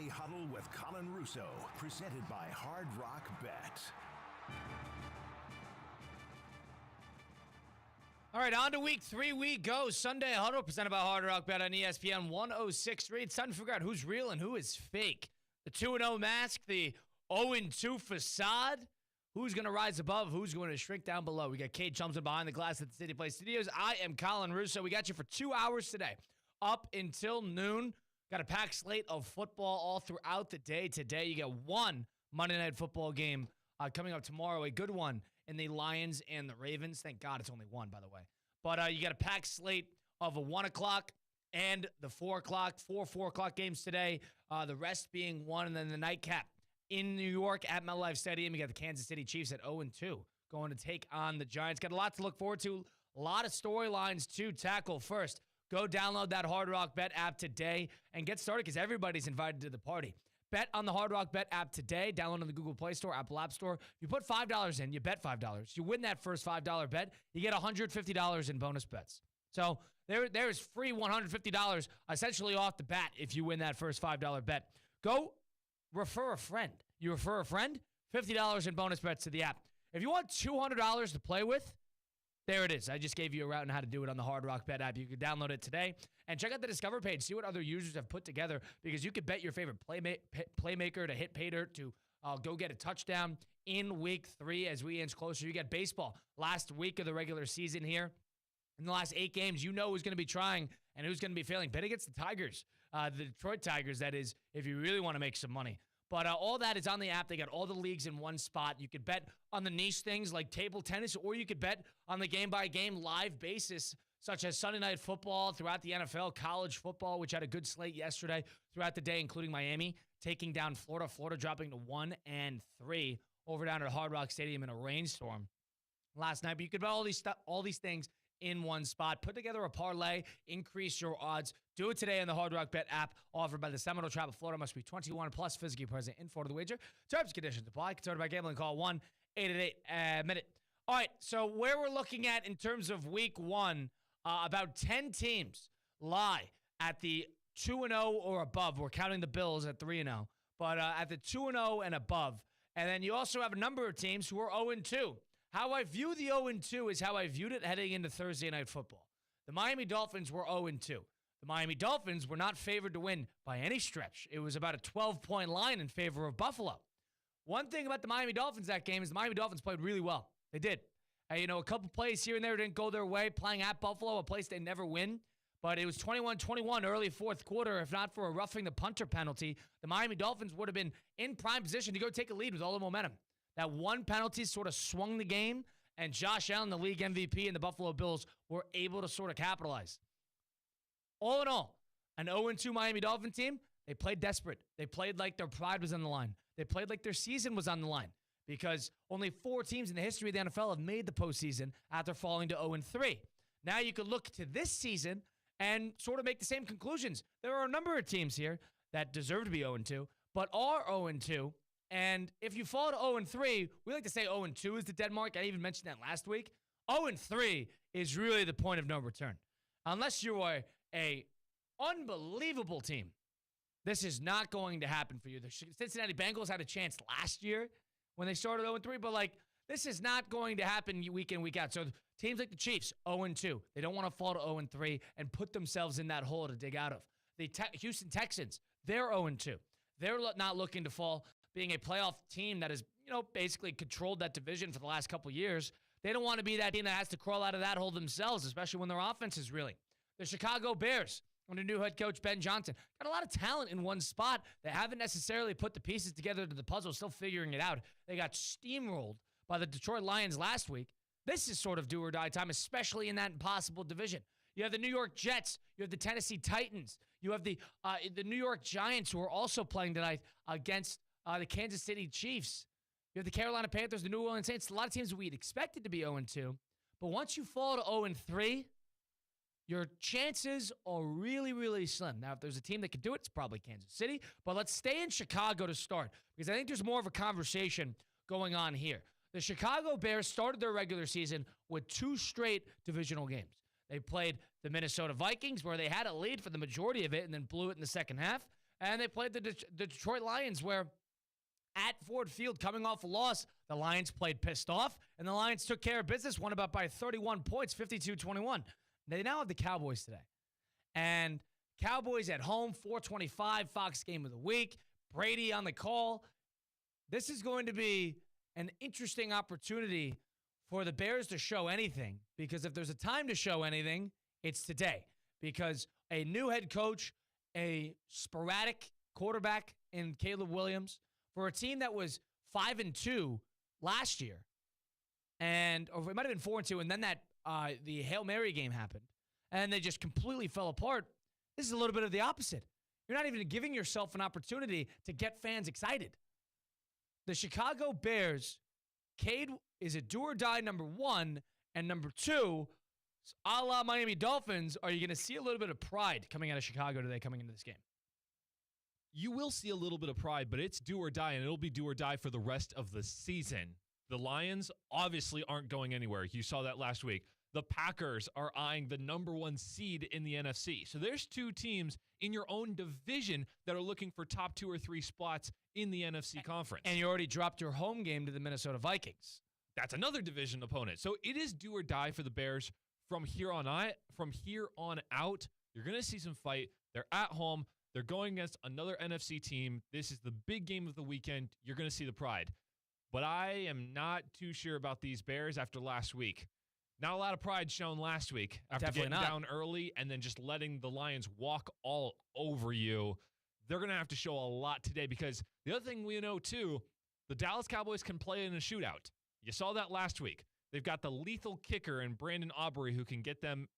Sunday Huddle with Colin Russo, presented by Hard Rock Bet. All right, on to week 3 we go. Sunday Huddle presented by Hard Rock Bet on ESPN 106.3. It's time to figure out who's real and who is fake. The 2-0 mask, the 0-2 facade. Who's going to rise above? Who's going to shrink down below? We got Kate Chumson behind the glass at the City Place Studios. I am Colin Russo. We got you for 2 hours today, up until noon. Got a packed slate of football all throughout the day today. You got one Monday Night Football game coming up tomorrow, a good one in the Lions and the Ravens. Thank God it's only one, by the way. But you got a packed slate of a 1 o'clock and the 4 o'clock, 4 o'clock games today. The rest being 1, and then the nightcap in New York at MetLife Stadium. You got the Kansas City Chiefs at 0-2 going to take on the Giants. Got a lot to look forward to. A lot of storylines to tackle. First, go download that Hard Rock Bet app today and get started because everybody's invited to the party. Bet on the Hard Rock Bet app today. Download on the Google Play Store, Apple App Store. If you put $5 in, you bet $5. You win that first $5 bet, you get $150 in bonus bets. So there's free $150 essentially off the bat if you win that first $5 bet. Go refer a friend. You refer a friend, $50 in bonus bets to the app. If you want $200 to play with, there it is. I just gave you a route on how to do it on the Hard Rock Bet app. You can download it today and check out the Discover page. See what other users have put together because you could bet your favorite playmaker to hit pay dirt to go get a touchdown in week 3 as we inch closer. You get baseball last week of the regular season here. In the last 8 games, you know who's going to be trying and who's going to be failing. Bet against the Tigers, the Detroit Tigers, that is, if you really want to make some money. But all that is on the app. They got all the leagues in one spot. You could bet on the niche things like table tennis, or you could bet on the game-by-game live basis, such as Sunday Night Football throughout the NFL, college football, which had a good slate yesterday throughout the day, including Miami taking down Florida. Florida dropping to 1-3 over down at Hard Rock Stadium in a rainstorm last night. But you could bet all these things in one spot. Put together a parlay, increase your odds. Do it today on the Hard Rock Bet app offered by the Seminole Tribe of Florida. Must be 21 plus, physically present in Florida. The wager. Terms and conditions apply. Concerned about gambling? Call 1-888-MINUTE. All right, so where we're looking at in terms of week 1, about 10 teams lie at the 2-0 or above. We're counting the Bills at 3-0, but at the 2-0 and above. And then you also have a number of teams who are 0-2. How I view the 0-2 is how I viewed it heading into Thursday Night Football. The Miami Dolphins were 0-2. The Miami Dolphins were not favored to win by any stretch. It was about a 12-point line in favor of Buffalo. One thing about the Miami Dolphins that game is the Miami Dolphins played really well. They did. A couple plays here and there didn't go their way, playing at Buffalo, a place they never win. But it was 21-21 early fourth quarter. If not for a roughing the punter penalty, the Miami Dolphins would have been in prime position to go take a lead with all the momentum. That one penalty sort of swung the game, and Josh Allen, the league MVP, and the Buffalo Bills were able to sort of capitalize. All in all, an 0-2 Miami Dolphin team, they played desperate. They played like their pride was on the line. They played like their season was on the line because only 4 teams in the history of the NFL have made the postseason after falling to 0-3. Now you could look to this season and sort of make the same conclusions. There are a number of teams here that deserve to be 0-2, but are 0-2. And if you fall to 0-3, we like to say 0-2 is the dead mark. I even mentioned that last week. 0-3 is really the point of no return. Unless you are a unbelievable team, this is not going to happen for you. The Cincinnati Bengals had a chance last year when they started 0-3, but this is not going to happen week in, week out. So teams like the Chiefs, 0-2. They don't want to fall to 0-3 and put themselves in that hole to dig out of. The Houston Texans, they're 0-2. They're not looking to fall. Being a playoff team that has, basically controlled that division for the last couple of years, they don't want to be that team that has to crawl out of that hole themselves, especially when their offense is reeling. The Chicago Bears, under new head coach Ben Johnson, got a lot of talent in one spot. They haven't necessarily put the pieces together to the puzzle, still figuring it out. They got steamrolled by the Detroit Lions last week. This is sort of do or die time, especially in that impossible division. You have the New York Jets. You have the Tennessee Titans. You have the New York Giants, who are also playing tonight against the Kansas City Chiefs. You have the Carolina Panthers, the New Orleans Saints. A lot of teams we'd expected to be 0-2. But once you fall to 0-3, your chances are really, really slim. Now, if there's a team that could do it, it's probably Kansas City. But let's stay in Chicago to start, because I think there's more of a conversation going on here. The Chicago Bears started their regular season with 2 straight divisional games. They played the Minnesota Vikings, where they had a lead for the majority of it and then blew it in the second half. and they played the Detroit Lions, where at Ford Field, coming off a loss, the Lions played pissed off, and the Lions took care of business, won about by 31 points, 52-21. They now have the Cowboys today. And Cowboys at home, 425, Fox game of the week. Brady on the call. This is going to be an interesting opportunity for the Bears to show anything, because if there's a time to show anything, it's today. Because a new head coach, a sporadic quarterback in Caleb Williams, for a team that was 5-2 last year, or it might have been 4-2, and then that the Hail Mary game happened, and they just completely fell apart. This is a little bit of the opposite. You're not even giving yourself an opportunity to get fans excited. The Chicago Bears, Cade is a do-or-die number one, and number two, a la Miami Dolphins, are you going to see a little bit of pride coming out of Chicago today coming into this game? You will see a little bit of pride, but it's do or die, and it'll be do or die for the rest of the season. The Lions obviously aren't going anywhere. You saw that last week. The Packers are eyeing the number one seed in the NFC. So there's two teams in your own division that are looking for top 2 or 3 spots in the NFC conference. And you already dropped your home game to the Minnesota Vikings. That's another division opponent. So it is do or die for the Bears from here on out. You're going to see some fight. They're at home. They're going against another NFC team. This is the big game of the weekend. You're going to see the pride. But I am not too sure about these Bears after last week. Not a lot of pride shown last week after Definitely getting not. down early and then just letting the Lions walk all over you. They're going to have to show a lot today, because the other thing we know, too, the Dallas Cowboys can play in a shootout. You saw that last week. They've got the lethal kicker in Brandon Aubrey who can get them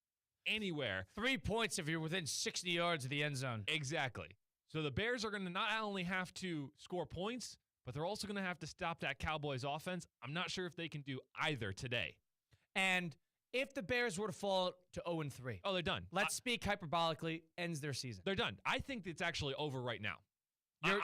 anywhere. 3 points if you're within 60 yards of the end zone. Exactly. So the Bears are going to not only have to score points, but they're also going to have to stop that Cowboys offense. I'm not sure if they can do either today. And if the Bears were to fall to 0-3. Oh, they're done. Let's speak hyperbolically, ends their season. They're done. I think it's actually over right now. We're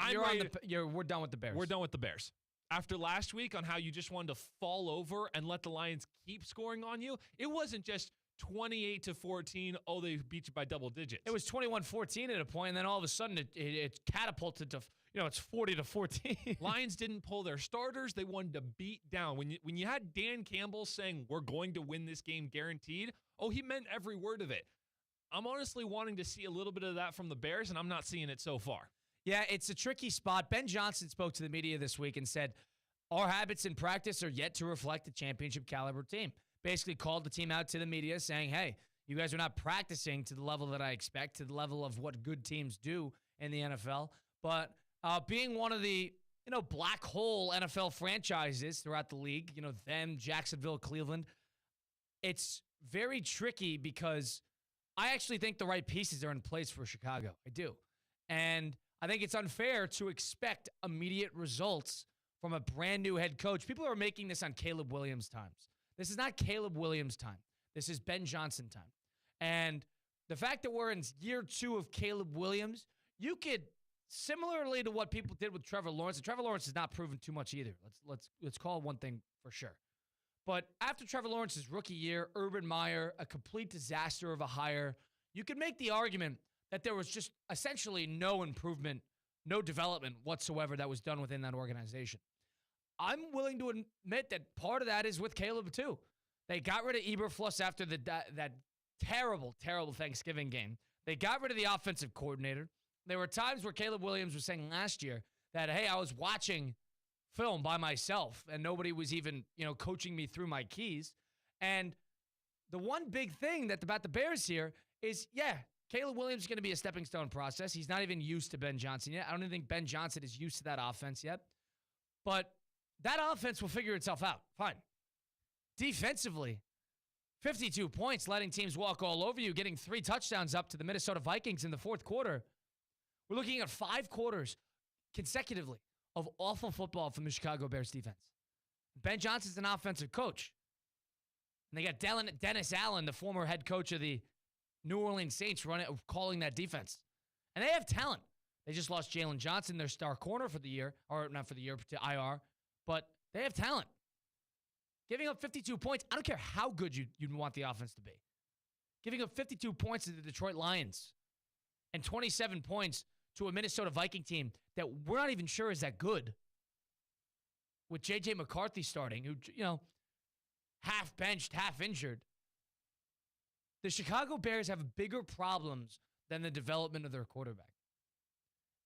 done with the Bears. We're done with the Bears. After last week on how you just wanted to fall over and let the Lions keep scoring on you, it wasn't just 28-14. Oh, they beat you by double digits. It was 21-14 at a point, and then all of a sudden it catapulted to, it's 40-14. Lions didn't pull their starters. They wanted to beat down. When you had Dan Campbell saying, we're going to win this game guaranteed, he meant every word of it. I'm honestly wanting to see a little bit of that from the Bears, and I'm not seeing it so far. Yeah, it's a tricky spot. Ben Johnson spoke to the media this week and said, our habits in practice are yet to reflect a championship caliber team. Basically called the team out to the media saying, hey, you guys are not practicing to the level that I expect, to the level of what good teams do in the NFL. But being one of the, black hole NFL franchises throughout the league, them, Jacksonville, Cleveland, it's very tricky because I actually think the right pieces are in place for Chicago. I do. And I think it's unfair to expect immediate results from a brand new head coach. People are making this on Caleb Williams' times. This is not Caleb Williams' time. This is Ben Johnson time. And the fact that we're in year 2 of Caleb Williams, you could, similarly to what people did with Trevor Lawrence, and Trevor Lawrence has not proven too much either. Let's call one thing for sure. But after Trevor Lawrence's rookie year, Urban Meyer, a complete disaster of a hire, you could make the argument that there was just essentially no improvement, no development whatsoever that was done within that organization. I'm willing to admit that part of that is with Caleb, too. They got rid of Eberflus after that terrible, terrible Thanksgiving game. They got rid of the offensive coordinator. There were times where Caleb Williams was saying last year that, hey, I was watching film by myself and nobody was even, coaching me through my keys. And the one big thing about the Bears here is, Caleb Williams is going to be a stepping stone process. He's not even used to Ben Johnson yet. I don't even think Ben Johnson is used to that offense yet. But that offense will figure itself out. Fine. Defensively, 52 points, letting teams walk all over you, getting 3 touchdowns up to the Minnesota Vikings in the fourth quarter. We're looking at 5 quarters consecutively of awful football from the Chicago Bears defense. Ben Johnson's an offensive coach. And they got Dennis Allen, the former head coach of the New Orleans Saints, calling that defense. And they have talent. They just lost Jalen Johnson, their star corner for the year, or not for the year, to IR. But they have talent. Giving up 52 points, I don't care how good you'd want the offense to be. Giving up 52 points to the Detroit Lions and 27 points to a Minnesota Viking team that we're not even sure is that good. With J.J. McCarthy starting, who, half benched, half injured. The Chicago Bears have bigger problems than the development of their quarterback.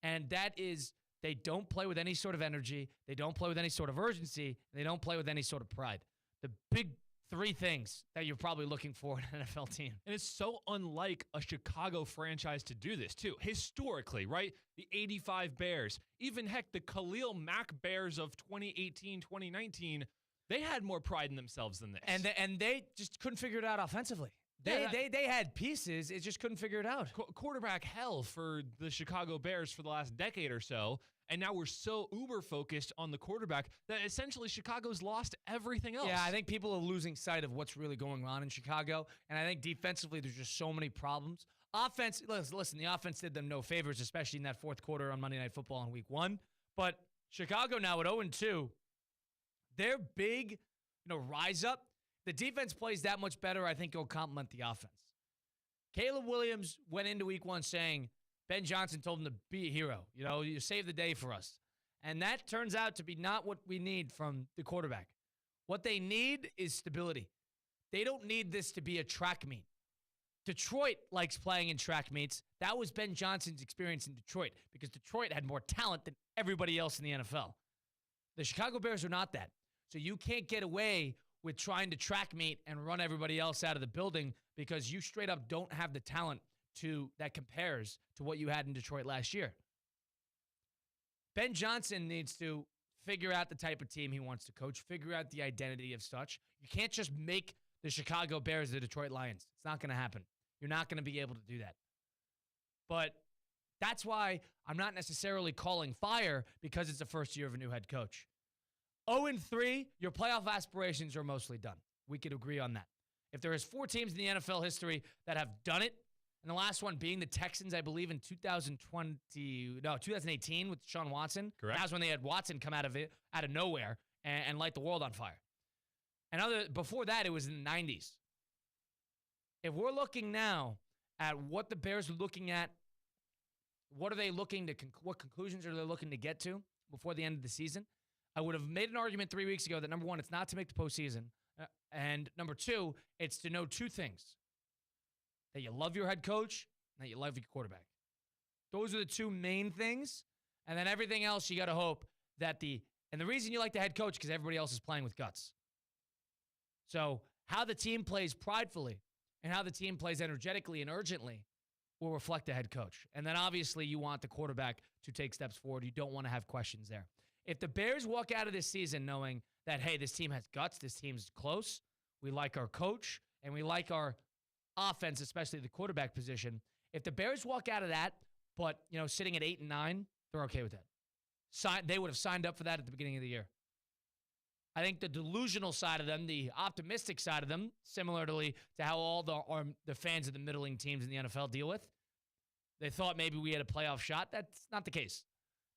And that is, they don't play with any sort of energy. They don't play with any sort of urgency. And they don't play with any sort of pride. The big three things that you're probably looking for in an NFL team. And it's so unlike a Chicago franchise to do this, too. Historically, right? The 85 Bears, even heck, the Khalil Mack Bears of 2018, 2019, they had more pride in themselves than this. And they just couldn't figure it out offensively. They had pieces, it just couldn't figure it out. Quarterback hell for the Chicago Bears for the last decade or so. And now we're so uber focused on the quarterback that essentially Chicago's lost everything else. Yeah, I think people are losing sight of what's really going on in Chicago. And I think defensively, there's just so many problems. Offense, listen, the offense did them no favors, especially in that fourth quarter on Monday Night Football in week 1. But Chicago now at 0-2, their big, rise up. The defense plays that much better, I think it'll complement the offense. Caleb Williams went into week 1 saying, Ben Johnson told him to be a hero. You saved the day for us. And that turns out to be not what we need from the quarterback. What they need is stability. They don't need this to be a track meet. Detroit likes playing in track meets. That was Ben Johnson's experience in Detroit because Detroit had more talent than everybody else in the NFL. The Chicago Bears are not that. So you can't get away with trying to track meet and run everybody else out of the building because you straight up don't have the talent that compares to what you had in Detroit last year. Ben Johnson needs to figure out the type of team he wants to coach, figure out the identity of such. You can't just make the Chicago Bears the Detroit Lions. It's not going to happen. You're not going to be able to do that. But that's why I'm not necessarily calling fire because it's the first year of a new head coach. 0-3, your playoff aspirations are mostly done. We could agree on that. If there is 4 teams in the NFL history that have done it, and the last one being the Texans, I believe, in 2018 with Sean Watson. Correct. That was when they had Watson come out of nowhere and light the world on fire. And before that, it was in the 90s. If we're looking now at what the Bears are looking at, what are they looking to? What conclusions are they looking to get to before the end of the season? I would have made an argument 3 weeks ago that, number one, it's not to make the postseason. And number two, it's to know 2 things. That you love your head coach and that you love your quarterback. Those are the 2 main things. And then everything else, you got to hope that and the reason you like the head coach because everybody else is playing with guts. So how the team plays pridefully and how the team plays energetically and urgently will reflect the head coach. And then obviously you want the quarterback to take steps forward. You don't want to have questions there. If the Bears walk out of this season knowing that, hey, this team has guts, this team's close, we like our coach, and we like our offense, especially the quarterback position. If the Bears walk out of that, but sitting at 8-9, they're okay with that. They would have signed up for that at the beginning of the year. I think the delusional side of them, the optimistic side of them, similarly to how all the fans of the middling teams in the NFL deal with, they thought maybe we had a playoff shot. That's not the case.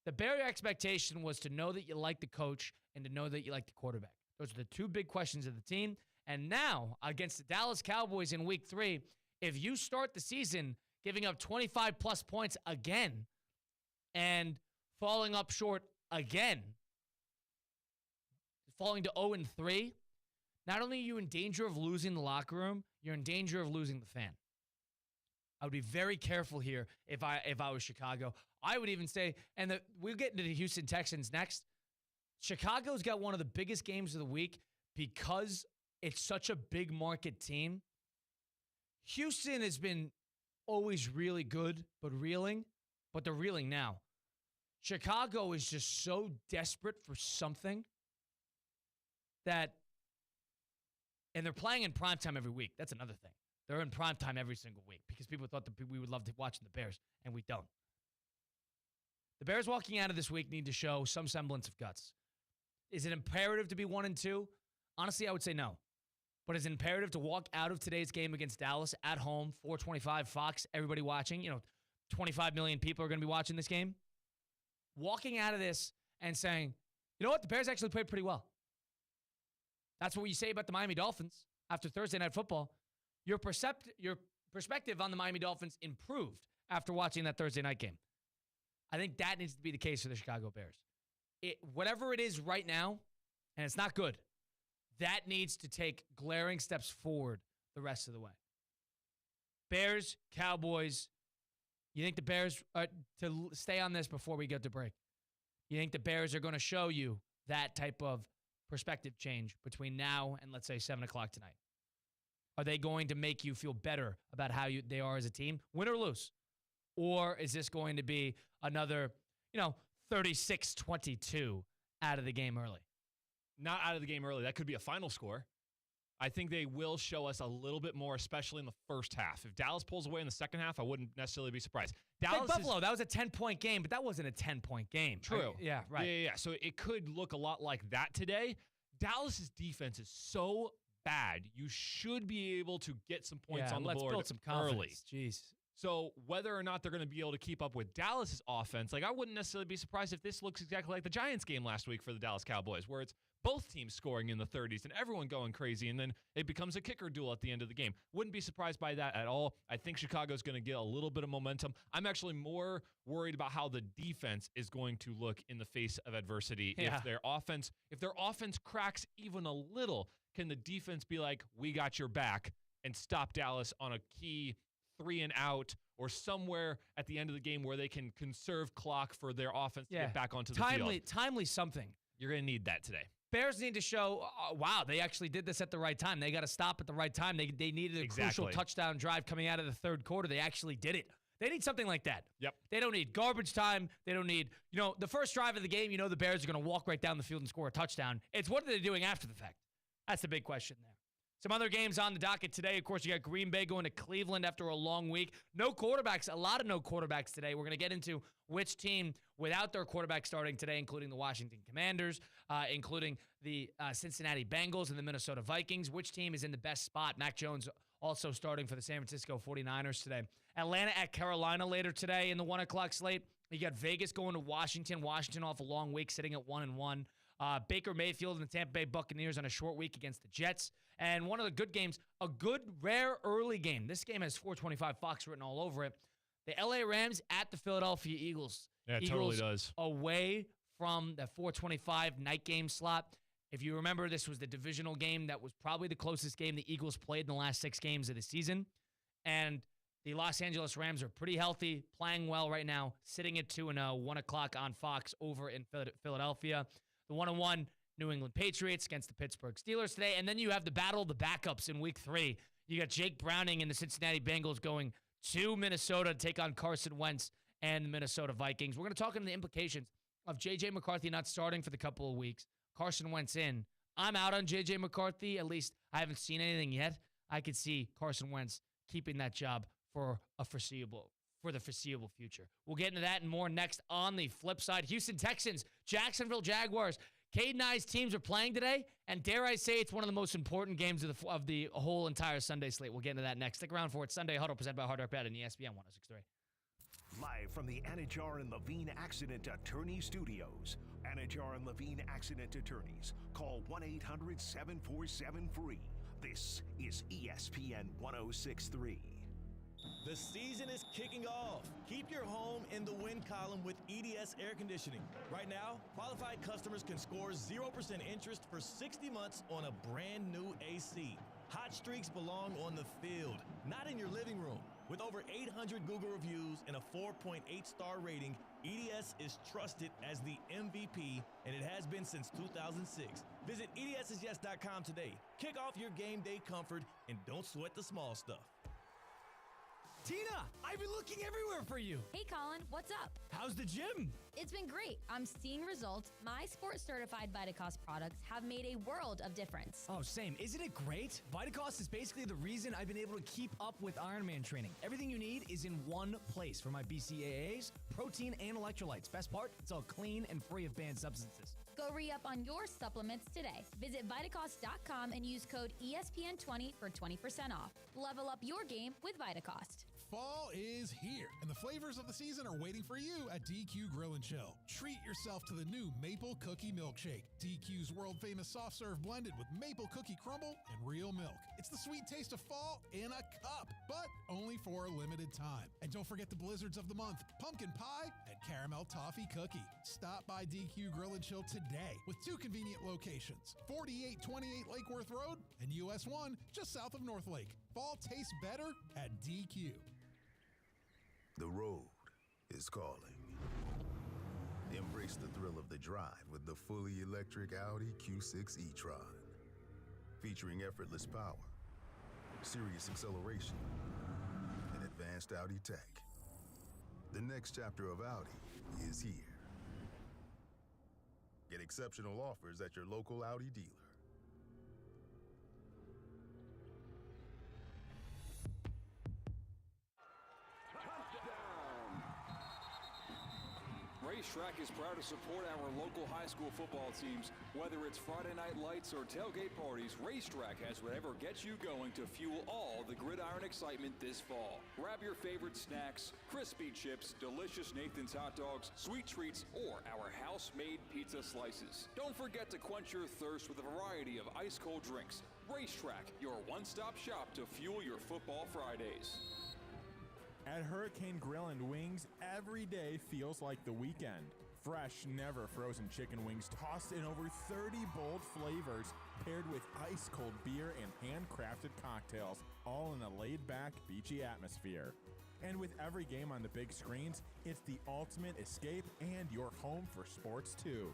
The Bear expectation was to know that you like the coach and to know that you like the quarterback. Those are the 2 big questions of the team. And now, against the Dallas Cowboys in week 3, if you start the season giving up 25-plus points again and falling up short again, falling to 0-3, not only are you in danger of losing the locker room, you're in danger of losing the fan. I would be very careful here if I was Chicago. I would even say, we'll get into the Houston Texans next. Chicago's got one of the biggest games of the week because it's such a big market team. Houston has been always really good, but they're reeling now. Chicago is just so desperate for something and they're playing in primetime every week. That's another thing. They're in primetime every single week because people thought that we would love to watch the Bears, and we don't. The Bears walking out of this week need to show some semblance of guts. Is it imperative to be 1-2? Honestly, I would say no. But is it imperative to walk out of today's game against Dallas at home, 425 Fox, everybody watching, 25 million people are going to be watching this game? Walking out of this and saying, you know what, the Bears actually played pretty well. That's what you say about the Miami Dolphins after Thursday Night Football. Your perspective on the Miami Dolphins improved after watching that Thursday night game. I think that needs to be the case for the Chicago Bears. Whatever it is right now, and it's not good, that needs to take glaring steps forward the rest of the way. Bears, Cowboys. You think the Bears, to stay on this before we get to break, you think the Bears are going to show you that type of perspective change between now and, let's say, 7 o'clock tonight? Are they going to make you feel better about how they are as a team, win or lose? Or is this going to be another, 36-22 out of the game early? Not out of the game early. That could be a final score. I think they will show us a little bit more, especially in the first half. If Dallas pulls away in the second half, I wouldn't necessarily be surprised. Dallas Buffalo, that was a 10-point game, but that wasn't a 10-point game. True. Yeah, right. Yeah. So it could look a lot like that today. Dallas's defense is so bad. You should be able to get some points on the board build some early. Jeez. So whether or not they're going to be able to keep up with Dallas's offense, I wouldn't necessarily be surprised if this looks exactly like the Giants game last week for the Dallas Cowboys, where it's both teams scoring in the 30s and everyone going crazy, and then it becomes a kicker duel at the end of the game. Wouldn't be surprised by that at all. I think Chicago's going to get a little bit of momentum. I'm actually more worried about how the defense is going to look in the face of adversity. Yeah. If their offense cracks even a little, can the defense be like, we got your back, and stop Dallas on a key 3 and out, or somewhere at the end of the game where they can conserve clock for their offense to get back onto the field. Timely something. You're going to need that today. Bears need to show, wow, they actually did this at the right time. They got to stop at the right time. They needed a crucial touchdown drive coming out of the third quarter. They actually did it. They need something like that. Yep. They don't need garbage time. They don't need, the first drive of the game, the Bears are going to walk right down the field and score a touchdown. It's what are they doing after the fact? That's the big question there. Some other games on the docket today. Of course, you got Green Bay going to Cleveland after a long week. No quarterbacks, a lot of no quarterbacks today. We're going to get into which team without their quarterback starting today, including the Washington Commanders, including the Cincinnati Bengals and the Minnesota Vikings. Which team is in the best spot? Mac Jones also starting for the San Francisco 49ers today. Atlanta at Carolina later today in the 1 o'clock slate. You got Vegas going to Washington. Washington off a long week, sitting at 1-1. Baker Mayfield and the Tampa Bay Buccaneers on a short week against the Jets. And one of the good games, a good, rare early game. This game has 425 Fox written all over it. The LA Rams at the Philadelphia Eagles. Yeah, it Eagles totally does. Away from the 425 night game slot. If you remember, this was the divisional game that was probably the closest game the Eagles played in the last 6 games of the season. And the Los Angeles Rams are pretty healthy, playing well right now, sitting at 2-0, 1 o'clock on Fox over in Philadelphia. The 1-1 New England Patriots against the Pittsburgh Steelers today. And then you have the battle of the backups in week 3. You got Jake Browning and the Cincinnati Bengals going to Minnesota to take on Carson Wentz and the Minnesota Vikings. We're going to talk on the implications of J.J. McCarthy not starting for the couple of weeks. Carson Wentz in. I'm out on J.J. McCarthy. At least I haven't seen anything yet. I could see Carson Wentz keeping that job for the foreseeable future. We'll get into that and more next. On the flip side, Houston Texans, Jacksonville Jaguars. Caden and I's teams are playing today, and dare I say it's one of the most important games of the whole entire Sunday slate. We'll get into that next. Stick around for it. Sunday Huddle presented by Hard Rock Bet and ESPN 106.3. Live from the Anajar and Levine Accident Attorney Studios. Anajar and Levine Accident Attorneys. Call 1-800-747-FREE. This is ESPN 106.3. The season is kicking off. Keep your home in the win column with EDS Air Conditioning. Right now, qualified customers can score 0% interest for 60 months on a brand new AC. Hot streaks belong on the field, not in your living room. With over 800 Google reviews and a 4.8-star rating, EDS is trusted as the MVP, and it has been since 2006. Visit EDSIsYes.com today. Kick off your game day comfort and don't sweat the small stuff. Tina, I've been looking everywhere for you. Hey Colin, what's up? How's the gym? It's been great. I'm seeing results. My sports certified Vitacost products have made a world of difference. Oh, same. Isn't it great? Vitacost is basically the reason I've been able to keep up with Ironman training. Everything you need is in one place for my BCAAs, protein, and electrolytes. Best part, it's all clean and free of banned substances. Go re-up on your supplements today. Visit Vitacost.com and use code ESPN20 for 20% off. Level up your game with Vitacost. Fall is here, and the flavors of the season are waiting for you at DQ Grill & Chill. Treat yourself to the new Maple Cookie Milkshake. DQ's world-famous soft serve blended with maple cookie crumble and real milk. It's the sweet taste of fall in a cup, but only for a limited time. And don't forget the blizzards of the month, pumpkin pie and caramel toffee cookie. Stop by DQ Grill & Chill today with 2 convenient locations, 4828 Lake Worth Road and US 1 just south of North Lake. Fall tastes better at DQ. The road is calling. Embrace the thrill of the drive with the fully electric Audi Q6 e-tron. Featuring effortless power, serious acceleration, and advanced Audi tech. The next chapter of Audi is here. Get exceptional offers at your local Audi dealer. Racetrack is proud to support our local high school football teams. Whether it's Friday night lights or tailgate parties, Racetrack has whatever gets you going to fuel all the gridiron excitement this fall. Grab your favorite snacks, crispy chips, delicious Nathan's hot dogs, sweet treats, or our house-made pizza slices. Don't forget to quench your thirst with a variety of ice-cold drinks. Racetrack, your one-stop shop to fuel your football Fridays. At Hurricane Grill and Wings, every day feels like the weekend. Fresh, never frozen chicken wings tossed in over 30 bold flavors, paired with ice-cold beer and handcrafted cocktails, all in a laid-back, beachy atmosphere. And with every game on the big screens, it's the ultimate escape and your home for sports too.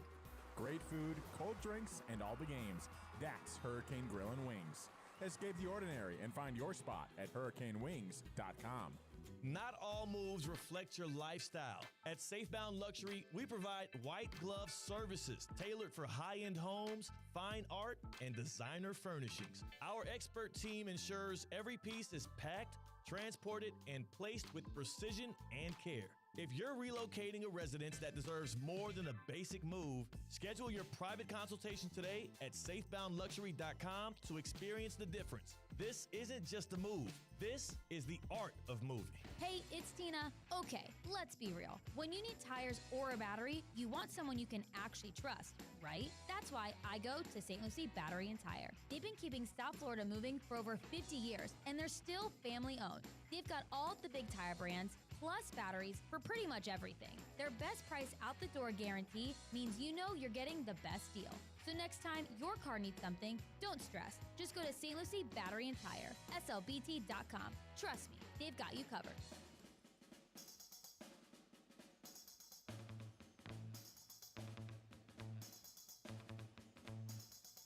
Great food, cold drinks, and all the games. That's Hurricane Grill and Wings. Escape the ordinary and find your spot at hurricanewings.com. Not all moves reflect your lifestyle. At Safebound Luxury, we provide white glove services tailored for high-end homes, fine art, and designer furnishings. Our expert team ensures every piece is packed, transported, and placed with precision and care. If you're relocating a residence that deserves more than a basic move, schedule your private consultation today at safeboundluxury.com to experience the difference. This isn't just a move. This is the art of moving. Hey, it's Tina. Okay, let's be real. When you need tires or a battery, you want someone you can actually trust, right? That's why I go to St. Lucie Battery and Tire. They've been keeping South Florida moving for over 50 years, and they're still family-owned. They've got all the big tire brands, plus batteries for pretty much everything. Their best price out the door guarantee means you know you're getting the best deal. So next time your car needs something, don't stress. Just go to St. Lucie Battery and Tire, slbt.com. Trust me, they've got you covered.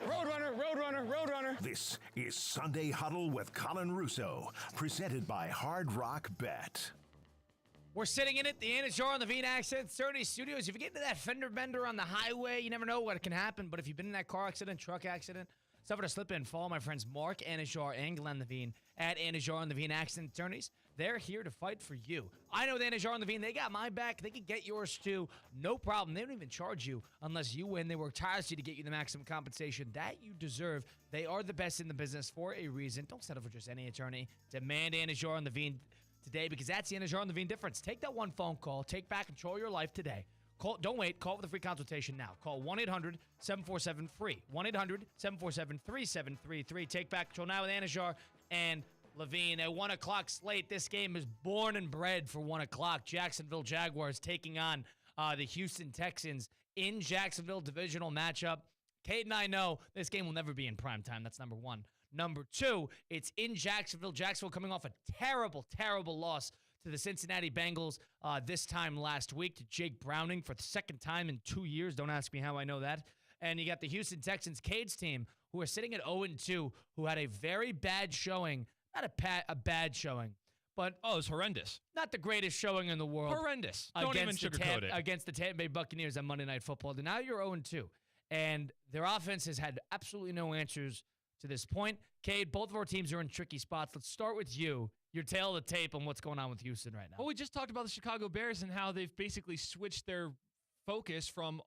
Roadrunner, Roadrunner, Roadrunner. This is Sunday Huddle with Colin Russo, presented by Hard Rock Bet. We're sitting in it, the Anajar on the Veen Accent 30 Studios. If you get into that fender bender on the highway, you never know what can happen. But if you've been in that car accident, truck accident, suffer to slip and fall, my friends Mark Anajar and Glenn Levine at Anajar on the Veen Accident Attorneys, they're here to fight for you. I know the Anajar on the Veen, they got my back. They can get yours too. No problem. They don't even charge you unless you win. They work tirelessly to get you the maximum compensation that you deserve. They are the best in the business for a reason. Don't settle for just any attorney. Demand Anajar on the Veen today, because that's the Anajar on the Veen difference. Take that one phone call. Take back control of your life today. Call. Don't wait. Call for the free consultation now. Call 1-800-747-FREE. 1-800-747-3733. Take back control now with Anajar and Levine. At 1 o'clock slate, this game is born and bred for 1 o'clock. Jacksonville Jaguars taking on the Houston Texans in Jacksonville, divisional matchup. Kate and I know this game will never be in prime time. That's number one. Number two, it's in Jacksonville. Jacksonville coming off a terrible, terrible loss to the Cincinnati Bengals this time last week to Jake Browning for the second time in 2 years. Don't ask me how I know that. And you got the Houston Texans Cade's team, who are sitting at 0-2, who had a very bad showing. Not a bad showing, but Oh, it's horrendous. not the greatest showing in the world. Horrendous. Don't even sugarcoat it. Against the Tampa Bay Buccaneers on Monday Night Football. Now you're 0-2, and their offense has had absolutely no answers to this point. Cade, both of our teams are in tricky spots. Let's start with you. Your tail of the tape on what's going on with Houston right now. Well, we just talked about the Chicago Bears and how they've basically switched their focus from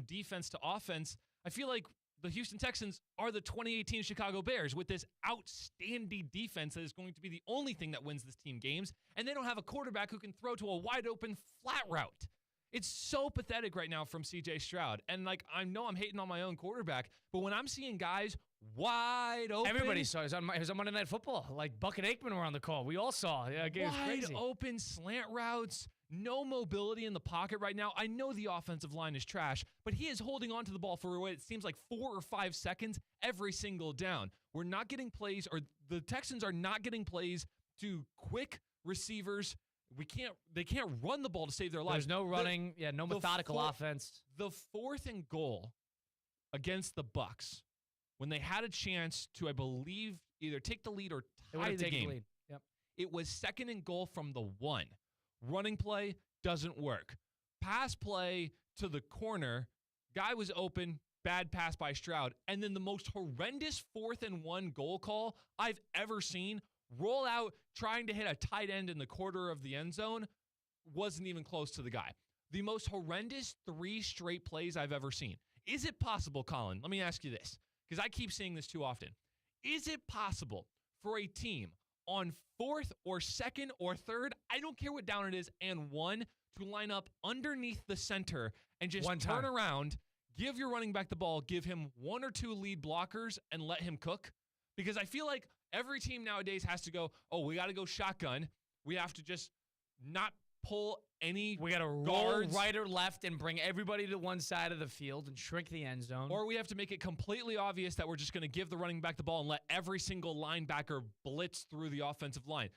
defense to offense. I feel like the Houston Texans are the 2018 Chicago Bears with this outstanding defense that is going to be the only thing that wins this team games, and they don't have a quarterback who can throw to a wide-open flat route. It's so pathetic right now from C.J. Stroud. And, like, I know I'm hating on my own quarterback, but when I'm seeing guys wide open. Everybody saw it. It was on Monday Night Football. Like, Buck and Aikman were on the call. We all saw it. It was Wide crazy. open slant routes. No mobility in the pocket right now. I know the offensive line is trash, but he is holding on to the ball for what it seems like 4 or 5 seconds every single down. We're not getting plays, or the Texans are not getting plays to quick receivers. They can't run the ball to save their lives. There's no running, no methodical offense. The 4th and goal against the Bucs, when they had a chance to, I believe, either take the lead or tie the game. Lead. Yep. It was 2nd and goal from the 1. Running play doesn't work. Pass play to the corner, guy was open, bad pass by Stroud. And then the most horrendous 4th and 1 goal call I've ever seen, roll out trying to hit a tight end in the quarter of the end zone, wasn't even close to the guy. The most horrendous 3 straight plays I've ever seen. Is it possible, Colin? Let me ask you this, because I keep seeing this too often. Is it possible for a team on 4th or 2nd or 3rd, I don't care what down it is, and 1, to line up underneath the center and just turn around, give your running back the ball, give him 1 or 2 lead blockers, and let him cook? Because I feel like every team nowadays has to go, oh, we got to go shotgun. We have to just not pull any We got to roll right or left and bring everybody to one side of the field and shrink the end zone. Or we have to make it completely obvious that we're just going to give the running back the ball and let every single linebacker blitz through the offensive line.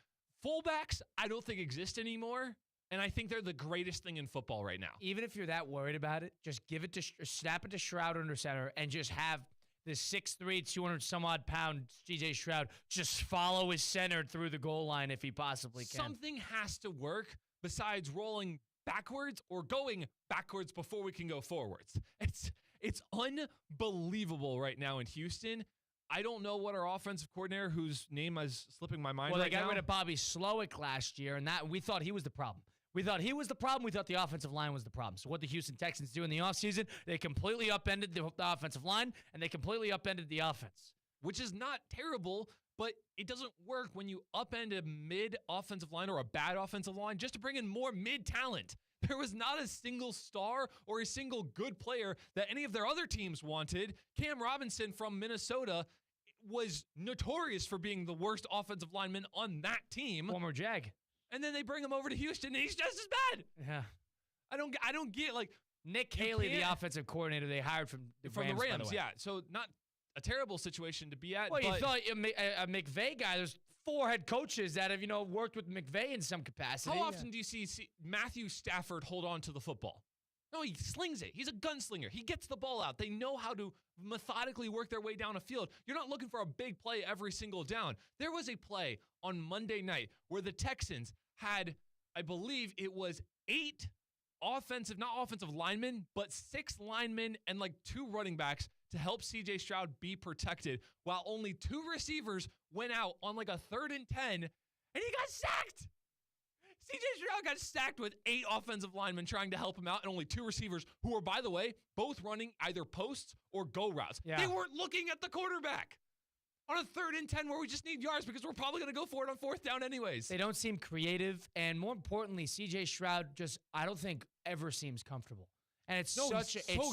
Fullbacks, I don't think exist anymore, and I think they're the greatest thing in football right now. Even if you're that worried about it, just give it to snap it to Stroud under center and just have the 6'3", 200-some-odd-pound C.J. Stroud just follow his center through the goal line if he possibly can. Something has to work besides rolling backwards or going backwards before we can go forwards. It's unbelievable right now in Houston. I don't know what our offensive coordinator, whose name is slipping my mind Well, right they got now. rid of Bobby Slowick last year, and we thought he was the problem. We thought he was the problem. We thought the offensive line was the problem. So what the Houston Texans do in the offseason, they completely upended the offensive line, and they completely upended the offense. Which is not terrible, but it doesn't work when you upend a mid-offensive line or a bad offensive line just to bring in more mid-talent. There was not a single star or a single good player that any of their other teams wanted. Cam Robinson from Minnesota was notorious for being the worst offensive lineman on that team. Former Jag. And then they bring him over to Houston, and he's just as bad. Yeah. I don't get, like, Nick Haley, the offensive coordinator they hired from the Rams, by the way. Yeah. So not a terrible situation to be at. Well, but you thought a McVay guy, there's 4 head coaches that have, worked with McVay in some capacity. How often do you see Matthew Stafford hold on to the football? No, he slings it. He's a gunslinger. He gets the ball out. They know how to methodically work their way down a field. You're not looking for a big play every single down. There was a play on Monday night where the Texans had, I believe it was 8 not offensive linemen, but 6 linemen and like 2 running backs to help C.J. Stroud be protected, while only 2 receivers went out on like a 3rd and 10, and he got sacked. C.J. Stroud got sacked with 8 offensive linemen trying to help him out, and only 2 receivers who were, by the way, both running either posts or go routes. Yeah. They weren't looking at the quarterback on a 3rd and 10 where we just need yards because we're probably going to go for it on 4th down anyways. They don't seem creative, and more importantly, C.J. Stroud I don't think, ever seems comfortable. And it's so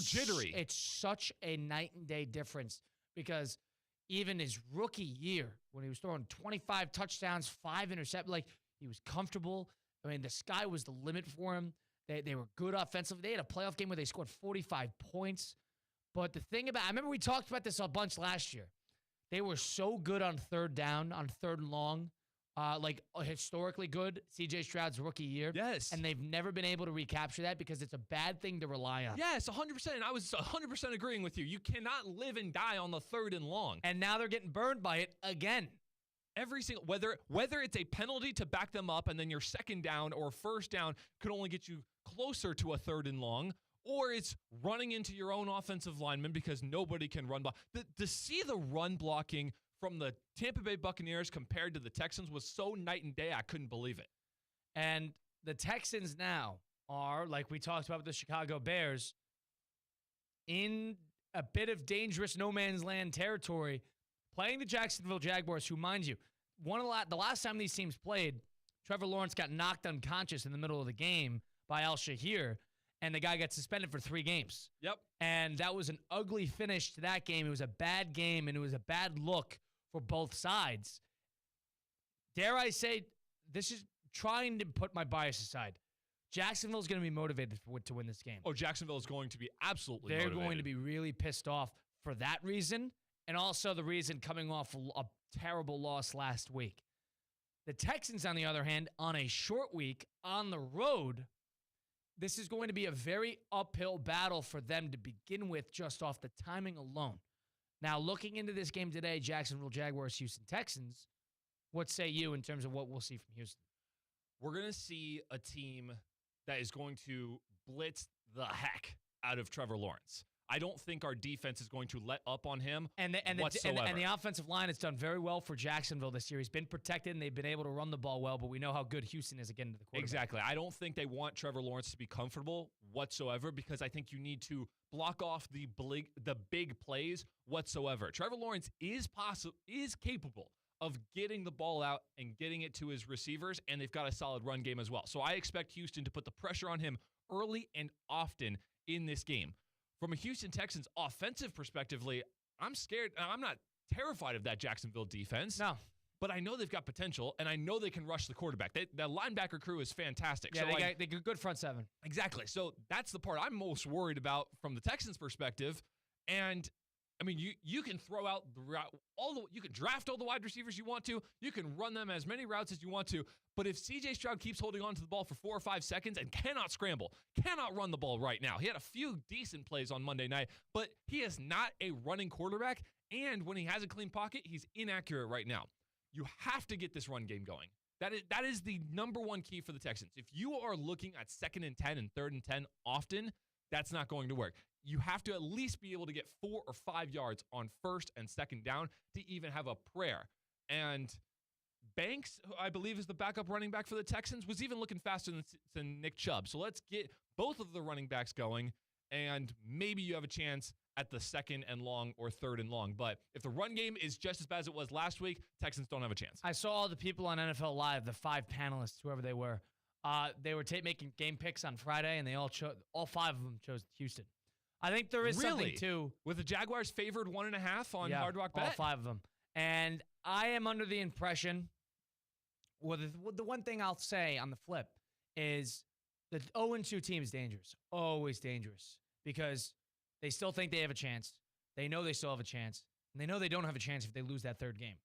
jittery. It's such a night and day difference, because even his rookie year, when he was throwing 25 touchdowns, 5 interceptions, he was comfortable. I mean, the sky was the limit for him. They were good offensively. They had a playoff game where they scored 45 points. But the thing I remember we talked about this a bunch last year. They were so good on 3rd down, on 3rd and long, historically good, C.J. Stroud's rookie year. Yes. And they've never been able to recapture that because it's a bad thing to rely on. Yes, 100%. And I was 100% agreeing with you. You cannot live and die on the 3rd and long. And now they're getting burned by it again. Every single, whether it's a penalty to back them up and then your 2nd down or 1st down could only get you closer to a 3rd and long, or it's running into your own offensive lineman because nobody can run block. To see the run blocking from the Tampa Bay Buccaneers compared to the Texans was so night and day, I couldn't believe it. And the Texans now are, like we talked about with the Chicago Bears, in a bit of dangerous no man's land territory, playing the Jacksonville Jaguars, who, mind you, the last time these teams played, Trevor Lawrence got knocked unconscious in the middle of the game by Al Shahir, and the guy got suspended for 3 games. Yep. And that was an ugly finish to that game. It was a bad game, and it was a bad look for both sides. Dare I say, this is trying to put my bias aside. Jacksonville's going to be motivated to win this game. Oh, Jacksonville is going to be absolutely They're motivated. going to be really pissed off for that reason, and also the reason coming off a terrible loss last week. The Texans, on the other hand, on a short week, on the road, this is going to be a very uphill battle for them to begin with just off the timing alone. Now, looking into this game today, Jacksonville Jaguars, Houston Texans, what say you in terms of what we'll see from Houston? We're going to see a team that is going to blitz the heck out of Trevor Lawrence. I don't think our defense is going to let up on him whatsoever. And the offensive line has done very well for Jacksonville this year. He's been protected, and they've been able to run the ball well, but we know how good Houston is again to the quarterback. Exactly. I don't think they want Trevor Lawrence to be comfortable whatsoever because I think you need to block off the big plays whatsoever. Trevor Lawrence is capable of getting the ball out and getting it to his receivers, and they've got a solid run game as well. So I expect Houston to put the pressure on him early and often in this game. From a Houston Texans offensive perspectively, I'm scared. I'm not terrified of that Jacksonville defense. No. But I know they've got potential, and I know they can rush the quarterback. The linebacker crew is fantastic. Yeah, so they got good front seven. Exactly. So that's the part I'm most worried about from the Texans' perspective. And I mean, you can throw out you can draft all the wide receivers you want to. You can run them as many routes as you want to. But if C.J. Stroud keeps holding on to the ball for 4 or 5 seconds and cannot scramble, cannot run the ball right now. He had a few decent plays on Monday night, but he is not a running quarterback. And when he has a clean pocket, he's inaccurate right now. You have to get this run game going. That is the number one key for the Texans. If you are looking at 2nd and 10 and 3rd and 10 often, that's not going to work. You have to at least be able to get 4 or 5 yards on 1st and 2nd down to even have a prayer. And Banks, who I believe is the backup running back for the Texans, was even looking faster than Nick Chubb. So let's get both of the running backs going, and maybe you have a chance at the 2nd and long or 3rd and long. But if the run game is just as bad as it was last week, Texans don't have a chance. I saw all the people on NFL Live, the 5 panelists, whoever they were. They were making game picks on Friday, and they all 5 of them chose Houston. I think there is something too. With the Jaguars favored 1.5 on Hard Rock Bet? All 5 of them. And I am under the impression, the one thing I'll say on the flip is the 0-2 team is dangerous. Always dangerous. Because they still think they have a chance. They know they still have a chance. And they know they don't have a chance if they lose that 3rd game.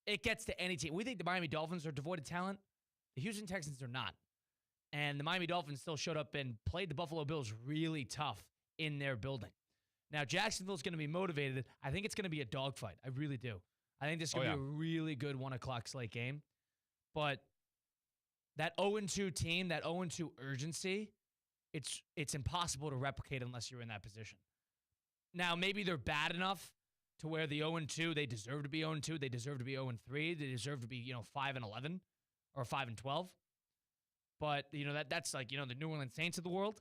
It gets to any team. We think the Miami Dolphins are devoid of talent. The Houston Texans are not. And the Miami Dolphins still showed up and played the Buffalo Bills really tough in their building. Now, Jacksonville's going to be motivated. I think it's going to be a dogfight. I really do. I think this is going to be a really good 1 o'clock slate game. But that 0-2 team, that 0-2 urgency, it's impossible to replicate unless you're in that position. Now, maybe they're bad enough to where the 0-2, they deserve to be 0-2. They deserve to be 0-3. They deserve to be, 5-11 or 5-12. But, that's like, the New Orleans Saints of the world.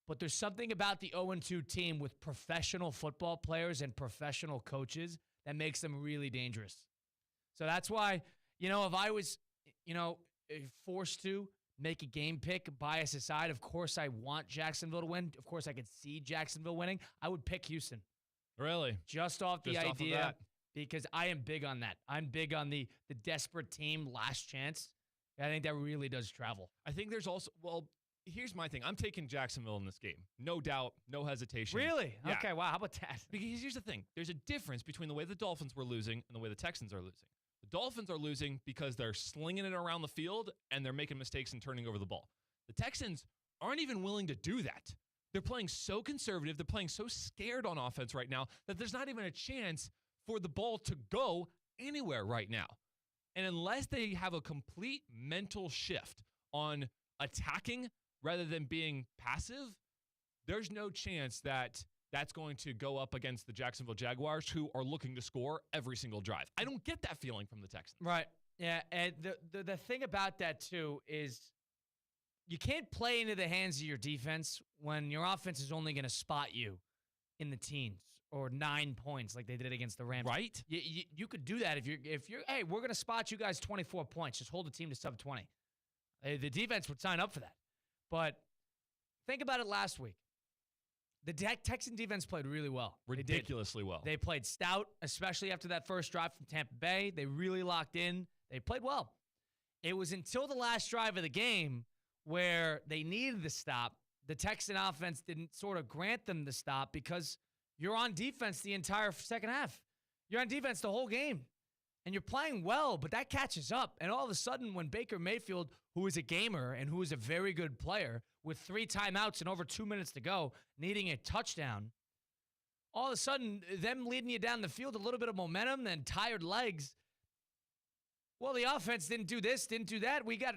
But there's something about the 0-2 team with professional football players and professional coaches that makes them really dangerous. So that's why, if I was, forced to make a game pick, bias aside, of course I want Jacksonville to win. Of course I could see Jacksonville winning. I would pick Houston. Really? Just off the Just idea, off of that. because I am big on that. I'm big on the desperate team, last chance. I think that really does travel. I think there's also, here's my thing. I'm taking Jacksonville in this game. No doubt, no hesitation. Really? Yeah. Okay, wow. How about that? Because here's the thing. There's a difference between the way the Dolphins were losing and the way the Texans are losing. The Dolphins are losing because they're slinging it around the field and they're making mistakes and turning over the ball. The Texans aren't even willing to do that. They're playing so conservative. They're playing so scared on offense right now that there's not even a chance for the ball to go anywhere right now. And unless they have a complete mental shift on attacking rather than being passive, there's no chance that that's going to go up against the Jacksonville Jaguars, who are looking to score every single drive. I don't get that feeling from the Texans. Right. Yeah, and the thing about that, too, is you can't play into the hands of your defense when your offense is only going to spot you in the teens or 9 points like they did against the Rams. Right? You could do that if you're hey, we're going to spot you guys 24 points. Just hold the team to sub 20. The defense would sign up for that. But think about it last week. The Texan defense played really well. Ridiculously well. They played stout, especially after that first drive from Tampa Bay. They really locked in. They played well. It was until the last drive of the game where they needed the stop. The Texan offense didn't sort of grant them the stop because you're on defense the entire second half. You're on defense the whole game. And you're playing well, but that catches up. And all of a sudden, when Baker Mayfield, who is a gamer and who is a very good player, with 3 timeouts and over 2 minutes to go, needing a touchdown, all of a sudden, them leading you down the field, a little bit of momentum, then tired legs. Well, the offense didn't do this, didn't do that. We got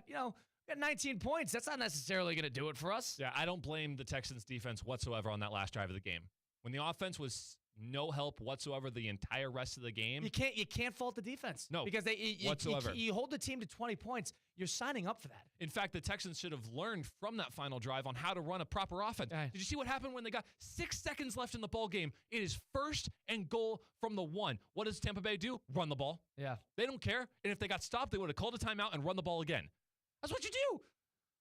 19 points. That's not necessarily going to do it for us. Yeah, I don't blame the Texans defense whatsoever on that last drive of the game. When the offense was no help whatsoever the entire rest of the game. You can't fault the defense. No, because whatsoever. You hold the team to 20 points, you're signing up for that. In fact, the Texans should have learned from that final drive on how to run a proper offense. Did you see what happened when they got 6 seconds left in the ball game? It is 1st and goal from the 1. What does Tampa Bay do? Run the ball. Yeah. They don't care. And if they got stopped, they would have called a timeout and run the ball again. That's what you do.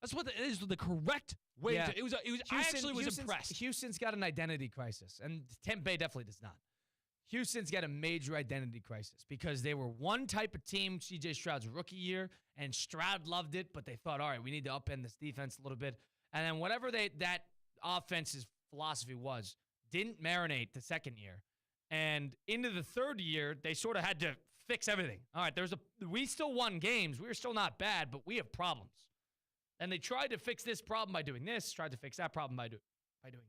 That's what it is the correct way to. It was. I actually was impressed. Houston's got an identity crisis, and Tampa Bay definitely does not. Houston's got a major identity crisis because they were one type of team, C.J. Stroud's rookie year, and Stroud loved it, but they thought, all right, we need to upend this defense a little bit. And then whatever that offense's philosophy was, didn't marinate the second year. And into the third year, they sort of had to fix everything. All right, we still won games. We were still not bad, but we have problems. And they tried to fix this problem by doing this, tried to fix that problem by doing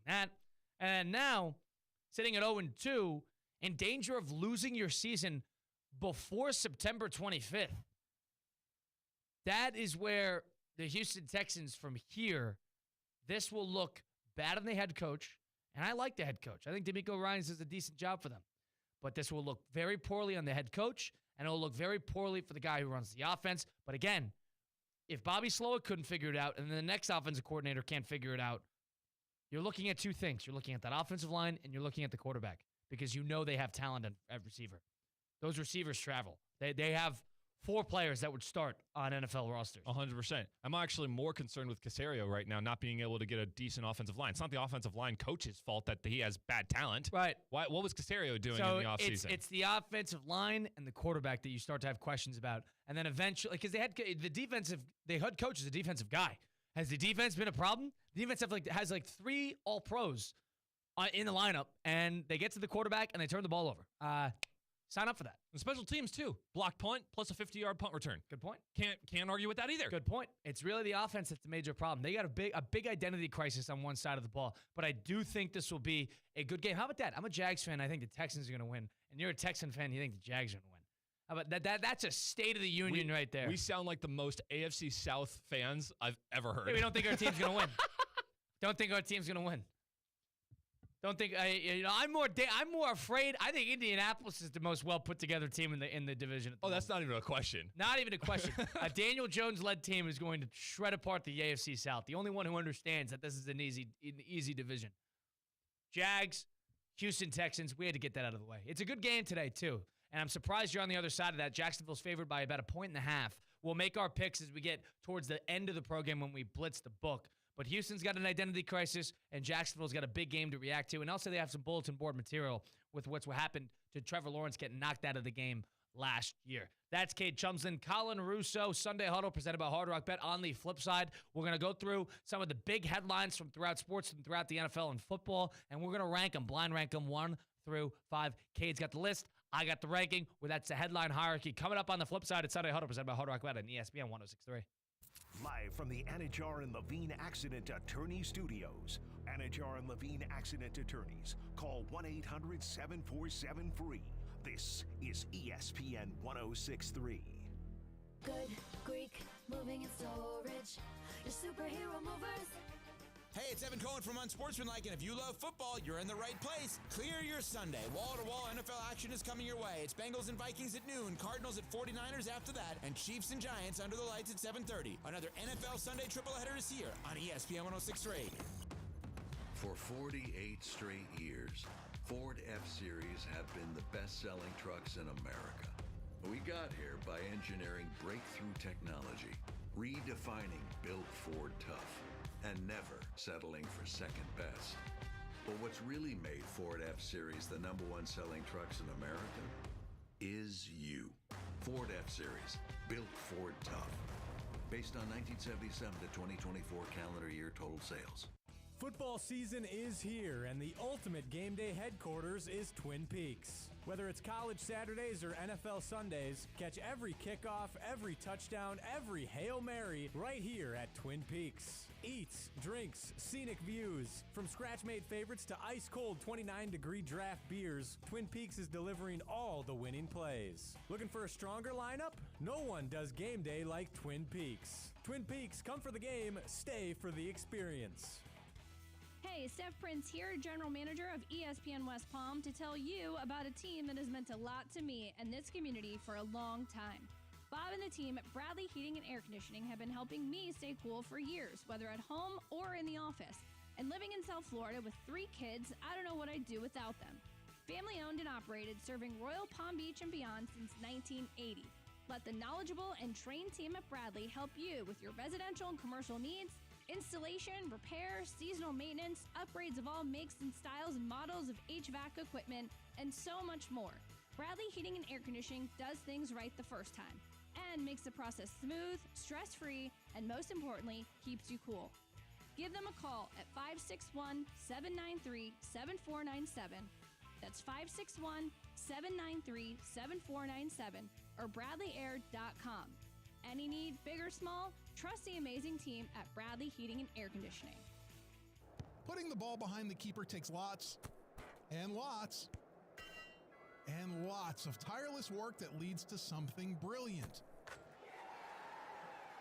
that. And now, sitting at 0-2, in danger of losing your season before September 25th. That is where the Houston Texans from here, this will look bad on the head coach. And I like the head coach. I think D'Amico Ryans does a decent job for them. But this will look very poorly on the head coach, and it will look very poorly for the guy who runs the offense. But again, if Bobby Slowick couldn't figure it out and the next offensive coordinator can't figure it out, you're looking at 2 things. You're looking at that offensive line, and you're looking at the quarterback because you know they have talent at receiver. Those receivers travel. They have 4 players that would start on NFL rosters. 100%. I'm actually more concerned with Caserio right now not being able to get a decent offensive line. It's not the offensive line coach's fault that he has bad talent. Right. What was Caserio doing in the offseason? It's the offensive line and the quarterback that you start to have questions about. And then eventually, because the head coach is a defensive guy. Has the defense been a problem? The defense has 3 all-pros in the lineup, and they get to the quarterback and they turn the ball over. Sign up for that. And special teams, too. Block punt plus a 50-yard punt return. Good point. Can't argue with that either. Good point. It's really the offense that's the major problem. They got a big identity crisis on one side of the ball, but I do think this will be a good game. How about that? I'm a Jags fan. I think the Texans are going to win. And you're a Texan fan. You think the Jags are going to win. How about that? That's a state of the union right there. We sound like the most AFC South fans I've ever heard. Hey, we don't think our team's going to win. Don't think our team's going to win. Don't think I'm more afraid. I think Indianapolis is the most well put together team in the division. That's not even a question. Not even a question. A Daniel Jones led team is going to shred apart the AFC South. The only one who understands that this is an easy division. Jags, Houston Texans. We had to get that out of the way. It's a good game today too, and I'm surprised you're on the other side of that. Jacksonville's favored by about 1.5 points. We'll make our picks as we get towards the end of the program when we blitz the book. But Houston's got an identity crisis, and Jacksonville's got a big game to react to. And also they have some bulletin board material with what's happened to Trevor Lawrence getting knocked out of the game last year. That's Cade Chumsland, Colin Russo, Sunday Huddle presented by Hard Rock Bet. On the flip side, we're going to go through some of the big headlines from throughout sports and throughout the NFL and football, and we're going to rank them, blind rank them 1 through 5. Cade's got the list. I got the ranking. Well, that's the headline hierarchy. Coming up on the flip side, it's Sunday Huddle presented by Hard Rock Bet on ESPN 106.3. Live from the Anajar and Levine Accident Attorney Studios. Anajar and Levine Accident Attorneys. Call 1-800-747-FREE. This is ESPN 106.3. Good Greek moving and storage. Your superhero movers. Hey, it's Evan Cohen from Unsportsmanlike, and if you love football, you're in the right place. Clear your Sunday. Wall-to-wall NFL action is coming your way. It's Bengals and Vikings at noon, Cardinals at 49ers after that, and Chiefs and Giants under the lights at 7:30. Another NFL Sunday triple header is here on ESPN 106.3. For 48 straight years, Ford F-Series have been the best-selling trucks in America. We got here by engineering breakthrough technology, redefining Built Ford Tough, and never settling for second best. But what's really made Ford F-Series the #1 selling trucks in America is you. Ford F-Series, Built Ford Tough. Based on 1977 to 2024 calendar year total sales. Football season is here, and the ultimate game day headquarters is Twin Peaks. Whether it's college Saturdays or NFL Sundays, catch every kickoff, every touchdown, every Hail Mary right here at Twin Peaks. Eats, drinks, scenic views. From scratch-made favorites to ice-cold 29-degree draft beers, Twin Peaks is delivering all the winning plays. Looking for a stronger lineup? No one does game day like Twin Peaks. Twin Peaks, come for the game, stay for the experience. Hey, Steph Prince here, General Manager of ESPN West Palm, to tell you about a team that has meant a lot to me and this community for a long time. Bob and the team at Bradley Heating and Air Conditioning have been helping me stay cool for years, whether at home or in the office. And living in South Florida with 3 kids, I don't know what I'd do without them. Family owned and operated, serving Royal Palm Beach and beyond since 1980. Let the knowledgeable and trained team at Bradley help you with your residential and commercial needs, installation, repair, seasonal maintenance, upgrades of all makes and styles and models of HVAC equipment, and so much more. Bradley Heating and Air Conditioning does things right the first time and makes the process smooth, stress-free, and most importantly, keeps you cool. Give them a call at 561-793-7497. That's 561-793-7497 or bradleyair.com. Any need, big or small, trust the amazing team at Bradley Heating and Air Conditioning. Putting the ball behind the keeper takes lots and lots and lots of tireless work that leads to something brilliant.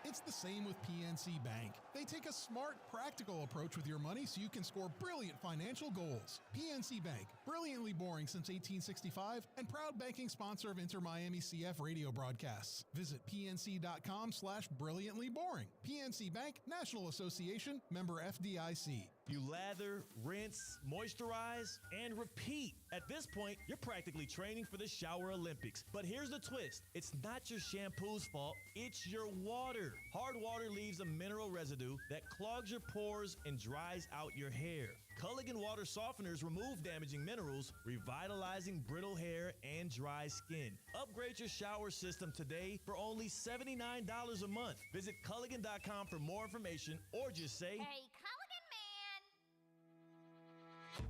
It's the same with PNC Bank. They take a smart, practical approach with your money so you can score brilliant financial goals. PNC Bank, brilliantly boring since 1865 and proud banking sponsor of Inter-Miami CF radio broadcasts. Visit pnc.com/brilliantlyboring. PNC Bank, National Association, member FDIC. You lather, rinse, moisturize, and repeat. At this point, you're practically training for the Shower Olympics. But here's the twist. It's not your shampoo's fault, it's your water. Hard water leaves a mineral residue that clogs your pores and dries out your hair. Culligan water softeners remove damaging minerals, revitalizing brittle hair and dry skin. Upgrade your shower system today for only $79 a month. Visit Culligan.com for more information or just say, "Hey, Culligan man!"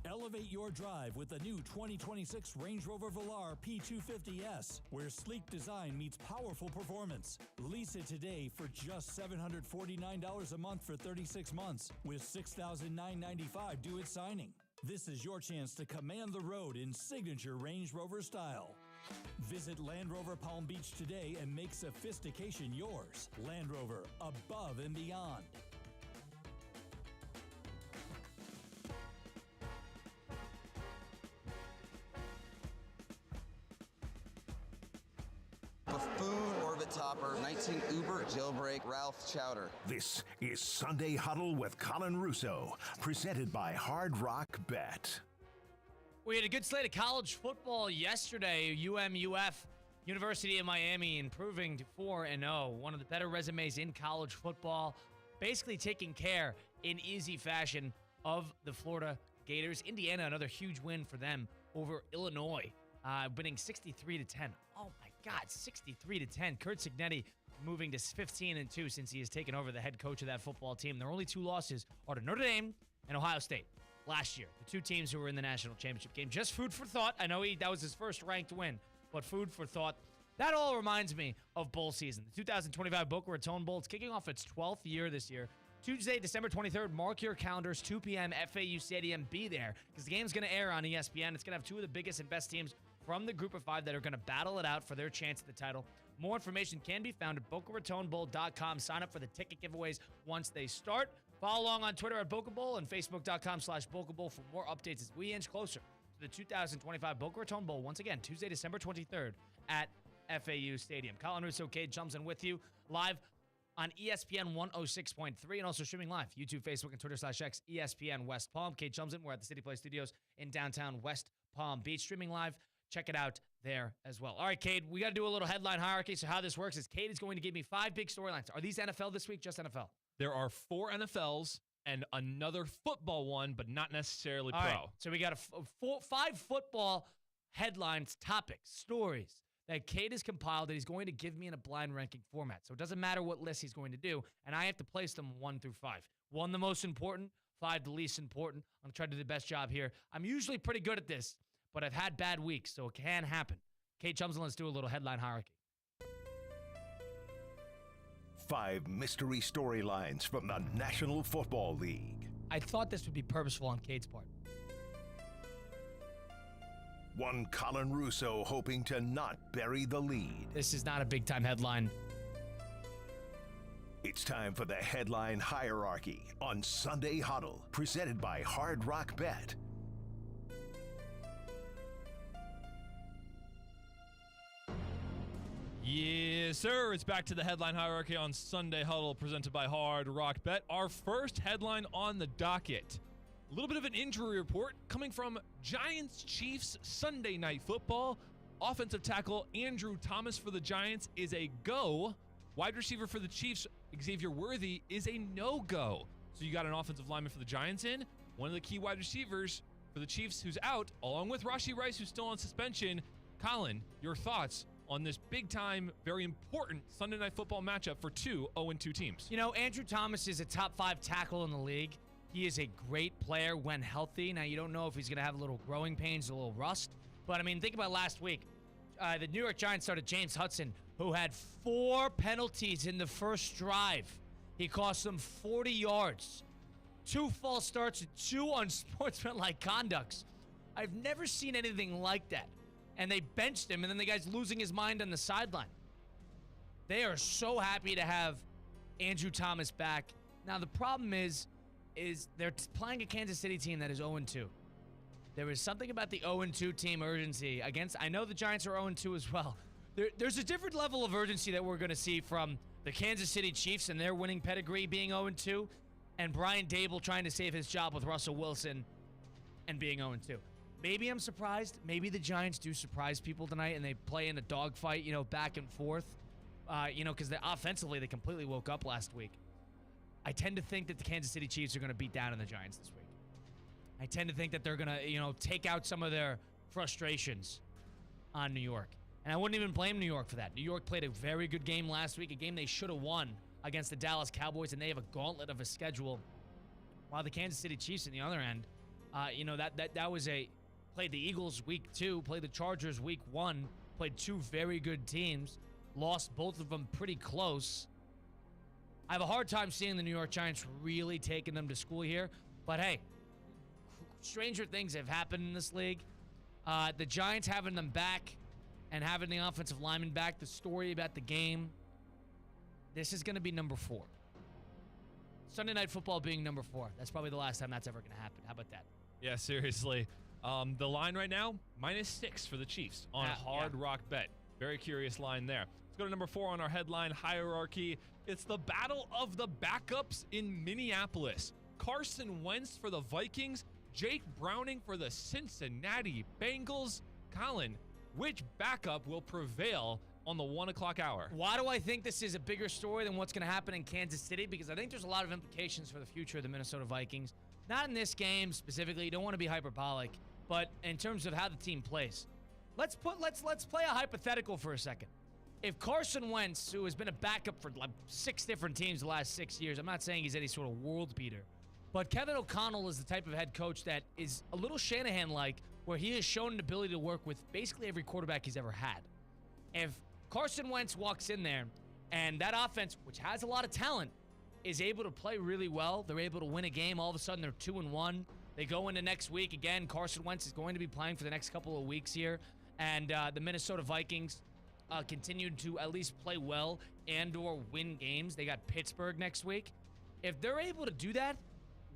Elevate your drive with the new 2026 Range Rover Velar P250S, where sleek design meets powerful performance. Lease it today for just $749 a month for 36 months, with $6,995 due at signing. This is your chance to command the road in signature Range Rover style. Visit Land Rover Palm Beach today and make sophistication yours. Land Rover, above and beyond. Buffoon, Orbit Topper, 19 Uber, Jailbreak, Ralph Chowder. This is Sunday Huddle with Colin Russo, presented by Hard Rock Bet. We had a good slate of college football yesterday. UMUF, University of Miami, improving to 4-0. One of the better resumes in college football. Basically taking care in easy fashion of the Florida Gators. Indiana, another huge win for them over Illinois, winning 63-10. Oh my God, 63-10. Kurt Cignetti moving to 15-2 since he has taken over the head coach of that football team. Their only 2 losses are to Notre Dame and Ohio State last year. The 2 teams who were in the national championship game. Just food for thought. I know that was his first ranked win, but food for thought. That all reminds me of bowl season. The 2025 Boca Raton Bowl. It's kicking off its 12th year this year. Tuesday, December 23rd. Mark your calendars, 2 p.m. FAU Stadium. Be there because the game's going to air on ESPN. It's going to have 2 of the biggest and best teams from the group of 5 that are going to battle it out for their chance at the title. More information can be found at BocaRatonBowl.com. Sign up for the ticket giveaways once they start. Follow along on Twitter at Boca Bowl and Facebook.com/Boca Bowl for more updates as we inch closer to the 2025 Boca Raton Bowl. Once again, Tuesday, December 23rd at FAU Stadium. Colin Russo, Cade Chumson with you live on ESPN 106.3 and also streaming live, YouTube, Facebook, and Twitter/X, ESPN West Palm. Kate Chumsden, we're at the City Play Studios in downtown West Palm Beach. Streaming live, check it out there as well. All right, Cade, we got to do a little headline hierarchy. So how this works is Cade is going to give me 5 big storylines. Are these NFL this week? Just NFL? There are 4 NFLs and another football one, but not necessarily All pro. right, so we got 5 football headlines, topics, stories that Cade has compiled that he's going to give me in a blind ranking format. So it doesn't matter what list he's going to do, and I have to place them 1 through 5. 1 the most important, 5 the least important. I'm going to try to do the best job here. I'm usually pretty good at this, but I've had bad weeks, so it can happen. Cade Chumsden, let's do a little headline hierarchy. 5 mystery storylines from the National Football League. I thought this would be purposeful on Cade's part. 1 Colin Russo hoping to not bury the lead. This is not a big-time headline. It's time for the headline hierarchy on Sunday Huddle, presented by Hard Rock Bet. Yes, sir. It's back to the headline hierarchy on Sunday Huddle, presented by Hard Rock Bet. Our first headline on the docket. A little bit of an injury report coming from Giants-Chiefs Sunday Night Football. Offensive tackle Andrew Thomas for the Giants is a go. Wide receiver for the Chiefs, Xavier Worthy, is a no-go. So you got an offensive lineman for the Giants in. One of the key wide receivers for the Chiefs who's out, along with Rashee Rice, who's still on suspension. Colin, your thoughts on this big-time, very important Sunday Night Football matchup for 2 0-2 teams? You know, Andrew Thomas is a top 5 tackle in the league. He is a great player when healthy. Now, you don't know if he's going to have a little growing pains, a little rust. But, I mean, think about last week. The New York Giants started James Hudson, who had 4 penalties in the first drive. He cost them 40 yards. 2 false starts and 2 unsportsmanlike conducts. I've never seen anything like that. And they benched him, and then the guy's losing his mind on the sideline. They are so happy to have Andrew Thomas back. Now, the problem is they're playing a Kansas City team that is 0-2. There is something about the 0-2 team urgency against, I know the Giants are 0-2 as well. There's a different level of urgency that we're going to see from the Kansas City Chiefs and their winning pedigree being 0-2, and Brian Dable trying to save his job with Russell Wilson and being 0-2. Maybe I'm surprised. Maybe the Giants do surprise people tonight and they play in a dogfight, back and forth, because offensively they completely woke up last week. I tend to think that the Kansas City Chiefs are going to beat down on the Giants this week. I tend to think that they're going to, take out some of their frustrations on New York. And I wouldn't even blame New York for that. New York played a very good game last week, a game they should have won against the Dallas Cowboys, and they have a gauntlet of a schedule. While the Kansas City Chiefs on the other end, that was played the Eagles week 2, played the Chargers week 1, played 2 very good teams, lost both of them pretty close. I have a hard time seeing the New York Giants really taking them to school here. But hey, stranger things have happened in this league. The Giants having them back and having the offensive lineman back, the story about the game, this is going to be number 4. Sunday Night Football being number 4. That's probably the last time that's ever going to happen. How about that? Yeah, seriously. The line right now, -6 for the Chiefs on Hard Rock Bet. Very curious line there. Let's go to number 4 on our headline hierarchy. It's the battle of the backups in Minneapolis. Carson Wentz for the Vikings, Jake Browning for the Cincinnati Bengals. Colin, which backup will prevail on the 1 o'clock hour? Why do I think this is a bigger story than what's going to happen in Kansas City? Because I think there's a lot of implications for the future of the Minnesota Vikings. Not in this game specifically. You don't want to be hyperbolic, but in terms of how the team plays. Let's play a hypothetical for a second. If Carson Wentz, who has been a backup for like 6 different teams the last 6 years, I'm not saying he's any sort of world beater, but Kevin O'Connell is the type of head coach that is a little Shanahan-like, where he has shown an ability to work with basically every quarterback he's ever had. If Carson Wentz walks in there and that offense, which has a lot of talent, is able to play really well, they're able to win a game, all of a sudden they're 2-1. They go into next week. Again, Carson Wentz is going to be playing for the next couple of weeks here. And the Minnesota Vikings continue to at least play well and or win games. They got Pittsburgh next week. If they're able to do that,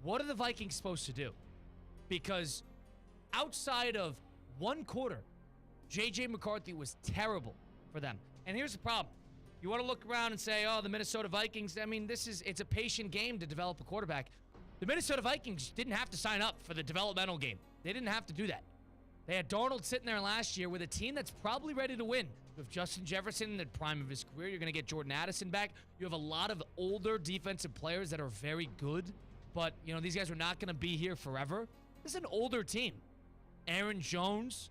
what are the Vikings supposed to do? Because outside of one quarter, J.J. McCarthy was terrible for them. And here's the problem. You want to look around and say, oh, the Minnesota Vikings, I mean, it's a patient game to develop a quarterback. The Minnesota Vikings didn't have to sign up for the developmental game. They didn't have to do that. They had Darnold sitting there last year with a team that's probably ready to win. With Justin Jefferson in the prime of his career, you're going to get Jordan Addison back. You have a lot of older defensive players that are very good, but, these guys are not going to be here forever. This is an older team. Aaron Jones.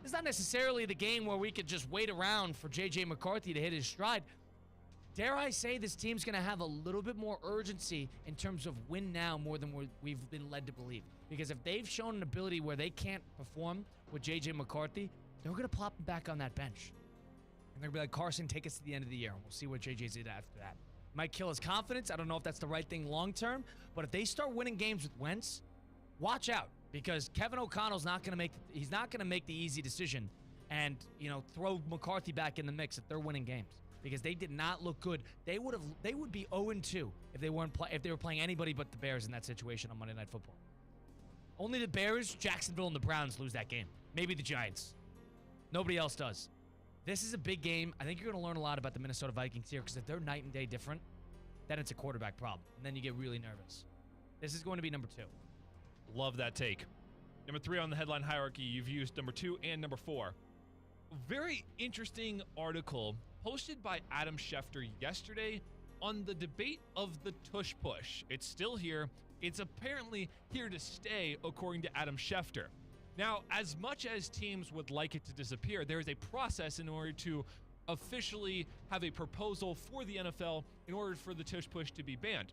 It's not necessarily the game where we could just wait around for J.J. McCarthy to hit his stride. Dare I say this team's going to have a little bit more urgency in terms of win now more than we've been led to believe. Because if they've shown an ability where they can't perform with J.J. McCarthy, they're going to plop him back on that bench. And they're going to be like, Carson, take us to the end of the year, and we'll see what J.J.'s did after that. Might kill his confidence. I don't know if that's the right thing long term. But if they start winning games with Wentz, watch out. Because Kevin O'Connell's not going to make the easy decision and, throw McCarthy back in the mix if they're winning games. Because they did not look good. They would be 0-2 if they were playing anybody but the Bears in that situation on Monday Night Football. Only the Bears, Jacksonville, and the Browns lose that game. Maybe the Giants. Nobody else does. This is a big game. I think you're going to learn a lot about the Minnesota Vikings here because if they're night and day different, then it's a quarterback problem. And then you get really nervous. This is going to be number 2. Love that take. Number 3 on the headline hierarchy, you've used number 2 and number 4. Very interesting article posted by Adam Schefter yesterday on the debate of the tush push. It's still here. It's apparently here to stay, according to Adam Schefter. Now, as much as teams would like it to disappear, there is a process in order to officially have a proposal for the NFL in order for the tush push to be banned.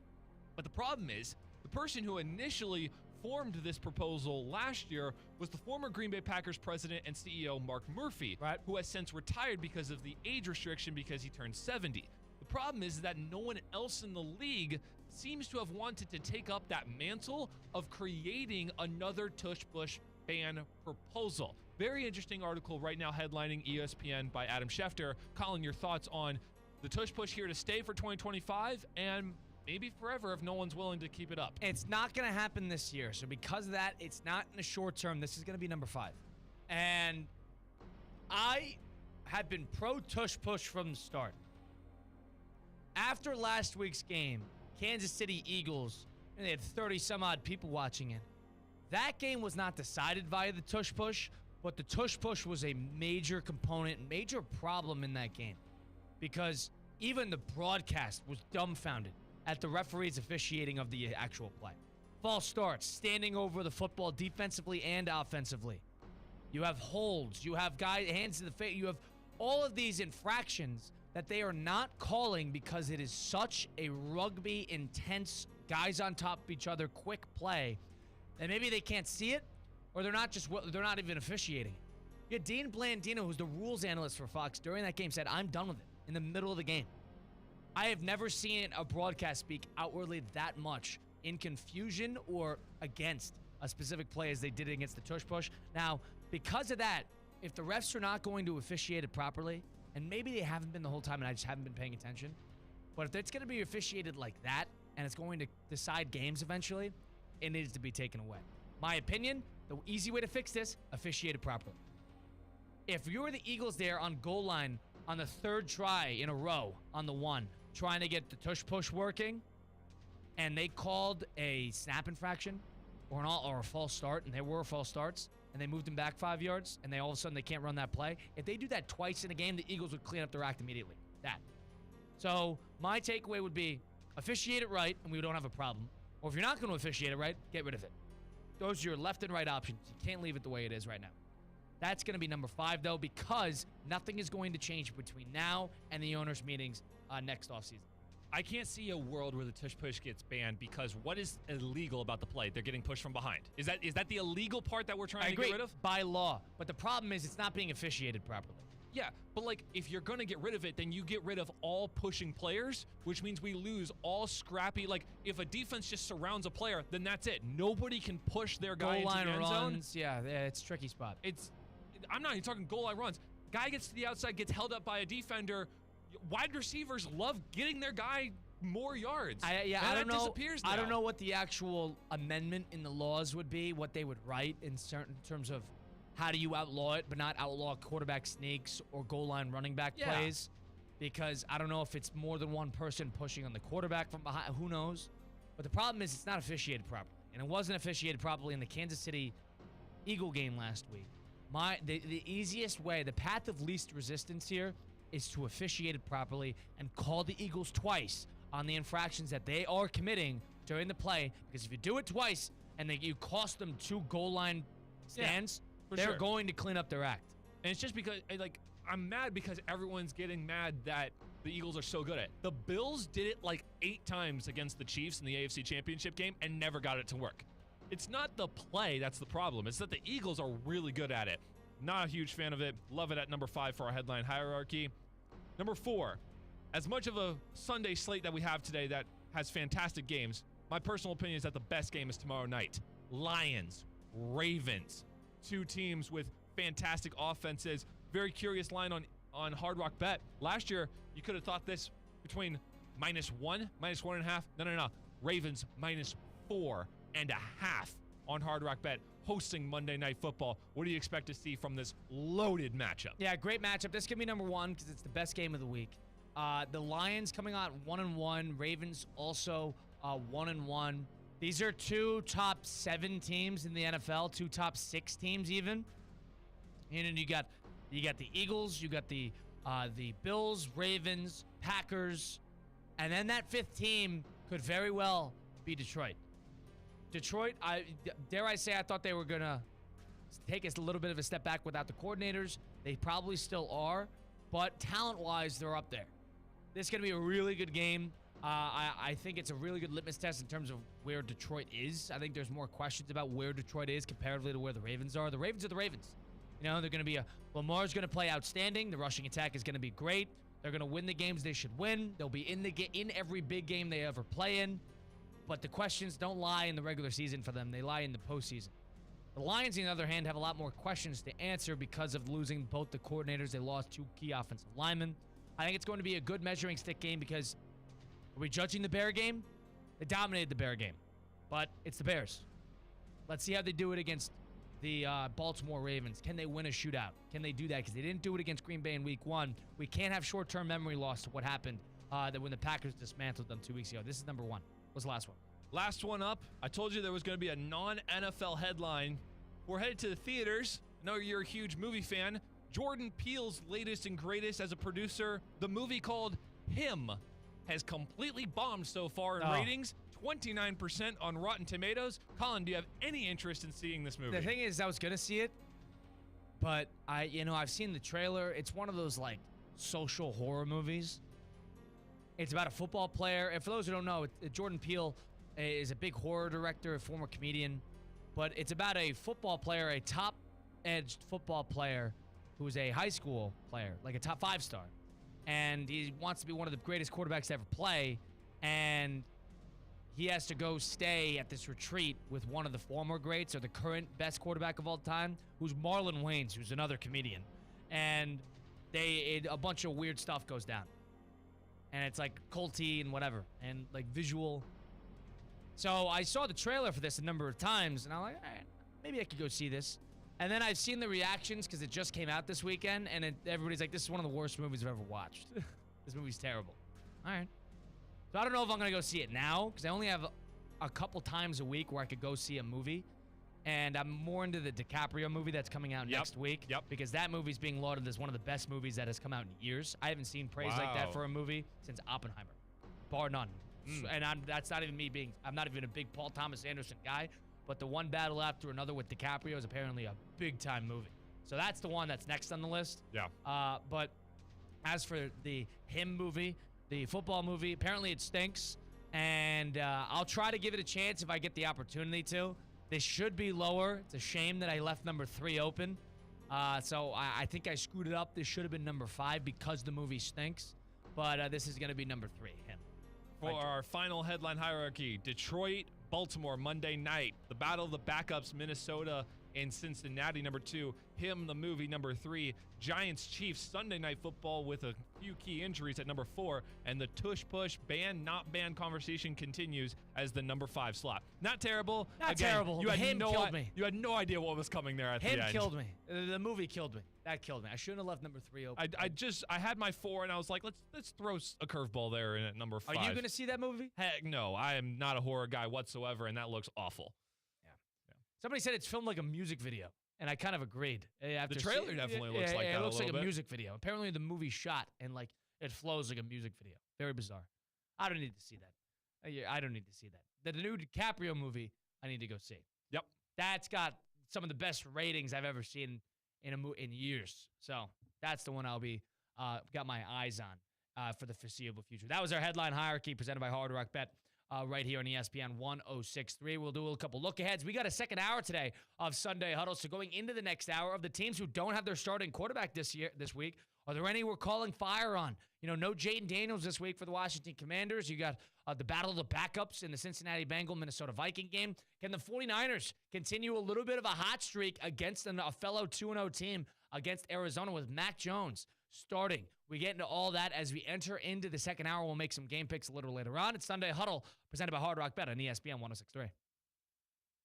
But the problem is, the person who initially formed this proposal last year was the former Green Bay Packers president and CEO Mark Murphy, who has since retired because of the age restriction because he turned 70. The problem is that no one else in the league seems to have wanted to take up that mantle of creating another tush-push ban proposal. Very interesting article right now headlining ESPN by Adam Schefter. Colin, your thoughts on the tush-push here to stay for 2025 and maybe forever if no one's willing to keep it up. It's not going to happen this year. So because of that, it's not in the short term. This is going to be number 5. And I have been pro tush push from the start. After last week's game, Kansas City Eagles, and they had 30 some odd people watching it. That game was not decided via the tush push, but the tush push was a major component, major problem in that game. Because even the broadcast was dumbfounded at the referee's officiating of the actual play. False starts, standing over the football defensively and offensively. You have holds, you have guys, hands to the face, you have all of these infractions that they are not calling because it is such a rugby intense, guys on top of each other, quick play, that maybe they can't see it, or they're not even officiating. Yeah, Dean Blandino, who's the rules analyst for Fox, during that game said, I'm done with it, in the middle of the game. I have never seen a broadcast speak outwardly that much in confusion or against a specific play as they did against the tush push. Now, because of that, if the refs are not going to officiate it properly, and maybe they haven't been the whole time and I just haven't been paying attention, but if it's going to be officiated like that and it's going to decide games eventually, it needs to be taken away. My opinion, the easy way to fix this, officiate it properly. If you were the Eagles there on goal line on the 3rd try in a row on the 1, trying to get the tush push working, and they called a snap infraction or a false start, and there were false starts, and they moved them back 5 yards, and all of a sudden they can't run that play. If they do that twice in a game, the Eagles would clean up their act immediately. That. So my takeaway would be officiate it right, and we don't have a problem. Or if you're not going to officiate it right, get rid of it. Those are your left and right options. You can't leave it the way it is right now. That's going to be number 5, though, because nothing is going to change between now and the owners' meetings next offseason. I can't see a world where the tush push gets banned because what is illegal about the play? They're getting pushed from behind. Is that the illegal part that we're trying to get rid of? By law. But the problem is it's not being officiated properly. Yeah, but if you're going to get rid of it, then you get rid of all pushing players, which means we lose all scrappy. If a defense just surrounds a player, then that's it. Nobody can push their guy into the end runs, zone. Yeah, it's a tricky spot. I'm not even talking goal line runs. Guy gets to the outside, gets held up by a defender. Wide receivers love getting their guy more yards. I don't know. Disappears now. I don't know what the actual amendment in the laws would be, what they would write in certain terms of how do you outlaw it, but not outlaw quarterback sneaks or goal line running back plays. because I don't know if it's more than one person pushing on the quarterback from behind. Who knows? But the problem is it's not officiated properly. And it wasn't officiated properly in the Kansas City Eagle game last week. The easiest way, the path of least resistance here is to officiate it properly and call the Eagles twice on the infractions that they are committing during the play. Because if you do it twice and then you cost them 2 goal line stands, they're going to clean up their act. And it's just because, like, I'm mad because everyone's getting mad that the Eagles are so good at it. The Bills did it like 8 times against the Chiefs in the AFC Championship game and never got it to work. It's not the play that's the problem. It's that the Eagles are really good at it. Not a huge fan of it. Love it at number 5 for our headline hierarchy. Number 4, as much of a Sunday slate that we have today that has fantastic games, my personal opinion is that the best game is tomorrow night. Lions, Ravens, 2 teams with fantastic offenses. Very curious line on Hard Rock Bet. Last year, you could have thought this between -1, -1.5. No. Ravens -4.5 on Hard Rock Bet hosting Monday Night Football. What do you expect to see from this loaded matchup? Yeah, great matchup. This could be number 1 because it's the best game of the week. The Lions coming out 1-1. Ravens also 1-1. These are 2 top 7 teams in the NFL, 2 top 6 teams even. And then you got the Eagles, you got the Bills, Ravens, Packers, and then that 5th team could very well be Detroit. Detroit, dare I say, I thought they were gonna take us a little bit of a step back without the coordinators. They probably still are, but talent-wise, they're up there. This is gonna be a really good game. I think it's a really good litmus test in terms of where Detroit is. I think there's more questions about where Detroit is comparatively to where the Ravens are. The Ravens are the Ravens. You know, they're going to be Lamar's going to play outstanding. The rushing attack is going to be great. They're going to win the games they should win. They'll be in every big game they ever play in. But the questions don't lie in the regular season for them. They lie in the postseason. The Lions, on the other hand, have a lot more questions to answer because of losing both the coordinators. They lost 2 key offensive linemen. I think it's going to be a good measuring stick game because are we judging the Bear game? They dominated the Bear game. But it's the Bears. Let's see how they do it against the Baltimore Ravens. Can they win a shootout? Can they do that? Because they didn't do it against Green Bay in week 1. We can't have short-term memory loss to what happened that when the Packers dismantled them 2 weeks ago. This is number 1. What's the last one? Last one up. I told you there was going to be a non-NFL headline. We're headed to the theaters. I know you're a huge movie fan. Jordan Peele's latest and greatest as a producer, the movie called Him, has completely bombed so far in ratings. 29% on Rotten Tomatoes. Colin, do you have any interest in seeing this movie? The thing is, I was gonna see it, but I've seen the trailer. It's one of those like social horror movies. It's about a football player, and for those who don't know, Jordan Peele is a big horror director, a former comedian, but it's about a football player, a top-edged football player who's a high school player, like a top 5-star, and he wants to be one of the greatest quarterbacks to ever play, and he has to go stay at this retreat with one of the former greats or the current best quarterback of all time, who's Marlon Wayans, who's another comedian. And a bunch of weird stuff goes down. And it's like culty and whatever, and like visual. So I saw the trailer for this a number of times, and I'm like, all right, maybe I could go see this. And then I've seen the reactions because it just came out this weekend, and everybody's like, this is one of the worst movies I've ever watched. This movie's terrible. All right. So I don't know if I'm going to go see it now because I only have a couple times a week where I could go see a movie. And I'm more into the DiCaprio movie that's coming out next week. Because that movie's being lauded as one of the best movies that has come out in years. I haven't seen praise like that for a movie since Oppenheimer. Bar none. And that's not even me I'm not even a big Paul Thomas Anderson guy. But the One Battle After Another with DiCaprio is apparently a big-time movie. So that's the one that's next on the list. Yeah. But as for the Him movie, the football movie, apparently it stinks, and I'll try to give it a chance if I get the opportunity to. This should be lower. It's a shame that I left number 3 open. So I think I screwed it up. This should have been number 5 because the movie stinks, but this is going to be number 3, Him. For our final headline hierarchy, Detroit, Baltimore, Monday night. The Battle of the Backups, Minnesota and Cincinnati, number 2. Him, the movie, number 3. Giants, Chiefs, Sunday Night Football with a few key injuries at number 4. And the tush-push, ban-not-ban conversation continues as the number 5 slot. Not terrible. Not terrible. You had Him killed me. You had no idea what was coming there at the end. Him killed me. The movie killed me. That killed me. I shouldn't have left number 3 open. I had my 4, and I was like, let's throw a curveball there in at number 5. Are you going to see that movie? Heck no. I am not a horror guy whatsoever, and that looks awful. Yeah. Somebody said it's filmed like a music video, and I kind of agreed. The trailer definitely looks like that. It looks like a bit. music video. Apparently, the movie shot and like it flows like a music video. Very bizarre. I don't need to see that. I don't need to see that. The new DiCaprio movie, I need to go see. Yep. That's got some of the best ratings I've ever seen in years. So that's the one I'll be got my eyes on for the foreseeable future. That was our headline hierarchy presented by Hard Rock Bet right here on ESPN 106.3. We'll do a couple look-aheads. We got a second hour today of Sunday Huddle. So going into the next hour, of the teams who don't have their starting quarterback this week, are there any we're calling fire on? No Jaden Daniels this week for the Washington Commanders. You got the battle of the backups in the Cincinnati Bengal-Minnesota Viking game. Can the 49ers continue a little bit of a hot streak against a fellow 2-0 team against Arizona with Mac Jones starting? We get into all that as we enter into the second hour. We'll make some game picks a little later on. It's Sunday Huddle presented by Hard Rock Bet on ESPN 106.3.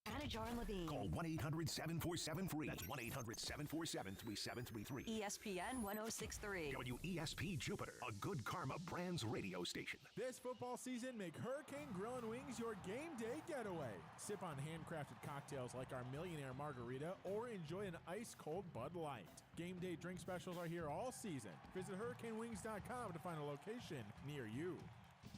Anajar and Levine. Call 1-800-747-FREE. That's 1-800-747-3733. ESPN 106.3. WESP Jupiter, a Good Karma Brands radio station. This football season, make Hurricane Grill and Wings your game day getaway. Sip on handcrafted cocktails like our Millionaire Margarita or enjoy an ice-cold Bud Light. Game day drink specials are here all season. Visit hurricanewings.com to find a location near you.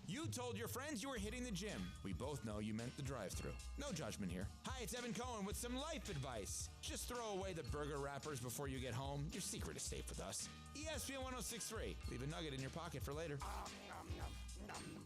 You told your friends you were hitting the gym. We both know you meant the drive-thru. No judgment here. Hi, it's Evan Cohen with some life advice. Just throw away the burger wrappers before you get home. Your secret is safe with us. ESPN 106.3. Leave a nugget in your pocket for later.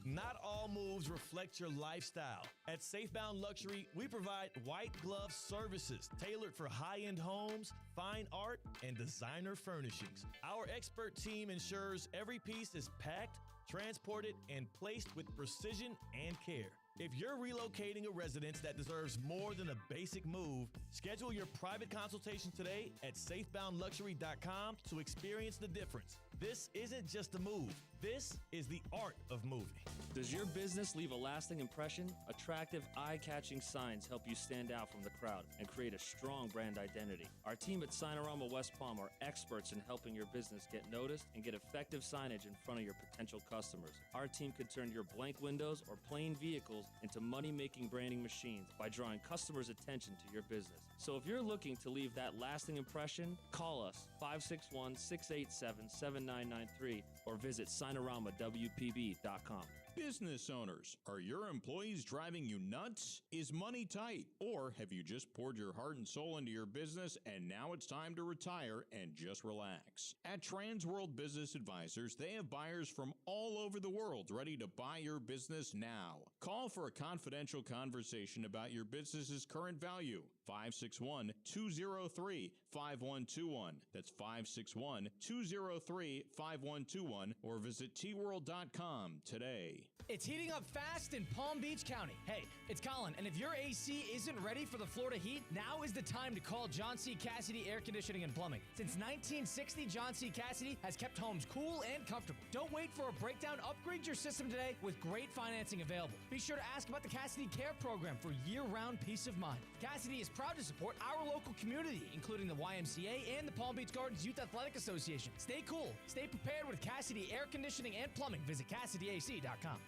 Not all moves reflect your lifestyle. At Safebound Luxury, we provide white glove services tailored for high-end homes, fine art, and designer furnishings. Our expert team ensures every piece is packed, transported, and placed with precision and care. If you're relocating a residence that deserves more than a basic move, schedule your private consultation today at safeboundluxury.com to experience the difference. This isn't just a move. This is the art of moving. Does your business leave a lasting impression? Attractive, eye-catching signs help you stand out from the crowd and create a strong brand identity. Our team at Signorama West Palm are experts in helping your business get noticed and get effective signage in front of your potential customers. Our team can turn your blank windows or plain vehicles into money-making branding machines by drawing customers' attention to your business. So if you're looking to leave that lasting impression, call us 561-687-7993 or visit SignoramawPB.com. Business owners, are your employees driving you nuts? Is money tight? Or have you just poured your heart and soul into your business and now it's time to retire and just relax? At Transworld Business Advisors, they have buyers from all over the world ready to buy your business now. Call for a confidential conversation about your business's current value. 561-203-5121. That's 561-203-5121 or visit tworld.com today. It's heating up fast in Palm Beach County. Hey, it's Colin, and if your AC isn't ready for the Florida heat, now is the time to call John C. Cassidy Air Conditioning and Plumbing. Since 1960, John C. Cassidy has kept homes cool and comfortable. Don't wait for a breakdown. Upgrade your system today with great financing available. Be sure to ask about the Cassidy Care Program for year-round peace of mind. Cassidy is proud to support our local community, including the YMCA and the Palm Beach Gardens Youth Athletic Association. Stay cool. Stay prepared with Cassidy Air Conditioning and Plumbing. Visit CassidyAC.com.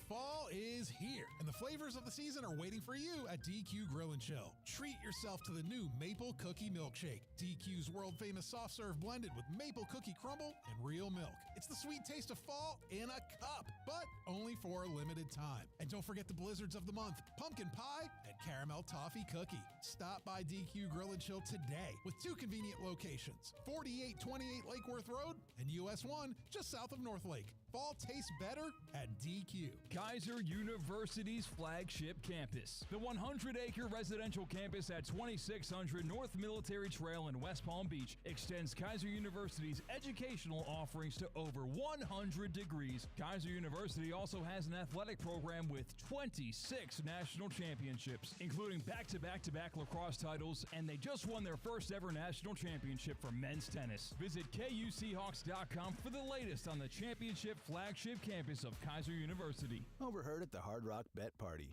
Fall is here, and the flavors of the season are waiting for you at DQ Grill and Chill. Treat yourself to the new Maple Cookie Milkshake. DQ's world-famous soft serve blended with maple cookie crumble and real milk. It's the sweet taste of fall in a cup, but only for a limited time. And don't forget the blizzards of the month, pumpkin pie and caramel toffee cookie. Stop by DQ Grill and Chill today with two convenient locations, 4828 Lake Worth Road and US 1 just south of North Lake. Fall tastes better at DQ. Kaiser University's flagship campus. The 100-acre residential campus at 2600 North Military Trail in West Palm Beach extends Kaiser University's educational offerings to over 100 degrees. Kaiser University also has an athletic program with 26 national championships, including back-to-back-to-back lacrosse titles, and they just won their first ever national championship for men's tennis. Visit KUSeahawks.com for the latest on the championship flagship campus of Kaiser University. Overheard at the Hard Rock Bet Party.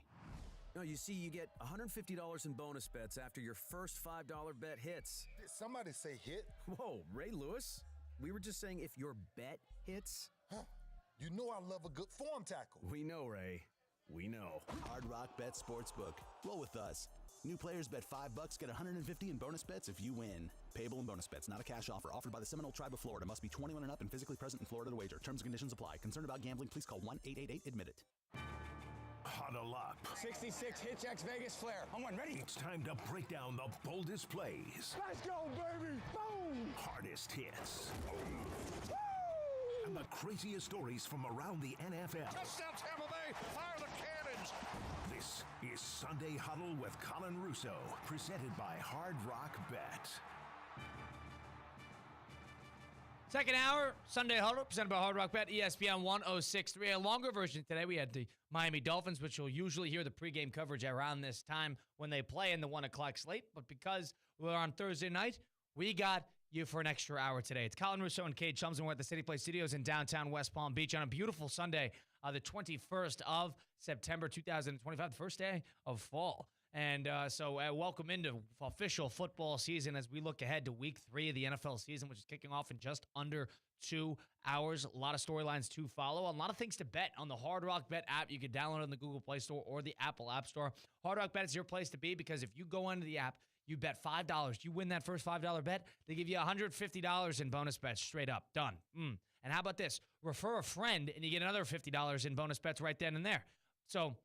No, you see, you get $150 in bonus bets after your first $5 bet hits. Did somebody say hit? Whoa, Ray Lewis? We were just saying if your bet hits. Huh. You know I love a good form tackle. We know, Ray. We know. Hard Rock Bet Sportsbook. Roll with us. New players bet $5, get $150 in bonus bets if you win. Payable in bonus bets, not a cash offer. Offered by the Seminole Tribe of Florida. Must be 21 and up and physically present in Florida to wager. Terms and conditions apply. Concerned about gambling? Please call 1-888-ADMIT-IT. Huddle up. 66 Hitchx Vegas Flare. I'm one ready. It's time to break down the boldest plays. Let's go, baby. Boom. Hardest hits. Woo! And the craziest stories from around the NFL. Touchdown, Tampa Bay. Fire the cannons. This is Sunday Huddle with Colin Russo, presented by Hard Rock Bet. Second hour, Sunday Huddle, presented by Hard Rock Bet, ESPN 106.3. A longer version today. We had the Miami Dolphins, which you'll usually hear the pregame coverage around this time when they play in the 1 o'clock slate. But because we're on Thursday night, we got you for an extra hour today. It's Colin Russo and Cade Chums, and we're at the City Place Studios in downtown West Palm Beach on a beautiful Sunday, the 21st of September 2025, the first day of fall. And so welcome into official football season as we look ahead to week 3 of the NFL season, which is kicking off in just under 2 hours. A lot of storylines to follow, a lot of things to bet on the Hard Rock Bet app. You can download it on the Google Play Store or the Apple App Store. Hard Rock Bet is your place to be because if you go into the app, you bet $5. You win that first $5 bet, they give you $150 in bonus bets straight up. Done. And how about this? Refer a friend, and you get another $50 in bonus bets right then and there. So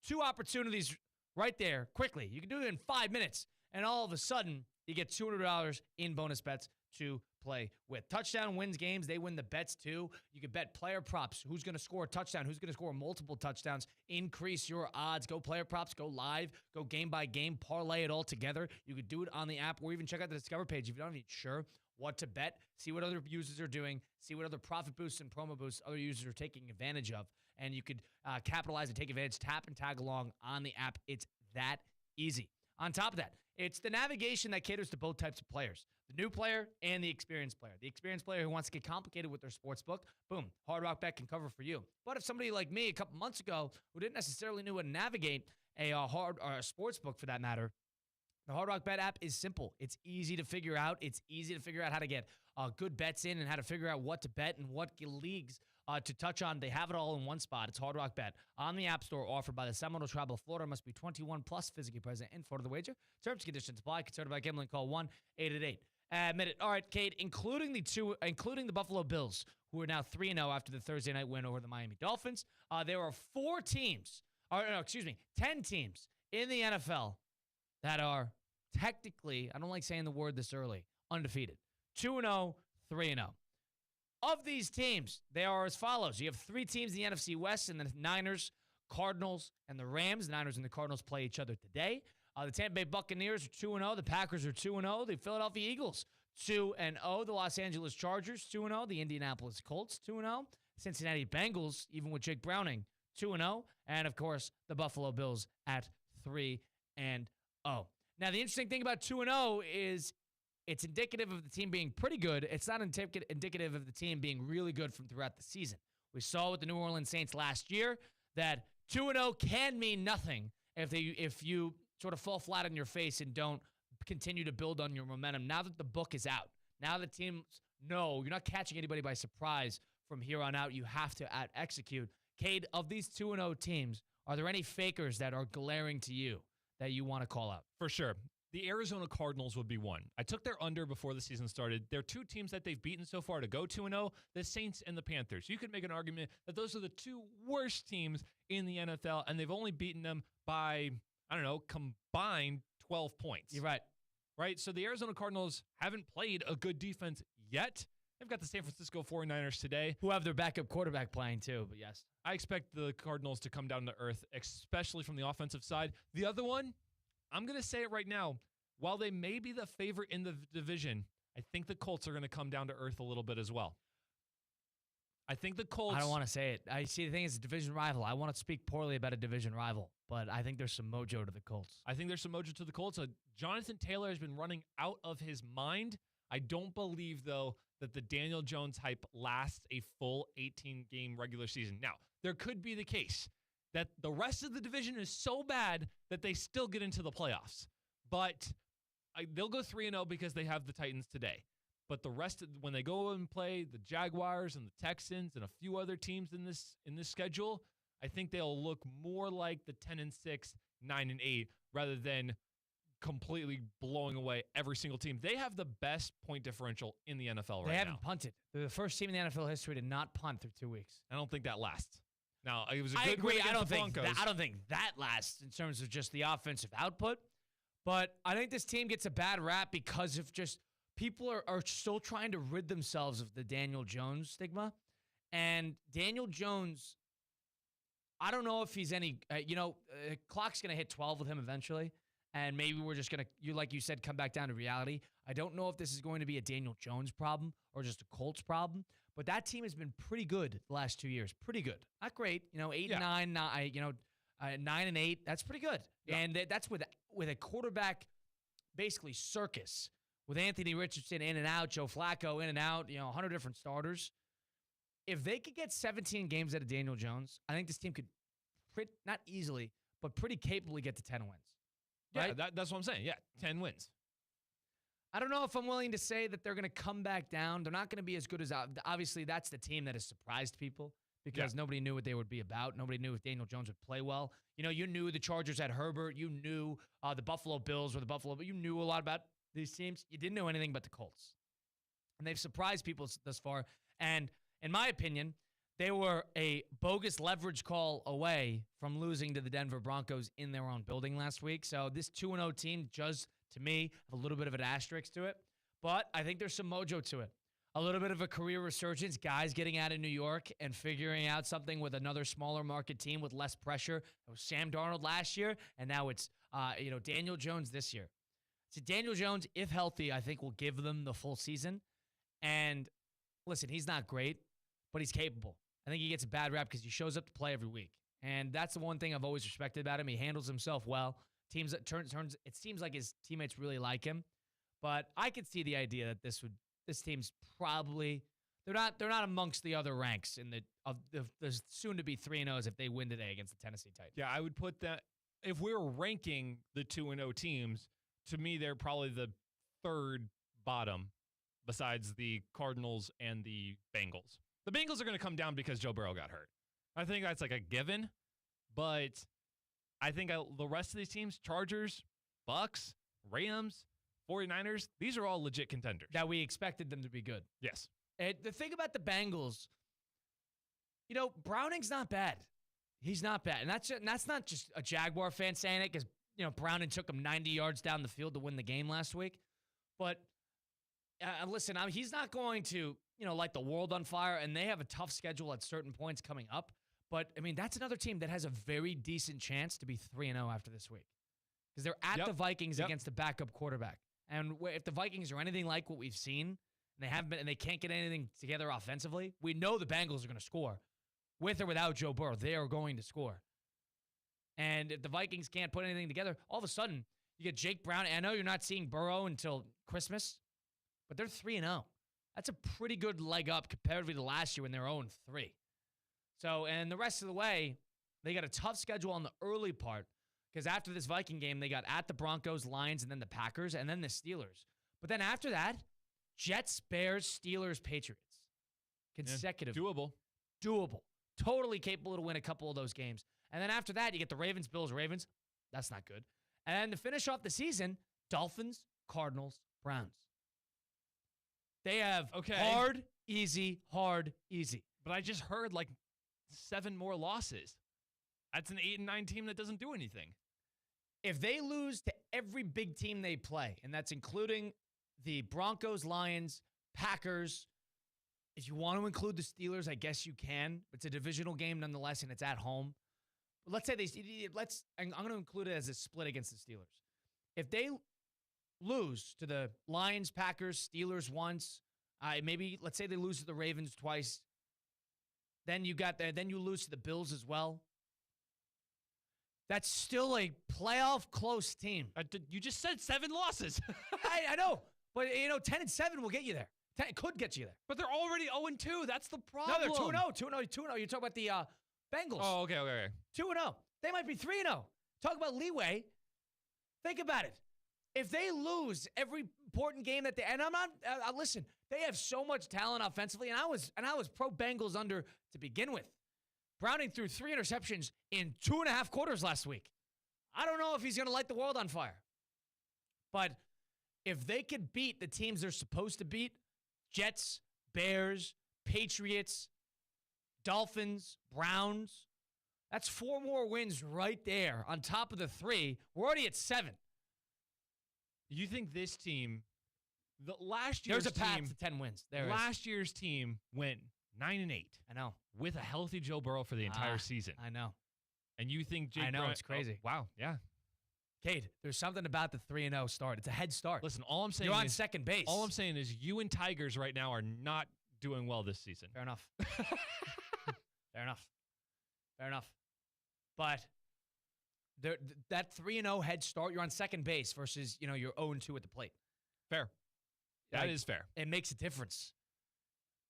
2 opportunities right there, quickly. You can do it in 5 minutes, and all of a sudden, you get $200 in bonus bets to play with. Touchdown wins games. They win the bets, too. You can bet player props. Who's going to score a touchdown? Who's going to score multiple touchdowns? Increase your odds. Go player props. Go live. Go game by game. Parlay it all together. You could do it on the app or even check out the Discover page if you're not even sure what to bet. See what other users are doing. See what other profit boosts and promo boosts other users are taking advantage of. And you could capitalize and take advantage. Tap and tag along on the app. It's that easy. On top of that, it's the navigation that caters to both types of players, the new player and the experienced player. The experienced player who wants to get complicated with their sports book, boom, Hard Rock Bet can cover for you. But if somebody like me a couple months ago who didn't necessarily know how to navigate a sports book for that matter, the Hard Rock Bet app is simple. It's easy to figure out. It's easy to figure out how to get good bets in and how to figure out what to bet and what leagues to touch on. They have it all in one spot. It's Hard Rock Bet on the App Store, offered by the Seminole Tribe of Florida. Must be 21 plus, physically present in Florida. The wager. Terms and conditions apply. Concerned about gambling? Call 1-888. Admit it. All right, Kate. Including the Buffalo Bills, who are now 3-0 after the Thursday night win over the Miami Dolphins. There are 10 teams in the NFL that are technically, I don't like saying the word this early, undefeated. 2-0, 3-0. Of these teams, they are as follows. You have 3 teams in the NFC West, and the Niners, Cardinals, and the Rams. The Niners and the Cardinals play each other today. The Tampa Bay Buccaneers are 2-0. The Packers are 2-0. The Philadelphia Eagles, 2-0. The Los Angeles Chargers, 2-0. The Indianapolis Colts, 2-0. Cincinnati Bengals, even with Jake Browning, 2-0. And, of course, the Buffalo Bills at 3-0. Now, the interesting thing about 2-0 is it's indicative of the team being pretty good. It's not indicative of the team being really good from throughout the season. We saw with the New Orleans Saints last year that 2-0 can mean nothing if you sort of fall flat on your face and don't continue to build on your momentum. Now that the book is out, now the teams know you're not catching anybody by surprise from here on out. You have to execute. Cade, of these 2-0 teams, are there any fakers that are glaring to you that you want to call out? For sure. The Arizona Cardinals would be one. I took their under before the season started. They're 2 teams that they've beaten so far to go 2-0, the Saints and the Panthers. You could make an argument that those are the 2 worst teams in the NFL, and they've only beaten them by, combined 12 points. You're right. Right? So the Arizona Cardinals haven't played a good defense yet. They've got the San Francisco 49ers today, who have their backup quarterback playing too, but yes. I expect the Cardinals to come down to earth, especially from the offensive side. The other one, I'm going to say it right now. While they may be the favorite in the division, I think the Colts are going to come down to earth a little bit as well. I think the Colts... I don't want to say it. I see the thing is a division rival. I want to speak poorly about a division rival, but I think there's some mojo to the Colts. I think there's some mojo to the Colts. Jonathan Taylor has been running out of his mind. I don't believe, though, that the Daniel Jones hype lasts a full 18-game regular season. Now, there could be the case. that the rest of the division is so bad that they still get into the playoffs. But they'll go 3-0 because they have the Titans today. But the rest, when they go and play the Jaguars and the Texans and a few other teams in this schedule, I think they'll look more like the 10-6, 9-8, rather than completely blowing away every single team. They have the best point differential in the NFL right now. They haven't punted. They're the first team in the NFL history to not punt through 2 weeks. I don't think that lasts. Now, it was a I good agree. win against the I Broncos. don't think that lasts in terms of just the offensive output. But I think this team gets a bad rap because of just people are still trying to rid themselves of the Daniel Jones stigma. And Daniel Jones, I don't know if he's any, clock's going to hit 12 with him eventually. And maybe we're just going to, like you said, come back down to reality. I don't know if this is going to be a Daniel Jones problem or just a Colts problem. But that team has been pretty good the last 2 years. Pretty good. Not great. 8-9, 9-8. That's pretty good. Yeah. And that's with a quarterback basically circus with Anthony Richardson in and out, Joe Flacco in and out, 100 different starters. If they could get 17 games out of Daniel Jones, I think this team could, not easily, but pretty capably get to 10 wins. Right? Yeah, that's what I'm saying. Yeah, 10 wins. I don't know if I'm willing to say that they're going to come back down. They're not going to be as good as, obviously, that's the team that has surprised people because nobody knew what they would be about. Nobody knew if Daniel Jones would play well. You knew the Chargers had Herbert. You knew the Buffalo Bills were the Buffalo, but you knew a lot about these teams. You didn't know anything but the Colts. And they've surprised people thus far. And in my opinion, they were a bogus leverage call away from losing to the Denver Broncos in their own building last week. So this 2-0 team does, to me, have a little bit of an asterisk to it. But I think there's some mojo to it. A little bit of a career resurgence, guys getting out of New York and figuring out something with another smaller market team with less pressure. It was Sam Darnold last year, and now it's Daniel Jones this year. So Daniel Jones, if healthy, I think will give them the full season. And listen, he's not great, but he's capable. I think he gets a bad rap because he shows up to play every week. And that's the one thing I've always respected about him. He handles himself well. Teams that turns it seems like his teammates really like him. But I could see the idea that this team's probably they're not amongst the other ranks in the soon to be 3-0s if they win today against the Tennessee Titans. Yeah, I would put that if we were ranking the 2-0 teams, to me they're probably the third bottom besides the Cardinals and the Bengals. The Bengals are going to come down because Joe Burrow got hurt. I think that's like a given, but I think the rest of these teams, Chargers, Bucks, Rams, 49ers, these are all legit contenders. That we expected them to be good. Yes. And the thing about the Bengals, Browning's not bad. He's not bad. And that's not just a Jaguar fan saying it because, Browning took him 90 yards down the field to win the game last week. But listen, he's not going to, light the world on fire, and they have a tough schedule at certain points coming up. But, that's another team that has a very decent chance to be 3-0 after this week because they're at the Vikings against the backup quarterback. And if the Vikings are anything like what we've seen, and they haven't been, and they can't get anything together offensively, we know the Bengals are going to score. With or without Joe Burrow, they are going to score. And if the Vikings can't put anything together, all of a sudden, you get Jake Brown. I know you're not seeing Burrow until Christmas, but they're 3-0. That's a pretty good leg up comparatively to last year when they were 0-3. So, and the rest of the way, they got a tough schedule on the early part because after this Viking game, they got at the Broncos, Lions, and then the Packers, and then the Steelers. But then after that, Jets, Bears, Steelers, Patriots. Consecutive. Yeah, doable. Totally capable to win a couple of those games. And then after that, you get the Ravens, Bills, Ravens. That's not good. And then to finish off the season, Dolphins, Cardinals, Browns. They have hard, easy. But I just heard 7 more losses. That's an 8-9 team that doesn't do anything. If they lose to every big team they play, and that's including the Broncos, Lions, Packers, if you want to include the Steelers, I guess you can. It's a divisional game nonetheless, and it's at home. But let's say I'm going to include it as a split against the Steelers. If they lose to the Lions, Packers, Steelers once, maybe let's say they lose to the Ravens twice, then you lose to the Bills as well. That's still a playoff close team. You just said 7 losses. I know, but 10-7 will get you there. It could get you there. But they're already 0-2. That's the problem. No, they're 2-0. You're talking about the Bengals. Oh, okay. 2-0. They might be 3-0. Talk about leeway. Think about it. If they lose every important game that they, and I'm not, listen, they have so much talent offensively, and I was pro Bengals under to begin with. Browning threw 3 interceptions in 2.5 quarters last week. I don't know if he's going to light the world on fire. But if they could beat the teams they're supposed to beat, Jets, Bears, Patriots, Dolphins, Browns, that's 4 more wins right there on top of the 3. We're already at 7. You think this team, last year's There's a path team, to 10 wins. Last year's team went 9-8. I know. With a healthy Joe Burrow for the entire season. I know. And you think Jake I know, Browning, it's crazy. Wow, yeah. Cade, there's something about the 3-0 start. It's a head start. Listen, all I'm saying You're on is, second base. All I'm saying is you and Tigers right now are not doing well this season. Fair enough. Fair enough. But that 3-0 head start, you're on second base versus, you're 0-2 at the plate. Fair. That is fair. It makes a difference.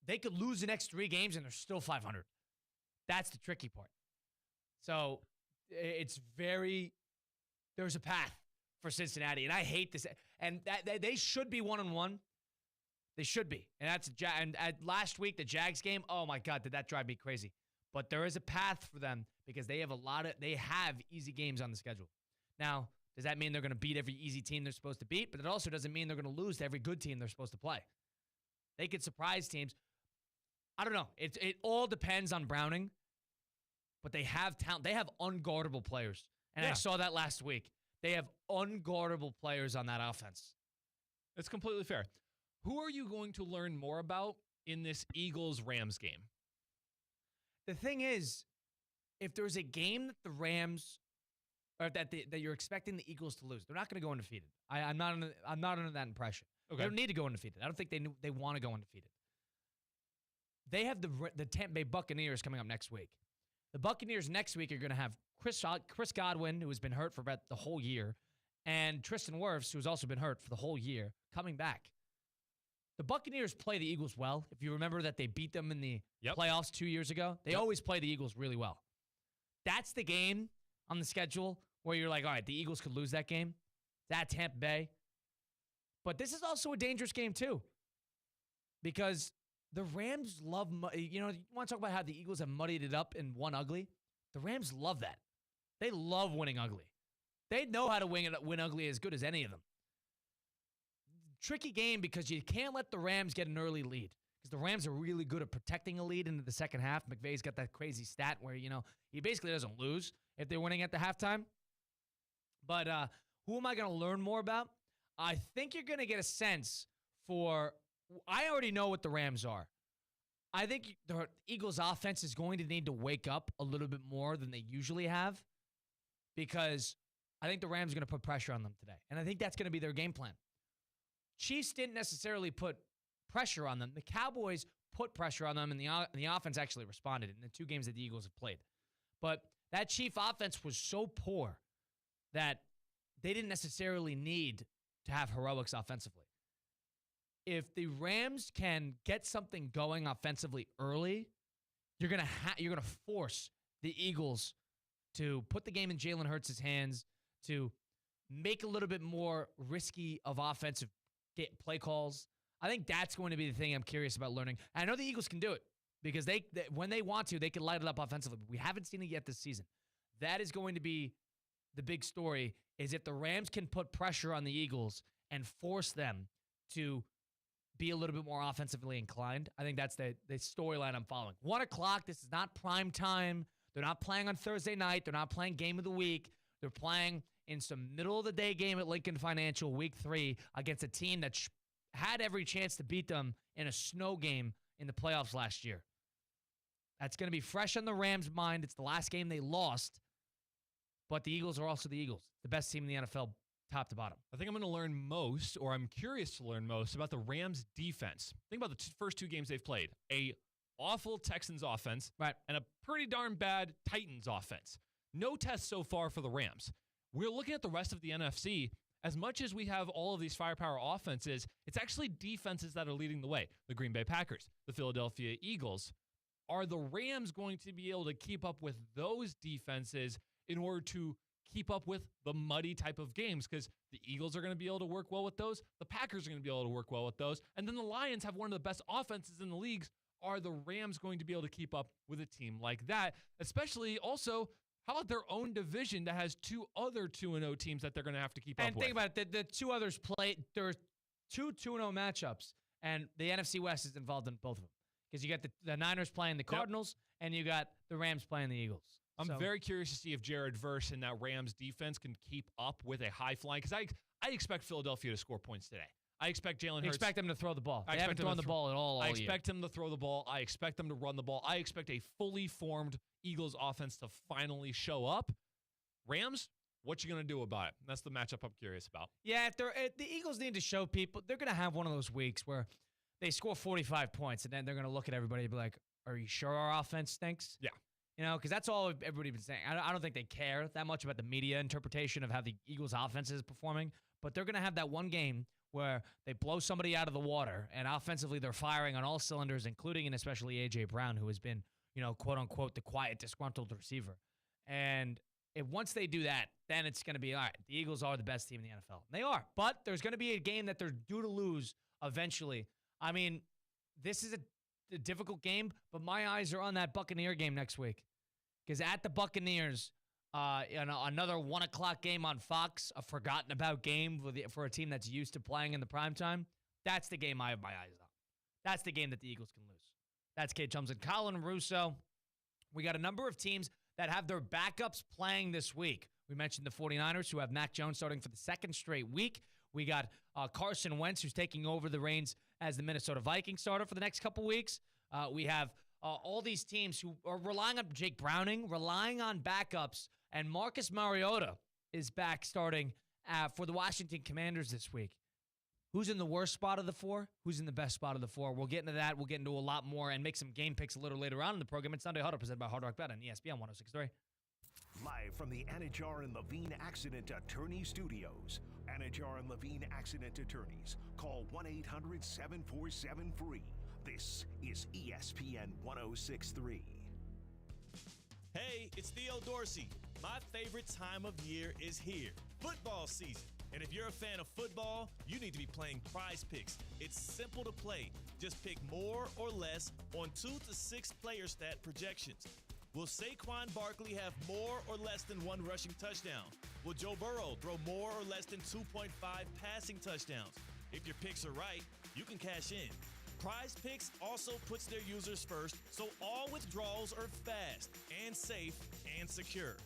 They could lose the next 3 games and they're still 500. That's the tricky part. So it's there's a path for Cincinnati, and I hate this. And they should be 1-1. They should be. And last week, the Jags game, oh my God, did that drive me crazy. But there is a path for them because they have easy games on the schedule. Now, does that mean they're going to beat every easy team they're supposed to beat? But it also doesn't mean they're going to lose to every good team they're supposed to play. They could surprise teams. I don't know. It all depends on Browning. But they have talent. They have unguardable players. And I saw that last week. They have unguardable players on that offense. That's completely fair. Who are you going to learn more about in this Eagles-Rams game? The thing is, if there's a game that the Rams or that you're expecting the Eagles to lose, they're not going to go undefeated. I'm not under that impression. Okay. They don't need to go undefeated. I don't think they want to go undefeated. They have the Tampa Bay Buccaneers coming up next week. The Buccaneers next week are going to have Chris Godwin, who has been hurt for about the whole year, and Tristan Wirfs, who has also been hurt for the whole year, coming back. The Buccaneers play the Eagles well. If you remember that they beat them in the playoffs 2 years ago, they always play the Eagles really well. That's the game on the schedule where you're like, all right, the Eagles could lose that game. It's at Tampa Bay. But this is also a dangerous game too because the Rams love, you want to talk about how the Eagles have muddied it up and won ugly? The Rams love that. They love winning ugly. They know how to win ugly as good as any of them. Tricky game because you can't let the Rams get an early lead because the Rams are really good at protecting a lead into the second half. McVay's got that crazy stat where, he basically doesn't lose if they're winning at the halftime. But who am I going to learn more about? I think you're going to get a sense for – I already know what the Rams are. I think the Eagles' offense is going to need to wake up a little bit more than they usually have because I think the Rams are going to put pressure on them today. And I think that's going to be their game plan. Chiefs didn't necessarily put pressure on them. The Cowboys put pressure on them, and the offense actually responded in the 2 games that the Eagles have played. But that Chief offense was so poor that they didn't necessarily need to have heroics offensively. If the Rams can get something going offensively early, you're gonna force the Eagles to put the game in Jalen Hurts' hands, to make a little bit more risky of offensive play calls. I think that's going to be the thing I'm curious about learning. And I know the Eagles can do it because they when they want to, they can light it up offensively. But we haven't seen it yet this season. That is going to be the big story, is if the Rams can put pressure on the Eagles and force them to be a little bit more offensively inclined. I think that's the storyline I'm following. 1 o'clock, this is not prime time. They're not playing on Thursday night. They're not playing game of the week. They're playing in some middle-of-the-day game at Lincoln Financial, Week 3, against a team that had every chance to beat them in a snow game in the playoffs last year. That's going to be fresh on the Rams' mind. It's the last game they lost, but the Eagles are also the Eagles, the best team in the NFL, top to bottom. I think I'm going to learn most, or I'm curious to learn most, about the Rams' defense. Think about the first 2 games they've played. A awful Texans offense and a pretty darn bad Titans offense. No test so far for the Rams. We're looking at the rest of the NFC. As much as we have all of these firepower offenses, it's actually defenses that are leading the way. The Green Bay Packers, the Philadelphia Eagles Are the Rams going to be able to keep up with those defenses in order to keep up with the muddy type of games? Because the Eagles are going to be able to work well with those. The Packers are going to be able to work well with those. And then the Lions have one of the best offenses in the leagues. Are the Rams going to be able to keep up with a team like that? Especially also, how about their own division that has two other 2-0 teams that they're going to have to keep up with? And think about it. The two others play. There are two 2-0 matchups, and the NFC West is involved in both of them. Because you got the Niners playing the Cardinals, and you got the Rams playing the Eagles. I'm very curious to see if Jared Verse and that Rams defense can keep up with a high flying. Because I expect Philadelphia to score points today. I expect Jalen Hurts. You expect them to throw the ball. They haven't thrown the ball at all I year. expect them to throw the ball. I expect them to run the ball. I expect a fully formed Eagles offense to finally show up. Rams, what you going to do about it? That's the matchup I'm curious about. Yeah, if the Eagles need to show people, they're going to have one of those weeks where they score 45 points, and then they're going to look at everybody and be like, are you sure our offense stinks? Yeah. You know, because that's all everybody's been saying. I don't think they care that much about the media interpretation of how the Eagles' offense is performing, but they're going to have that one game where they blow somebody out of the water, and offensively they're firing on all cylinders, including and especially A.J. Brown, who has been, quote-unquote, the quiet, disgruntled receiver. And once they do that, then it's going to be, all right, the Eagles are the best team in the NFL. And they are, but there's going to be a game that they're due to lose eventually. I mean, this is a difficult game, but my eyes are on that Buccaneer game next week. Because at the Buccaneers, another 1 o'clock game on Fox, a forgotten about game for a team that's used to playing in the primetime, that's the game I have my eyes on. That's the game that the Eagles can lose. That's Kate Thompson. Colin Russo. We got a number of teams that have their backups playing this week. We mentioned the 49ers, who have Mac Jones starting for the second straight week. We got Carson Wentz, who's taking over the reins as the Minnesota Vikings starter for the next couple weeks. We have all these teams who are relying on Jake Browning, relying on backups, and Marcus Mariota is back starting for the Washington Commanders this week. Who's in the worst spot of the four? Who's in the best spot of the four? We'll get into that. We'll get into a lot more and make some game picks a little later on in the program. It's Sunday Huddle presented by Hard Rock Bet on ESPN 106.3. Live from the Anajar and Levine Accident Attorney Studios. Anajar and Levine Accident Attorneys. Call 1-800-747-FREE. This is ESPN 106.3. Hey, it's Theo Dorsey. My favorite time of year is here, football season. And if you're a fan of football, you need to be playing Prize Picks. It's simple to play. Just pick more or less on 2 to 6 player stat projections. Will Saquon Barkley have more or less than 1 rushing touchdown? Will Joe Burrow throw more or less than 2.5 passing touchdowns? If your picks are right, you can cash in. Prize Picks also puts their users first, so all withdrawals are fast and safe and secure.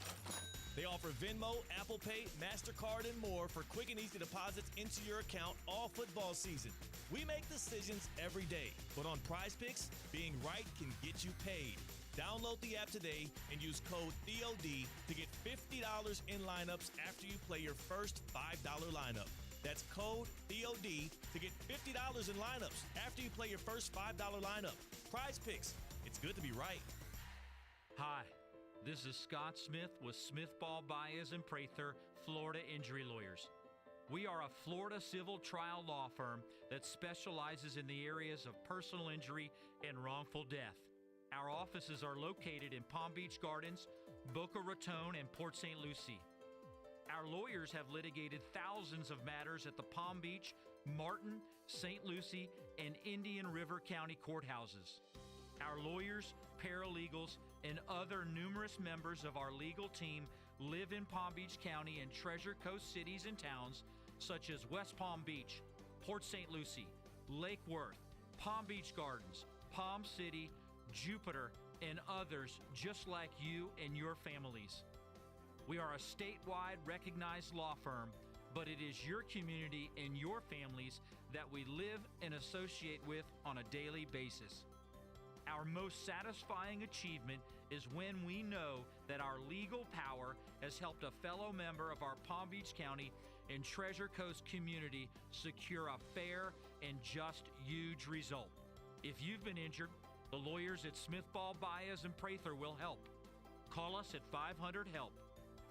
They offer Venmo, Apple Pay, MasterCard, and more for quick and easy deposits into your account all football season. We make decisions every day, but on Prize Picks, being right can get you paid. Download the app today and use code THEOD to get $50 in lineups after you play your first $5 lineup. That's code THEOD to get $50 in lineups after you play your first $5 lineup. Prize Picks. It's good to be right. Hi, this is Scott Smith with Smith Ball Baez and Prather, Florida Injury Lawyers. We are a Florida civil trial law firm that specializes in the areas of personal injury and wrongful death. Our offices are located in Palm Beach Gardens, Boca Raton, and Port St. Lucie. Our lawyers have litigated thousands of matters at the Palm Beach, Martin, St. Lucie, and Indian River County courthouses. Our lawyers, paralegals, and other numerous members of our legal team live in Palm Beach County and Treasure Coast cities and towns such as West Palm Beach, Port St. Lucie, Lake Worth, Palm Beach Gardens, Palm City, Jupiter, and others just like you and your families. We are a statewide recognized law firm, but it is your community and your families that we live and associate with on a daily basis. Our most satisfying achievement is when we know that our legal power has helped a fellow member of our Palm Beach County and Treasure Coast community secure a fair and just huge result. If you've been injured, the lawyers at Smith Ball Baez and Prather will help. Call us at 500-HELP,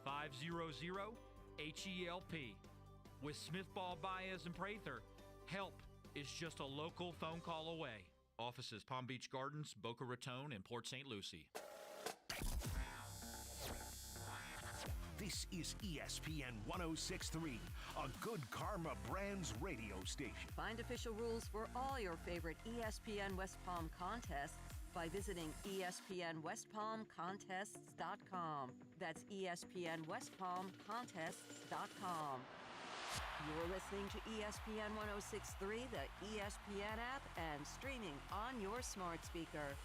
500-HELP. With Smith Ball Baez and Prather, help is just a local phone call away. Offices Palm Beach Gardens, Boca Raton, and Port St. Lucie. This is ESPN 1063, a Good Karma Brands radio station. Find official rules for all your favorite ESPN West Palm contests by visiting ESPNWestPalmContests.com. That's ESPNWestPalmContests.com. You're listening to ESPN 1063, the ESPN app, and streaming on your smart speaker.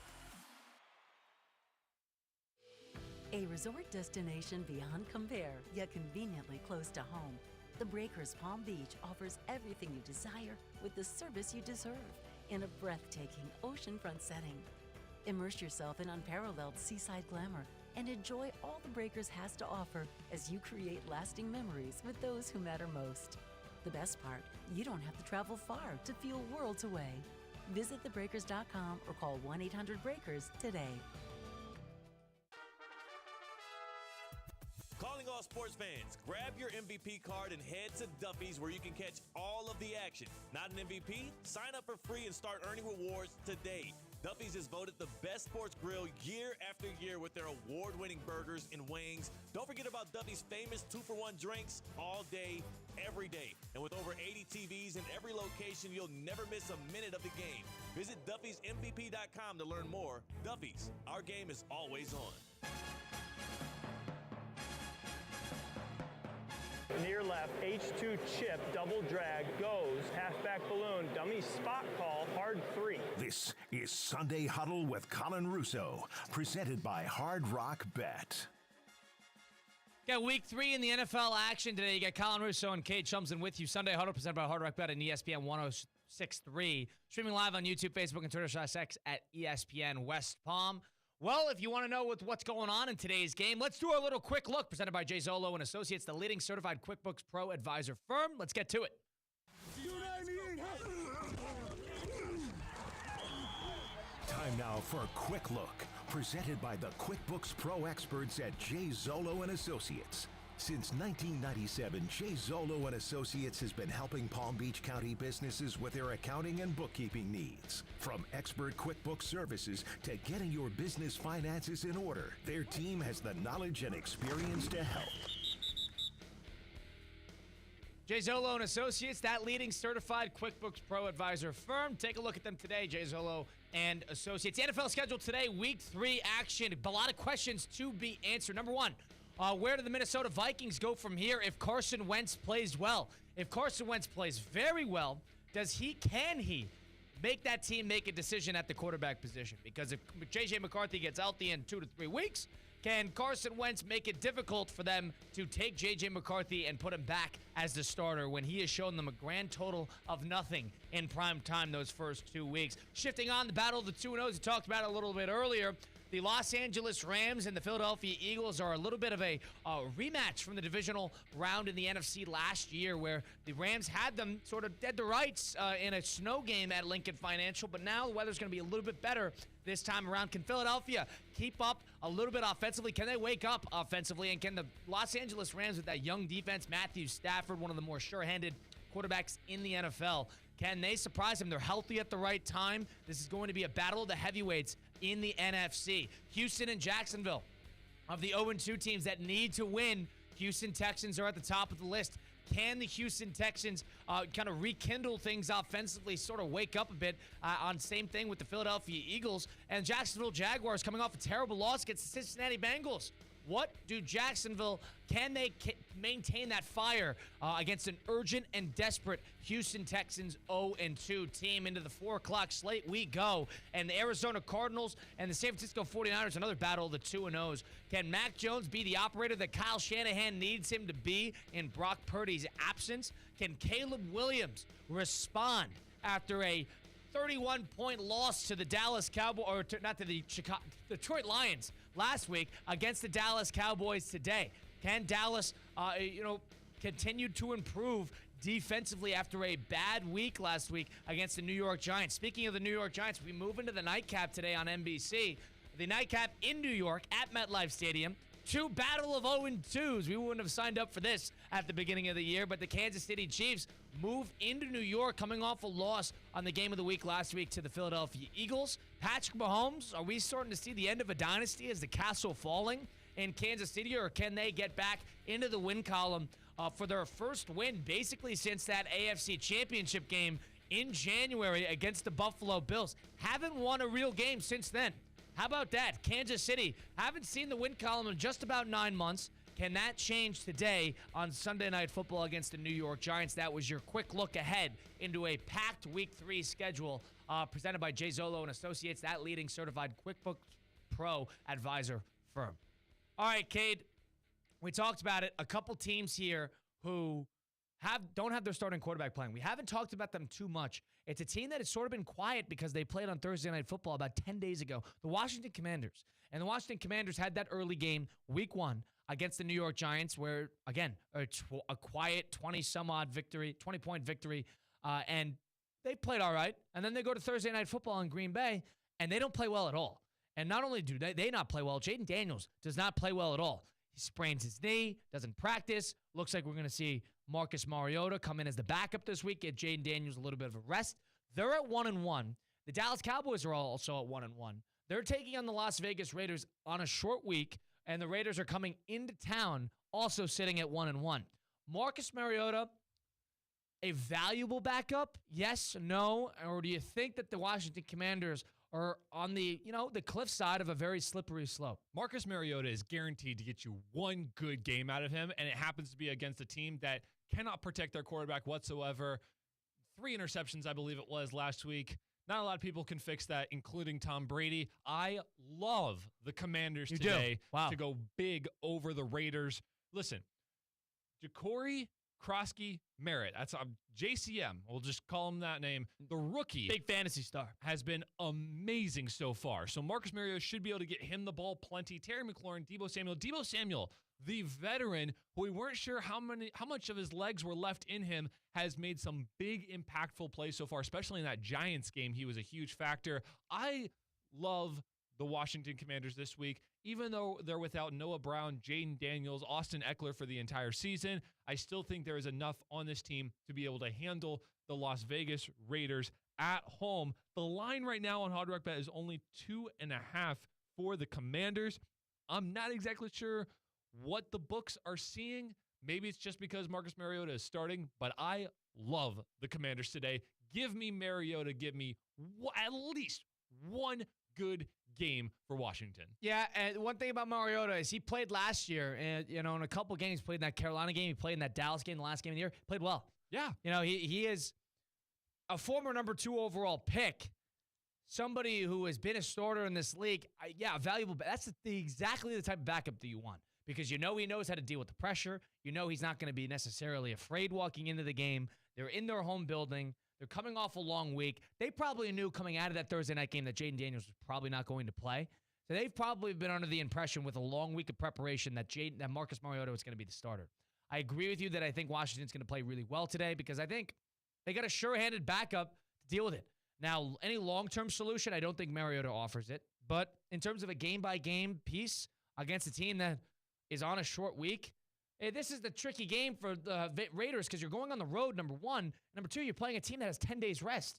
A resort destination beyond compare, yet conveniently close to home. The Breakers Palm Beach offers everything you desire with the service you deserve in a breathtaking oceanfront setting. Immerse yourself in unparalleled seaside glamour and enjoy all the Breakers has to offer as you create lasting memories with those who matter most. The best part, you don't have to travel far to feel worlds away. Visit thebreakers.com or call 1-800-BREAKERS today. Calling all sports fans, grab your MVP card and head to Duffy's where you can catch all of the action. Not an MVP? Sign up for free and start earning rewards today. Duffy's is voted the best sports grill year after year with their award-winning burgers and wings. Don't forget about Duffy's famous 2-for-1 drinks all day, every day. And with over 80 TVs in every location, you'll never miss a minute of the game. Visit Duffy'sMVP.com to learn more. Duffy's, our game is always on. Near left, H2 chip, double drag, goes, halfback balloon, dummy spot call, hard 3. This is Sunday Huddle with Colin Russo, presented by Hard Rock Bet. Got week 3 in the NFL action today. You got Colin Russo and Kate Chumson with you. Sunday Huddle presented by Hard Rock Bet and ESPN 1063. Streaming live on YouTube, Facebook, and Twitter/X at ESPN West Palm. Well, if you want to know what's going on in today's game, let's do our little quick look presented by Jay Zolo and Associates, the leading certified QuickBooks Pro advisor firm. Let's get to it. Time now for a quick look, presented by the QuickBooks Pro experts at Jay Zolo and Associates. Since 1997, Jay Zolo and Associates has been helping Palm Beach County businesses with their accounting and bookkeeping needs. From expert QuickBooks services to getting your business finances in order, their team has the knowledge and experience to help. Jay Zolo and Associates, that leading certified QuickBooks Pro advisor firm. Take a look at them today, Jay Zolo and Associates. The NFL schedule today, week 3 action. A lot of questions to be answered. Number 1, where do the Minnesota Vikings go from here if Carson Wentz plays well? If Carson Wentz plays very well, can he make that team make a decision at the quarterback position? Because if J.J. McCarthy gets healthy in 2 to 3 weeks, can Carson Wentz make it difficult for them to take J.J. McCarthy and put him back as the starter when he has shown them a grand total of nothing in prime time those first 2 weeks? Shifting on, the battle of the 2-0s, we talked about it a little bit earlier. The Los Angeles Rams and the Philadelphia Eagles are a little bit of a rematch from the divisional round in the NFC last year, where the Rams had them sort of dead to rights in a snow game at Lincoln Financial, but now the weather's going to be a little bit better this time around. Can Philadelphia keep up a little bit offensively? Can they wake up offensively? And can the Los Angeles Rams with that young defense, Matthew Stafford, one of the more sure-handed quarterbacks in the NFL, can they surprise them? They're healthy at the right time. This is going to be a battle of the heavyweights in the NFC. Houston and Jacksonville, of the 0-2 teams that need to win, Houston Texans are at the top of the list. Can the Houston Texans kind of rekindle things offensively, sort of wake up a bit on same thing with the Philadelphia Eagles? And Jacksonville Jaguars coming off a terrible loss against the Cincinnati Bengals. What do Jacksonville, can they maintain that fire against an urgent and desperate Houston Texans 0-2 team? Into the 4 o'clock slate we go. And the Arizona Cardinals and the San Francisco 49ers, another battle of the 2-0s. Can Mac Jones be the operator that Kyle Shanahan needs him to be in Brock Purdy's absence? Can Caleb Williams respond after a 31-point loss to the Dallas Cowboys, or not to the Detroit Lions last week, against the Dallas Cowboys today? Can Dallas, continue to improve defensively after a bad week last week against the New York Giants? Speaking of the New York Giants, we move into the nightcap today on NBC. The nightcap in New York at MetLife Stadium. Two battle of 0-2s. We wouldn't have signed up for this at the beginning of the year, but the Kansas City Chiefs move into New York coming off a loss on the game of the week last week to the Philadelphia Eagles. Patrick Mahomes, are we starting to see the end of a dynasty? Is the castle falling in Kansas City, or can they get back into the win column for their first win basically since that AFC Championship game in January against the Buffalo Bills? Haven't won a real game since then. How about that? Kansas City, haven't seen the win column in just about 9 months. Can that change today on Sunday Night Football against the New York Giants? That was your quick look ahead into a packed Week 3 schedule presented by Jay Zolo and Associates, that leading certified QuickBooks Pro advisor firm. All right, Cade, we talked about it. A couple teams here who don't have their starting quarterback playing. We haven't talked about them too much. It's a team that has sort of been quiet because they played on Thursday Night Football about 10 days ago. The Washington Commanders. And the Washington Commanders had that early game, Week 1, against the New York Giants, where, again, a quiet 20-some-odd victory, 20-point victory, and they played all right. And then they go to Thursday Night Football in Green Bay, and they don't play well at all. And not only do they not play well, Jaden Daniels does not play well at all. He sprains his knee, doesn't practice. Looks like we're going to see Marcus Mariota come in as the backup this week, get Jaden Daniels a little bit of a rest. They're at 1-1. The Dallas Cowboys are also at 1-1. They're taking on the Las Vegas Raiders on a short week, and the Raiders are coming into town also sitting at 1-1. Marcus Mariota, a valuable backup? Yes, no, or do you think that the Washington Commanders are on the cliffside of a very slippery slope? Marcus Mariota is guaranteed to get you one good game out of him, and it happens to be against a team that cannot protect their quarterback whatsoever. 3 interceptions, I believe it was, last week. Not a lot of people can fix that, including Tom Brady. I love the Commanders today to go big over the Raiders. Listen, Ja'Cory Krosky Merritt, that's JCM, we'll just call him that name. The rookie, big fantasy star, has been amazing so far. So Marcus Mariota should be able to get him the ball plenty. Terry McLaurin, Deebo Samuel, the veteran who we weren't sure how much of his legs were left in him, has made some big impactful plays so far, especially in that Giants game. He was a huge factor. I love the Washington Commanders this week. Even though they're without Noah Brown, Jaden Daniels, Austin Eckler for the entire season, I still think there is enough on this team to be able to handle the Las Vegas Raiders at home. The line right now on Hard Rock Bet is only 2.5 for the Commanders. I'm not exactly sure what the books are seeing. Maybe it's just because Marcus Mariota is starting, but I love the Commanders today. Give me Mariota. Give me at least one good game for Washington. Yeah, and one thing about Mariota is he played last year, and in a couple games, played in that Carolina game, he played in that Dallas game, the last game of the year, played well. Yeah. He is a former number 2 overall pick, somebody who has been a starter in this league. Valuable. That's exactly the type of backup that you want, because he knows how to deal with the pressure. He's not going to be necessarily afraid walking into the game. They're in their home building. They're coming off a long week. They probably knew coming out of that Thursday night game that Jaden Daniels was probably not going to play. So they've probably been under the impression with a long week of preparation that Marcus Mariota was going to be the starter. I agree with you that I think Washington's going to play really well today, because I think they got a sure-handed backup to deal with it. Now, any long-term solution, I don't think Mariota offers it. But in terms of a game-by-game piece against a team that is on a short week, this is the tricky game for the Raiders, because you're going on the road, number one. Number two, you're playing a team that has 10 days rest.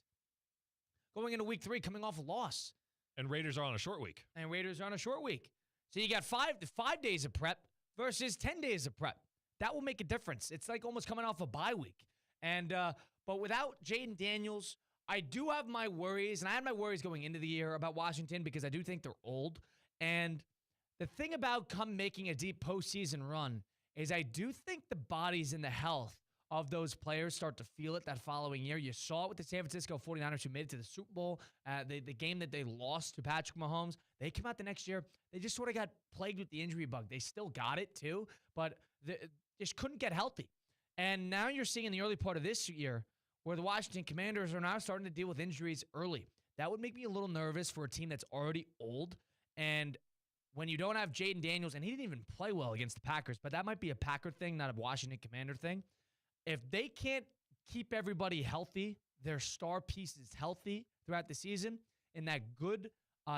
Going into week 3, coming off a loss. And Raiders are on a short week. So you got 5 days of prep versus 10 days of prep. That will make a difference. It's like almost coming off a bye week. And but without Jaden Daniels, I do have my worries, and I had my worries going into the year about Washington, because I do think they're old. And the thing about making a deep postseason run is I do think the bodies and the health of those players start to feel it that following year. You saw it with the San Francisco 49ers, who made it to the Super Bowl, the game that they lost to Patrick Mahomes. They came out the next year. They just sort of got plagued with the injury bug. They still got it too, but they just couldn't get healthy. And now you're seeing in the early part of this year where the Washington Commanders are now starting to deal with injuries early. That would make me a little nervous for a team that's already old. And when you don't have Jaden Daniels, and he didn't even play well against the Packers, but that might be a Packer thing, not a Washington Commander thing. If they can't keep everybody healthy, their star pieces healthy throughout the season in that good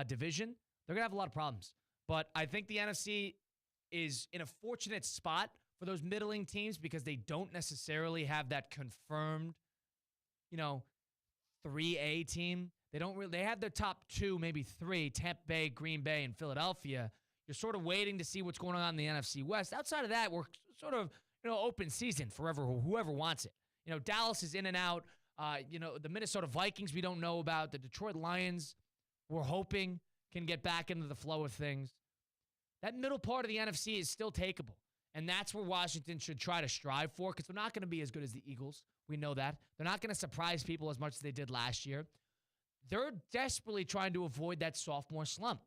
division, they're going to have a lot of problems. But I think the NFC is in a fortunate spot for those middling teams because they don't necessarily have that confirmed, 3A team. They have their top 2, maybe 3, Tampa Bay, Green Bay, and Philadelphia. You're sort of waiting to see what's going on in the NFC West. Outside of that, we're sort of, open season forever, whoever wants it. Dallas is in and out. The Minnesota Vikings we don't know about. The Detroit Lions, we're hoping, can get back into the flow of things. That middle part of the NFC is still takeable. And that's where Washington should try to strive for because they're not going to be as good as the Eagles. We know that. They're not going to surprise people as much as they did last year. They're desperately trying to avoid that sophomore slump.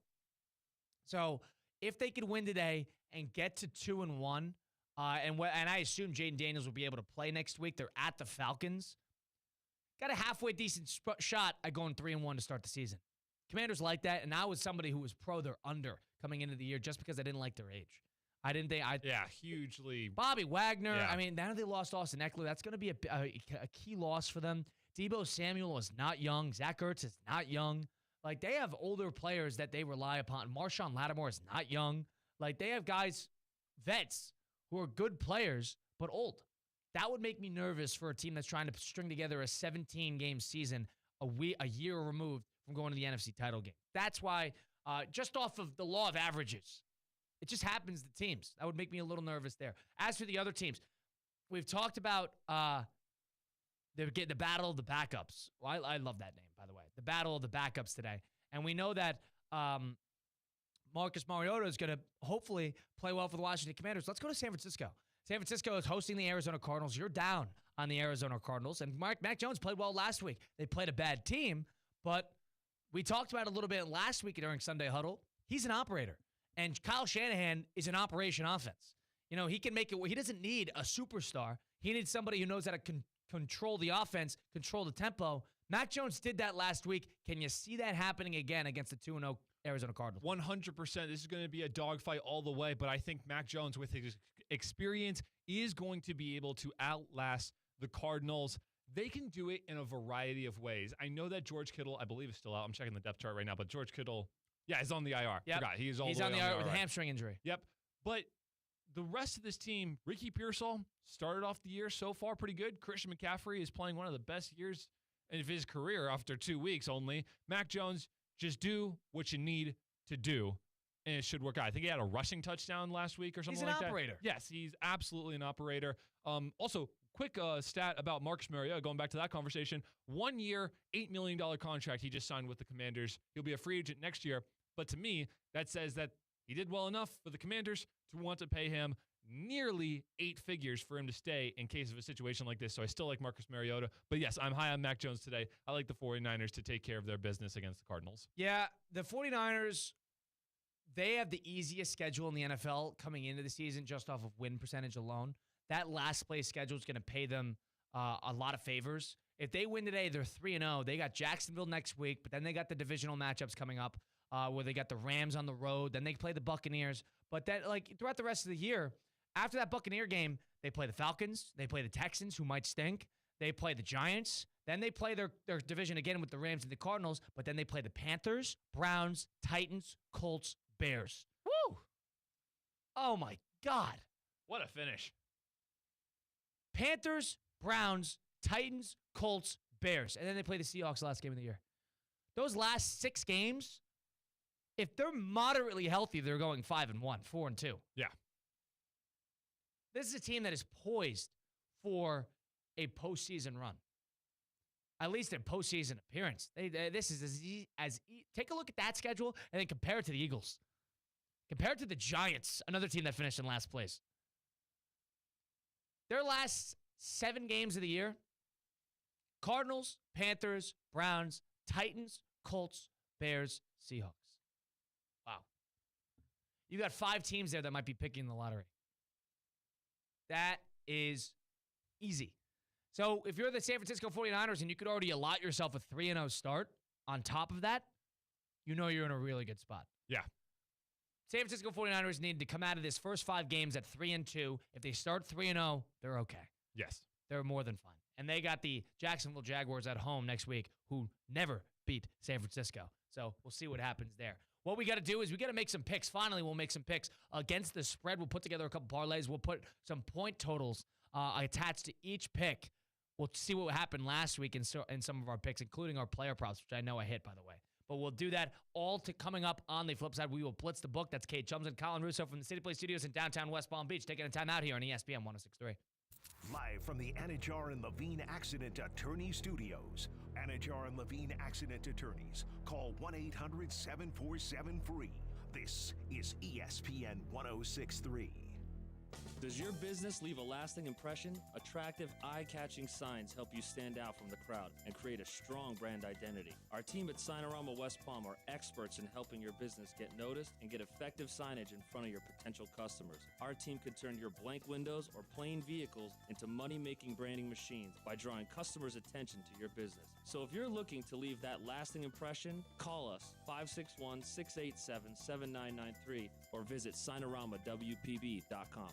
So if they could win today and get to 2-1, and I assume Jaden Daniels will be able to play next week. They're at the Falcons. Got a halfway decent shot at going 3-1 to start the season. Commanders like that, and I was somebody who was pro their under coming into the year just because I didn't like their age. Hugely. Bobby Wagner. Yeah. I mean, now they lost Austin Eckler. That's going to be a key loss for them. Debo Samuel is not young. Zach Ertz is not young. Like, they have older players that they rely upon. Marshawn Lattimore is not young. Like, they have guys, vets, who are good players, but old. That would make me nervous for a team that's trying to string together a 17-game season a year removed from going to the NFC title game. That's why, just off of the law of averages, it just happens to teams. That would make me a little nervous there. As for the other teams, we've talked about the battle of the backups. Well, I love that name, by the way. The battle of the backups today. And we know that Marcus Mariota is going to hopefully play well for the Washington Commanders. Let's go to San Francisco. San Francisco is hosting the Arizona Cardinals. You're down on the Arizona Cardinals. And Mac Jones played well last week. They played a bad team, but we talked about it a little bit last week during Sunday Huddle. He's an operator. And Kyle Shanahan is an operation offense. He can make it. He doesn't need a superstar. He needs somebody who knows how to control the offense, control the tempo. Mac Jones did that last week. Can you see that happening again against the 2-0 Arizona Cardinals? 100%. This is going to be a dogfight all the way, but I think Mac Jones, with his experience, is going to be able to outlast the Cardinals. They can do it in a variety of ways. I know that George Kittle, I believe, is still out. I'm checking the depth chart right now, but George Kittle, he's on the IR. Yep. Forgot. He's on the IR with a hamstring injury. Yep. But the rest of this team, Ricky Pearsall started off the year so far pretty good. Christian McCaffrey is playing one of the best years of his career after 2 weeks only. Mac Jones, just do what you need to do, and it should work out. I think he had a rushing touchdown last week or something like that. He's an operator. Yes, he's absolutely an operator. Also, quick stat about Marcus Mariota, going back to that conversation. 1 year, $8 million contract he just signed with the Commanders. He'll be a free agent next year. But to me, that says that he did well enough for the Commanders to want to pay him nearly 8 figures for him to stay in case of a situation like this. So I still like Marcus Mariota. But yes, I'm high on Mac Jones today. I like the 49ers to take care of their business against the Cardinals. Yeah, the 49ers, they have the easiest schedule in the NFL coming into the season just off of win percentage alone. That last place schedule is going to pay them a lot of favors. If they win today, they're 3-0. They got Jacksonville next week, but then they got the divisional matchups coming up where they got the Rams on the road. Then they play the Buccaneers. But then, throughout the rest of the year, after that Buccaneer game, they play the Falcons. They play the Texans, who might stink. They play the Giants. Then they play their division again with the Rams and the Cardinals. But then they play the Panthers, Browns, Titans, Colts, Bears. Woo! Oh, my God. What a finish. Panthers, Browns, Titans, Colts, Bears. And then they play the Seahawks last game of the year. Those last 6 games, if they're moderately healthy, they're going 5-1, 4-2. Yeah. This is a team that is poised for a postseason run. At least a postseason appearance. This is take a look at that schedule and then compare it to the Eagles. Compare it to the Giants, another team that finished in last place. Their last 7 games of the year, Cardinals, Panthers, Browns, Titans, Colts, Bears, Seahawks. Wow. You got 5 teams there that might be picking the lottery. That is easy. So if you're the San Francisco 49ers and you could already allot yourself a 3-0 start on top of that, you know you're in a really good spot. Yeah. San Francisco 49ers need to come out of this first 5 games at 3-2. If they start 3-0, they're okay. Yes. They're more than fine. And they got the Jacksonville Jaguars at home next week, who never beat San Francisco. So we'll see what happens there. what we got to do is we got to make some picks. Finally, we'll make some picks against the spread. We'll put together a couple parlays. We'll put some point totals attached to each pick. We'll see what happened last week in some of our picks, including our player props, which I know I hit, by the way. But we'll do that all coming up on the flip side. We will blitz the book. That's Kate Chums and Colin Russo from the City Play Studios in downtown West Palm Beach, taking a time out here on ESPN 106.3. Live from the Anajar and Levine Accident Attorney Studios. Anajar and Levine Accident Attorneys. Call 1-800-747-FREE. This is ESPN 106.3. Does your business leave a lasting impression? Attractive, eye-catching signs help you stand out from the crowd and create a strong brand identity. Our team at Signarama West Palm are experts in helping your business get noticed and get effective signage in front of your potential customers. Our team can turn your blank windows or plain vehicles into money-making branding machines by drawing customers' attention to your business. So if you're looking to leave that lasting impression, call us 561-687-7993 or visit signaramawpb.com.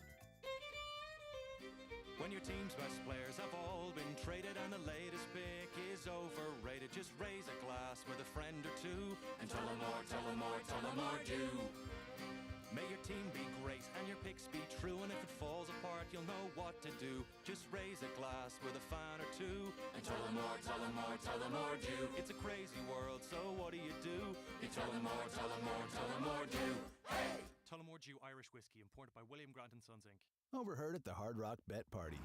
When your team's best players have all been traded and the latest pick is overrated, just raise a glass with a friend or two and tell them more, tell them more, tell them more do. May your team be great and your picks be true, and if it falls apart, you'll know what to do. Just raise a glass with a fan or two and tell them more, tell them more, tell them more do. It's a crazy world, so what do? You tell them more, tell them more, tell them more do. Hey! Tullamore Dew Irish Whiskey, imported by William Grant & Sons, Inc. Overheard at the Hard Rock Bet Party.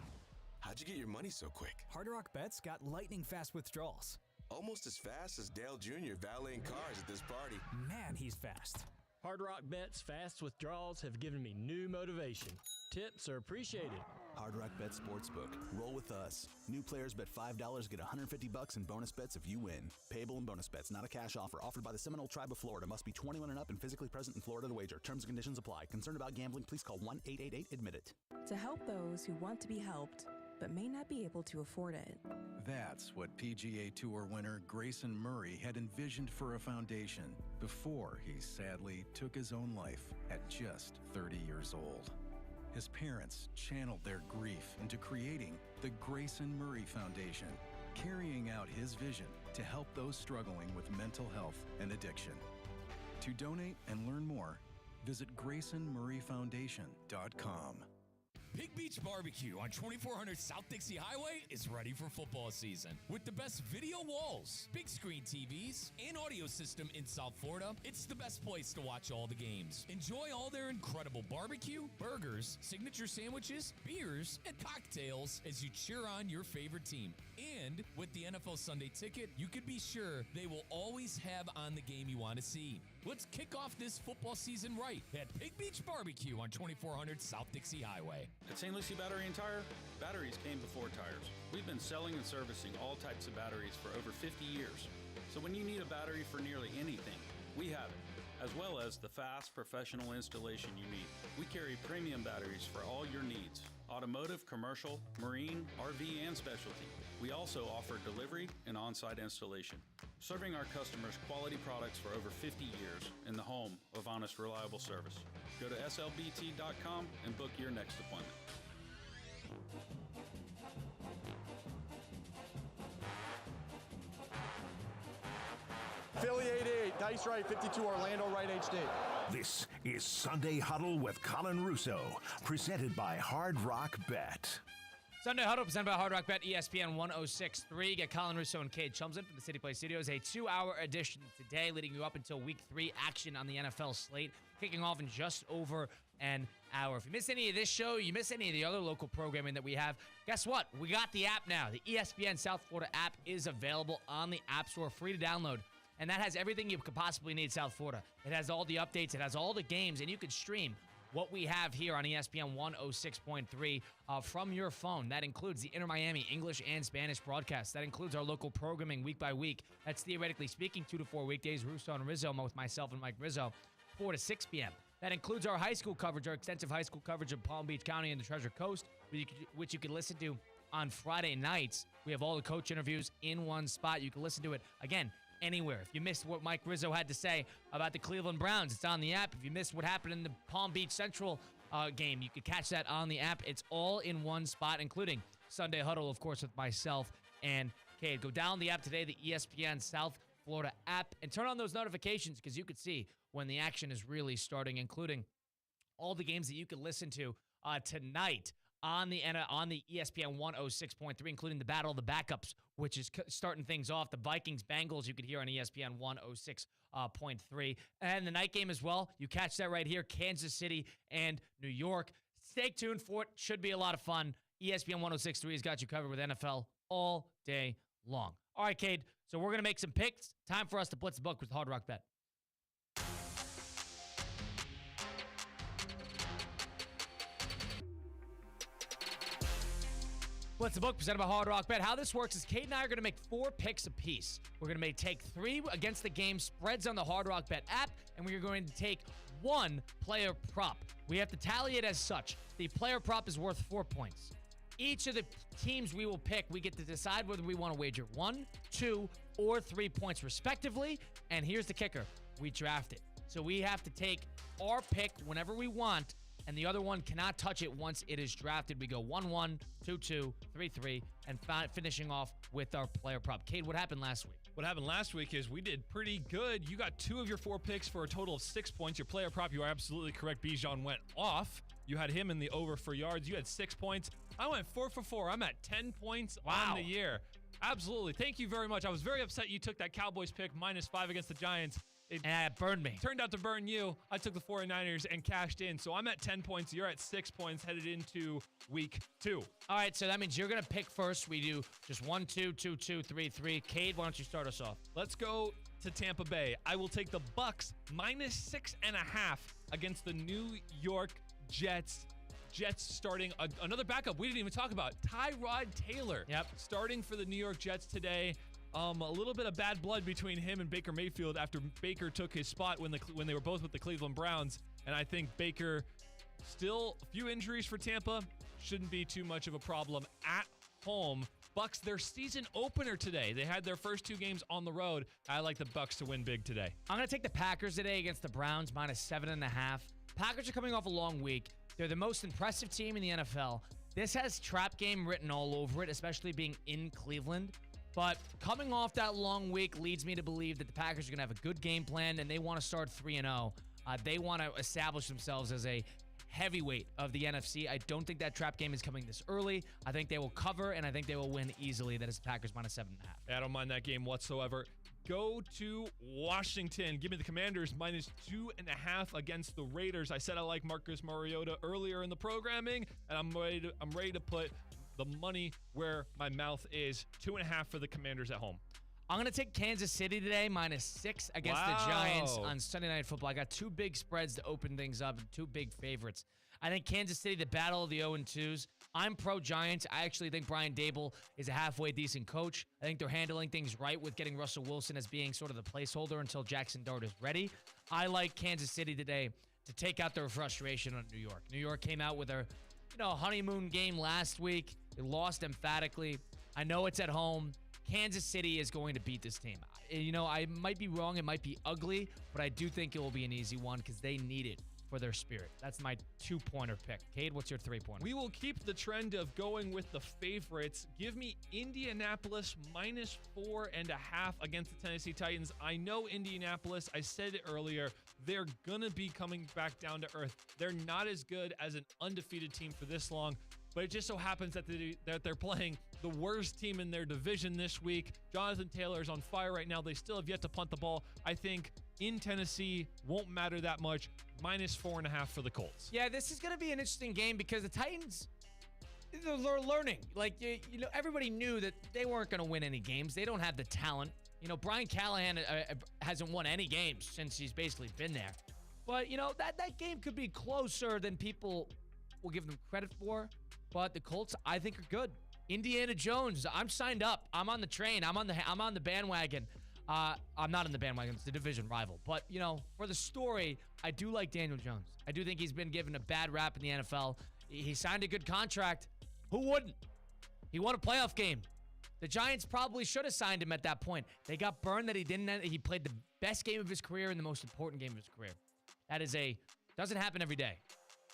How'd you get your money so quick? Hard Rock Bet's got lightning fast withdrawals. Almost as fast as Dale Jr. valeting cars at this party. Man, he's fast. Hard Rock Bet's fast withdrawals have given me new motivation. Tips are appreciated. Hard Rock Bet Sportsbook. Roll with us. New players bet $5, get $150 in bonus bets if you win. Payable in bonus bets, not a cash offer. Offered by the Seminole Tribe of Florida. Must be 21 and up and physically present in Florida to wager. Terms and conditions apply. Concerned about gambling? Please call 1-888-ADMIT-IT. To help those who want to be helped, but may not be able to afford it. That's what PGA Tour winner Grayson Murray had envisioned for a foundation before he sadly took his own life at just 30 years old. His parents channeled their grief into creating the Grayson Murray Foundation, carrying out his vision to help those struggling with mental health and addiction. To donate and learn more, visit GraysonMurrayFoundation.com. Pig Beach Barbecue on 2400 South Dixie Highway is ready for football season. With the best video walls, big screen TVs, and audio system in South Florida, it's the best place to watch all the games. Enjoy all their incredible barbecue, burgers, signature sandwiches, beers, and cocktails as you cheer on your favorite team. And with the NFL Sunday Ticket, you can be sure they will always have on the game you want to see. Let's kick off this football season right at Pig Beach Barbecue on 2400 South Dixie Highway. At St. Lucie Battery and Tire, batteries came before tires. We've been selling and servicing all types of batteries for over 50 years. So when you need a battery for nearly anything, we have it, as well as the fast professional installation you need. We carry premium batteries for all your needs: automotive, commercial, marine, RV, and specialty. We also offer delivery and on-site installation, serving our customers quality products for over 50 years in the home of honest, reliable service. Go to slbt.com and book your next appointment. Philly 88, Dice Right 52, Orlando Right HD. This is Sunday Huddle with Colin Russo, presented by Hard Rock Bet. Sunday Huddle presented by Hard Rock Bet, ESPN 106.3. Get Colin Russo and Cade Chumson from the City Play Studios. A 2-hour edition today, leading you up until Week 3 action on the NFL slate, kicking off in just over an hour. If you miss any of this show, you miss any of the other local programming that we have, guess what? We got the app now. The ESPN South Florida app is available on the App Store, free to download. And that has everything you could possibly need South Florida. It has all the updates. It has all the games. And you can stream what we have here on ESPN 106.3 from your phone. That includes the Inter Miami English and Spanish broadcasts. That includes our local programming week by week. That's theoretically speaking 2 to 4 weekdays. Russo and Rizzo with myself and Mike Rizzo, 4 to 6 p.m. That includes our high school coverage, our extensive high school coverage of Palm Beach County and the Treasure Coast, which you can listen to on Friday nights. We have all the coach interviews in one spot. You can listen to it, again, anywhere. If you missed what Mike Rizzo had to say about the Cleveland Browns, it's on the app. If you missed what happened in the Palm Beach Central game, you could catch that on the app. It's all in one spot, including Sunday Huddle, of course, with myself and Cade. Go down the app today, the ESPN South Florida app and turn on those notifications because you could see when the action is really starting, including all the games that you can listen to tonight on the ESPN 106.3, including the Battle of the Backups, which is starting things off. The Vikings-Bengals you could hear on ESPN 106.3. And the night game as well, you catch that right here, Kansas City and New York. Stay tuned for it. Should be a lot of fun. ESPN 106.3 has got you covered with NFL all day long. All right, Cade, so we're going to make some picks. Time for us to blitz the book with Hard Rock Bet. What's the book presented by Hard Rock Bet? How this works is Cade and I are going to make 4 picks apiece. We're going to take 3 against the game spreads on the Hard Rock Bet app, and we are going to take 1 player prop. We have to tally it as such. The player prop is worth 4 points. Each of the teams we will pick, we get to decide whether we want to wager 1, 2, or 3 points respectively. And here's the kicker. We draft it. So we have to take our pick whenever we want, and the other one cannot touch it once it is drafted. We go 1-1, 2-2, 3-3, and finishing off with our player prop. Cade, what happened last week? What happened last week is we did pretty good. You got 2 of your 4 picks for a total of 6 points. Your player prop, you are absolutely correct. Bijan went off. You had him in the over for yards. You had 6 points. I went 4 for 4. I'm at 10 points on the year. Absolutely. Thank you very much. I was very upset you took that Cowboys pick, -5 against the Giants. It burned me. Turned out to burn you. I took the 49ers and cashed in. So I'm at 10 points. You're at 6 points headed into week 2. All right, so that means you're going to pick first. We do just 1, 2, 2, 2, 3, 3. Cade, why don't you start us off? Let's go to Tampa Bay. I will take the Bucks -6.5 against the New York Jets. Jets starting another backup we didn't even talk about. Tyrod Taylor. Yep. Starting for the New York Jets today. A little bit of bad blood between him and Baker Mayfield after Baker took his spot when they were both with the Cleveland Browns. And I think Baker, still a few injuries for Tampa, shouldn't be too much of a problem at home. Bucks, their season opener today. They had their first 2 games on the road. I like the Bucks to win big today. I'm going to take the Packers today against the Browns, -7.5. Packers are coming off a long week. They're the most impressive team in the NFL. This has trap game written all over it, especially being in Cleveland. But coming off that long week leads me to believe that the Packers are going to have a good game plan, and they want to start 3-0. They want to establish themselves as a heavyweight of the NFC. I don't think that trap game is coming this early. I think they will cover, and I think they will win easily. That is the Packers -7.5. I don't mind that game whatsoever. Go to Washington. Give me the Commanders -2.5 against the Raiders. I said I like Marcus Mariota earlier in the programming, and I'm ready to put the money where my mouth is. 2.5 for the Commanders at home. I'm going to take Kansas City today, -6 against the Giants on Sunday Night Football. I got 2 big spreads to open things up and 2 big favorites. I think Kansas City, the battle of the 0-2s. I'm pro-Giants. I actually think Brian Dable is a halfway decent coach. I think they're handling things right with getting Russell Wilson as being sort of the placeholder until Jackson Dart is ready. I like Kansas City today to take out their frustration on New York. New York came out with their honeymoon game last week. They lost emphatically. I know it's at home. Kansas City is going to beat this team. I might be wrong. It might be ugly, but I do think it will be an easy one because they need it for their spirit. That's my 2-pointer pick. Cade, what's your 3-pointer? We will keep the trend of going with the favorites. Give me Indianapolis -4.5 against the Tennessee Titans. I know Indianapolis, I said it earlier, they're going to be coming back down to earth. They're not as good as an undefeated team for this long, but it just so happens that they're playing the worst team in their division this week. Jonathan Taylor is on fire right now. They still have yet to punt the ball. I think in Tennessee won't matter that much. -4.5 for the Colts. Yeah, this is going to be an interesting game because the Titans, they're learning. Everybody knew that they weren't going to win any games. They don't have the talent. Brian Callahan hasn't won any games since he's basically been there. But, that game could be closer than people will give them credit for. But the Colts, I think, are good. Indiana Jones, I'm signed up. I'm on the train. I'm on the bandwagon. I'm not in the bandwagon. It's the division rival. But, for the story, I do like Daniel Jones. I do think he's been given a bad rap in the NFL. He signed a good contract. Who wouldn't? He won a playoff game. The Giants probably should have signed him at that point. They got burned that he didn't. He played the best game of his career and the most important game of his career. That doesn't happen every day.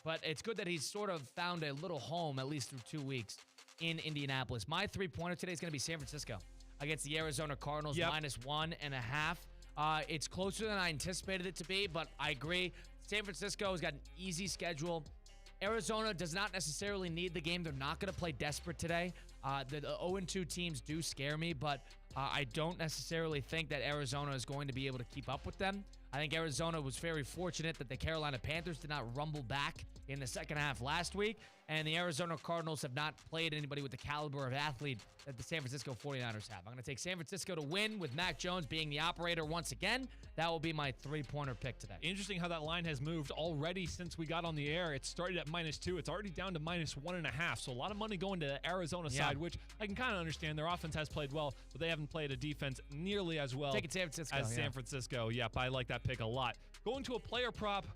But it's good that he's sort of found a little home, at least through 2 weeks. in Indianapolis. My 3-pointer today is going to be San Francisco against the Arizona Cardinals, -1.5. It's closer than I anticipated it to be, but I agree. San Francisco has got an easy schedule. Arizona does not necessarily need the game. They're not going to play desperate today. The 0-2 teams do scare me, but I don't necessarily think that Arizona is going to be able to keep up with them. I think Arizona was very fortunate that the Carolina Panthers did not rumble back in the second half last week, and the Arizona Cardinals have not played anybody with the caliber of athlete that the San Francisco 49ers have. I'm going to take San Francisco to win with Mac Jones being the operator once again. That will be my 3-pointer pick today. Interesting how that line has moved already since we got on the air. It started at -2. It's already down to -1.5. So a lot of money going to the Arizona side, which I can kind of understand. Their offense has played well, but they haven't played a defense nearly as well Take it San Francisco, as San Francisco. Yep, I like that pick a lot. Going to a player prop,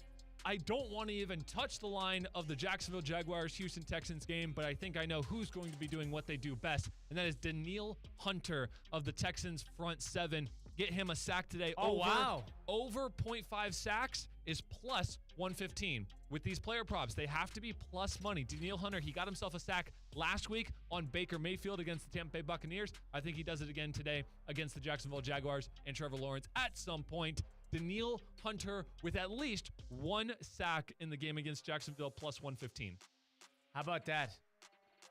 I don't want to even touch the line of the Jacksonville Jaguars-Houston Texans game, but I think I know who's going to be doing what they do best, and that is Danielle Hunter of the Texans front seven. Get him a sack today. Over 0.5 sacks is plus 115. With these player props, they have to be plus money. Danielle Hunter, he got himself a sack last week on Baker Mayfield against the Tampa Bay Buccaneers. I think he does it again today against the Jacksonville Jaguars and Trevor Lawrence at some point. Danielle Hunter with at least one sack in the game against Jacksonville, plus 115. How about that?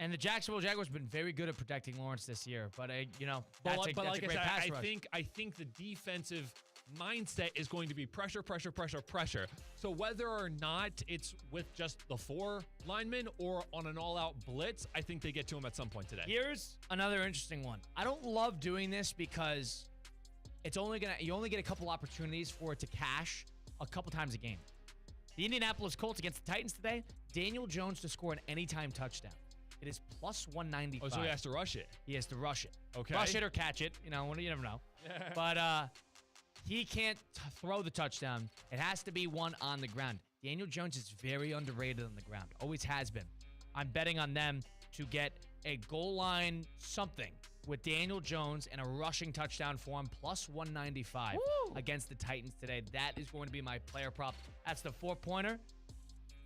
And the Jacksonville Jaguars have been very good at protecting Lawrence this year, but that's a great pass rush. I think the defensive mindset is going to be pressure, pressure, pressure, pressure. So whether or not it's with just the 4 linemen or on an all-out blitz, I think they get to him at some point today. Here's another interesting one. I don't love doing this because you only get a couple opportunities for it to cash a couple times a game. The Indianapolis Colts against the Titans today, Daniel Jones to score an anytime touchdown. It is plus 195. Oh, so he has to rush it. He has to rush it. Okay. Rush it or catch it. You never know. But he can't throw the touchdown. It has to be one on the ground. Daniel Jones is very underrated on the ground. Always has been. I'm betting on them to get a goal line something with Daniel Jones and a rushing touchdown for him, plus 195 against the Titans today. That is going to be my player prop. That's the 4-pointer.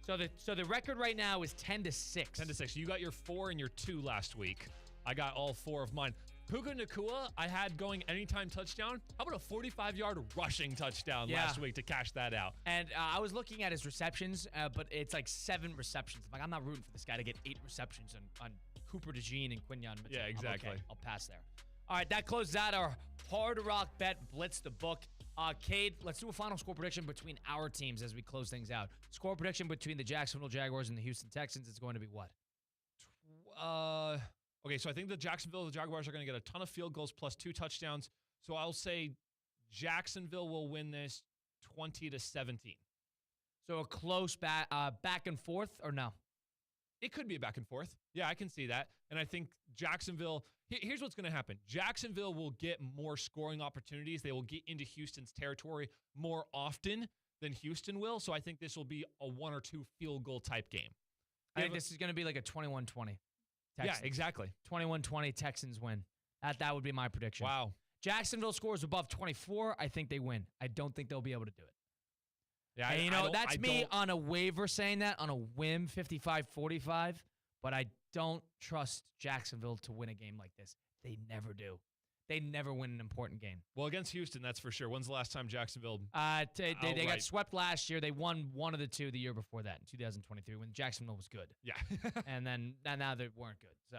So the record right now is 10-6. 10-6. You got your 4 and your 2 last week. I got all 4 of mine. Puka Nacua, I had going anytime touchdown. How about a 45-yard rushing touchdown last week to cash that out? And I was looking at his receptions, but it's like 7 receptions. I'm not rooting for this guy to get 8 receptions on Cooper DeJean and Quinyon Mitchell. Yeah, exactly. Okay. I'll pass there. All right, that closes out our Hard Rock Bet Blitz the Book. Cade, let's do a final score prediction between our teams as we close things out. Score prediction between the Jacksonville Jaguars and the Houston Texans is going to be what? Okay, so I think the Jacksonville Jaguars are going to get a ton of field goals plus 2 touchdowns. So I'll say Jacksonville will win this 20-17. So a close back and forth, or no? It could be a back and forth. Yeah, I can see that. And I think Jacksonville, here's what's going to happen. Jacksonville will get more scoring opportunities. They will get into Houston's territory more often than Houston will. So I think this will be a 1 or 2 field goal type game. I think this is going to be like a 21-20. Yeah, exactly. 21-20 Texans win. That would be my prediction. Wow. Jacksonville scores above 24. I think they win. I don't think they'll be able to do it. Yeah, and that's me on a waiver saying that, on a whim, 55-45, but I don't trust Jacksonville to win a game like this. They never do. They never win an important game. Well, against Houston, that's for sure. When's the last time Jacksonville? They got swept last year. They won one of the 2 the year before that in 2023 when Jacksonville was good. Yeah. And then now they weren't good. So,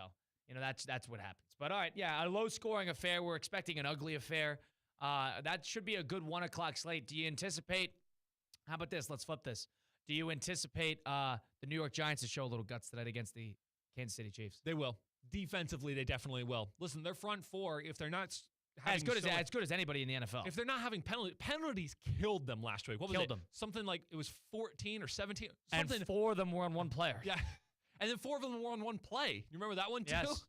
that's what happens. But all right, yeah, a low-scoring affair. We're expecting an ugly affair. That should be a good 1 o'clock slate. Do you anticipate? How about this? Let's flip this. Do you anticipate the New York Giants to show a little guts tonight against the Kansas City Chiefs? They will. Defensively, they definitely will. Listen, their front 4, if they're not as good as anybody in the NFL. If they're not having penalties killed them last week. What was killed it? Them. Something like it was 14 or 17. Something. And 4 of them were on one player. Yeah. And then 4 of them were on one play. You remember that one too? Yes.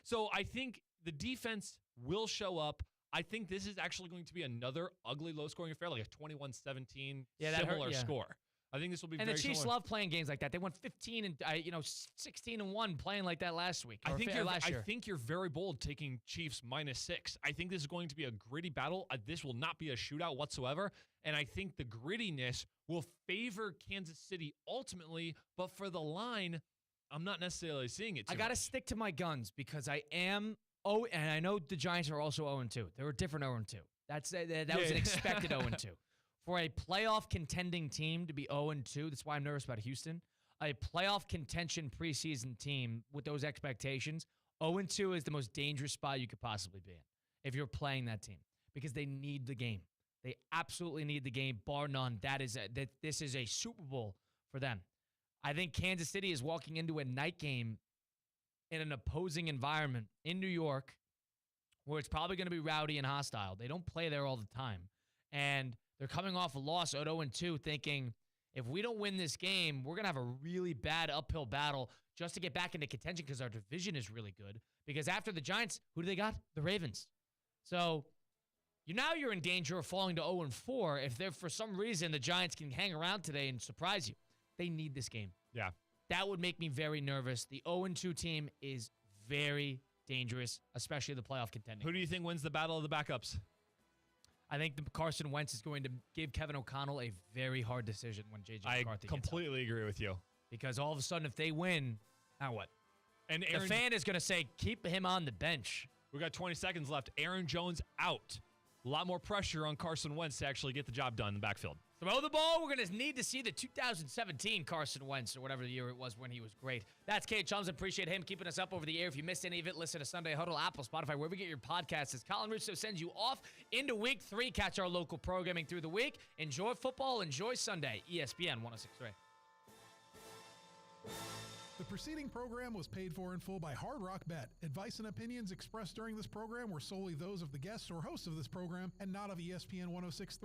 So I think the defense will show up. I think this is actually going to be another ugly low-scoring affair, like a 21-17 similar score. I think this will be very similar. And the Chiefs similar. love playing games like that. They won 16-1 playing like that last week. I think you're very bold taking Chiefs -6. I think this is going to be a gritty battle. This will not be a shootout whatsoever. And I think the grittiness will favor Kansas City ultimately, but for the line, I'm not necessarily seeing it too I got to much. stick to my guns because I am. Oh, and I know the Giants are also 0-2. They were a different 0-2. That was an expected 0-2. For a playoff contending team to be 0-2, that's why I'm nervous about Houston. A playoff contention preseason team with those expectations, 0-2 is the most dangerous spot you could possibly be in if you're playing that team because they need the game. They absolutely need the game, bar none. This is a Super Bowl for them. I think Kansas City is walking into a night game in an opposing environment in New York where it's probably going to be rowdy and hostile. They don't play there all the time. And they're coming off a loss at 0-2 thinking, if we don't win this game, we're going to have a really bad uphill battle just to get back into contention because our division is really good. Because after the Giants, who do they got? The Ravens. So you're in danger of falling to 0-4 if for some reason the Giants can hang around today and surprise you. They need this game. Yeah. That would make me very nervous. The 0-2 team is very dangerous, especially the playoff contending. Who do you think wins the battle of the backups? I think Carson Wentz is going to give Kevin O'Connell a very hard decision when J.J. McCarthy I completely agree with you. Because all of a sudden, if they win, now what? And the fan is going to say, keep him on the bench. We got 20 seconds left. Aaron Jones out. A lot more pressure on Carson Wentz to actually get the job done in the backfield. Throw the ball. We're going to need to see the 2017 Carson Wentz or whatever the year it was when he was great. That's Kate Chums. Appreciate him keeping us up over the air. If you missed any of it, listen to Sunday Huddle, Apple, Spotify, wherever you get your podcasts. As Colin Russo sends you off into Week 3. Catch our local programming through the week. Enjoy football. Enjoy Sunday. ESPN 106.3. The preceding program was paid for in full by Hard Rock Bet. Advice and opinions expressed during this program were solely those of the guests or hosts of this program and not of ESPN 106.3.